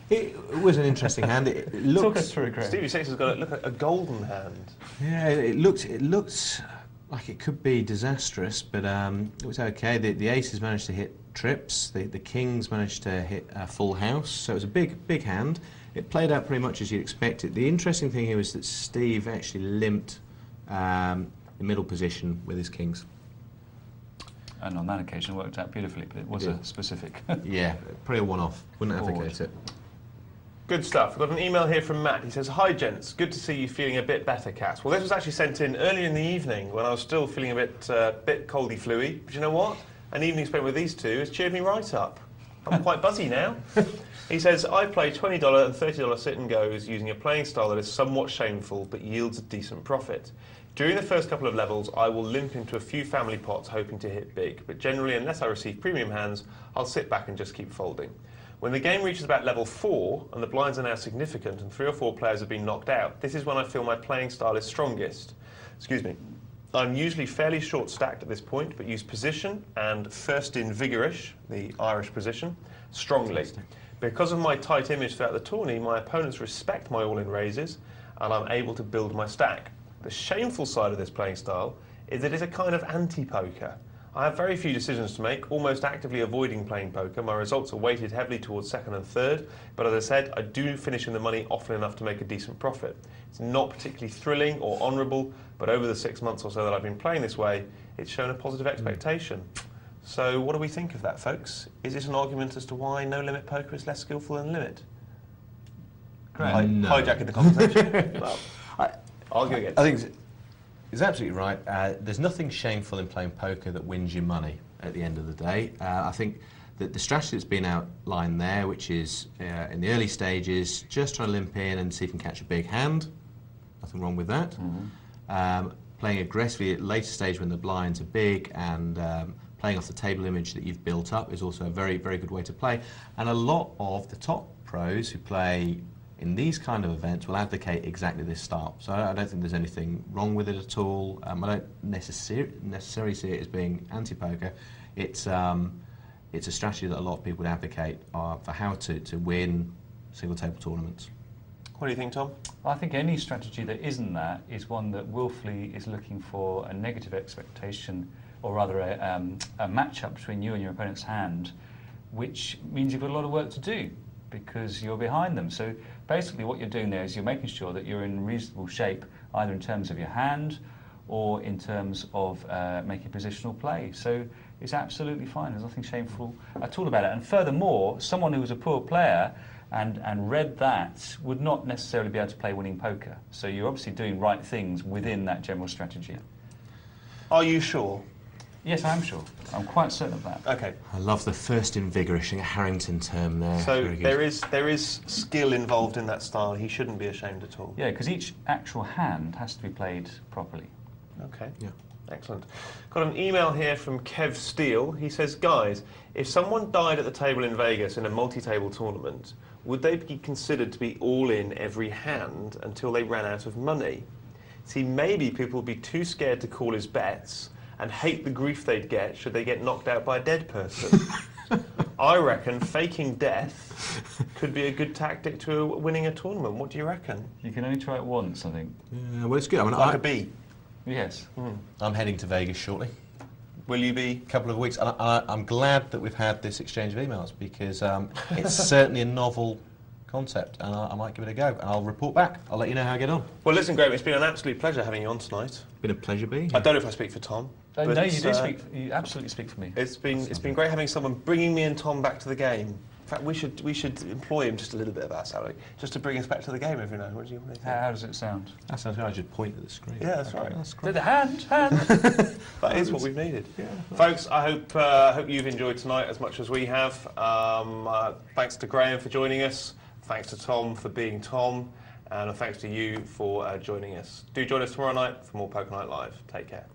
It was an interesting hand. It looks. Talk us through, Graham. Stevie Six has got a golden hand. Yeah, it looks like it could be disastrous, but it was okay. The aces managed to hit trips. The kings managed to hit a full house. So it was a big hand. It played out pretty much as you'd expect it. The interesting thing here was that Steve actually limped the middle position with his kings. And on that occasion, it worked out beautifully, but it was a specific. Yeah, pretty a one-off. Wouldn't advocate it. Good stuff. We've got an email here from Matt. He says, "Hi gents, good to see you feeling a bit better, Cas." Well, this was actually sent in earlier in the evening when I was still feeling a bit coldy fluey. But you know what? An evening spent with these two has cheered me right up. I'm quite buzzy now. He says, "I play $20 and $30 sit and goes using a playing style that is somewhat shameful but yields a decent profit. During the first couple of levels, I will limp into a few family pots hoping to hit big, but generally, unless I receive premium hands, I'll sit back and just keep folding. When the game reaches about level 4, and the blinds are now significant, and 3 or 4 players have been knocked out, this is when I feel my playing style is strongest. Excuse me. I'm usually fairly short-stacked at this point, but use position and first in vigorish, the Irish position, strongly. Because of my tight image throughout the tourney, my opponents respect my all-in raises, and I'm able to build my stack. The shameful side of this playing style is that it's a kind of anti-poker. I have very few decisions to make, almost actively avoiding playing poker. My results are weighted heavily towards second and third, but as I said, I do finish in the money often enough to make a decent profit. It's not particularly thrilling or honourable, but over the 6 months or so that I've been playing this way, it's shown a positive expectation." So what do we think of that, folks? Is it an argument as to why no-limit poker is less skillful than limit? Great. No. Hijacking the conversation. Well, argue against. I think it's absolutely right. There's nothing shameful in playing poker that wins you money at the end of the day. I think that the strategy that's been outlined there, which is in the early stages, just try to limp in and see if you can catch a big hand. Nothing wrong with that. Playing aggressively at later stage when the blinds are big and playing off the table image that you've built up is also a very, very good way to play. And a lot of the top pros who play in these kind of events will advocate exactly this style. So I don't think there's anything wrong with it at all. I don't necessarily see it as being anti-poker. It's a strategy that a lot of people would advocate for how to win single table tournaments. What do you think, Tom? I think any strategy that isn't that is one that willfully is looking for a negative expectation, or rather a match-up between you and your opponent's hand, which means you've got a lot of work to do because you're behind them. So basically what you're doing there is you're making sure that you're in reasonable shape, either in terms of your hand or in terms of making positional play. So it's absolutely fine. There's nothing shameful at all about it. And furthermore, someone who was a poor player and read that would not necessarily be able to play winning poker. So you're obviously doing right things within that general strategy. Are you sure? Yes, I'm sure. I'm quite certain of that. Okay. I love the first invigorating Harrington term there. So Very good. there is skill involved in that style. He shouldn't be ashamed at all. Yeah, because each actual hand has to be played properly. Okay. Yeah. Excellent. Got an email here from Kev Steele. He says, guys, if someone died at the table in Vegas in a multi-table tournament, would they be considered to be all in every hand until they ran out of money? See, maybe people would be too scared to call his bets and hate the grief they'd get should they get knocked out by a dead person. I reckon faking death could be a good tactic to winning a tournament. What do you reckon? You can only try it once, I think. Yeah, well, it's good. I mean, Like a bee. Yes. I'm heading to Vegas shortly. Will you be? A couple of weeks. And I'm glad that we've had this exchange of emails because it's certainly a novel concept, and I might give it a go. And I'll report back. I'll let you know how I get on. Well, listen, Graham, it's been an absolute pleasure having you on tonight. been a pleasure being here. I don't know if I speak for Tom. No, but, you do speak. You absolutely speak for me. It's been great having someone bringing me and Tom back to the game. In fact, we should employ him just a little bit of our salary, just to bring us back to the game every now and then. What do you think? How does it sound? That sounds good. I should point at the screen. Yeah, that's right. That's The great. hand. That is what we've needed. Yeah. Folks, I hope you've enjoyed tonight as much as we have. Thanks to Graham for joining us. Thanks to Tom for being Tom. And thanks to you for joining us. Do join us tomorrow night for more Poker Night Live. Take care.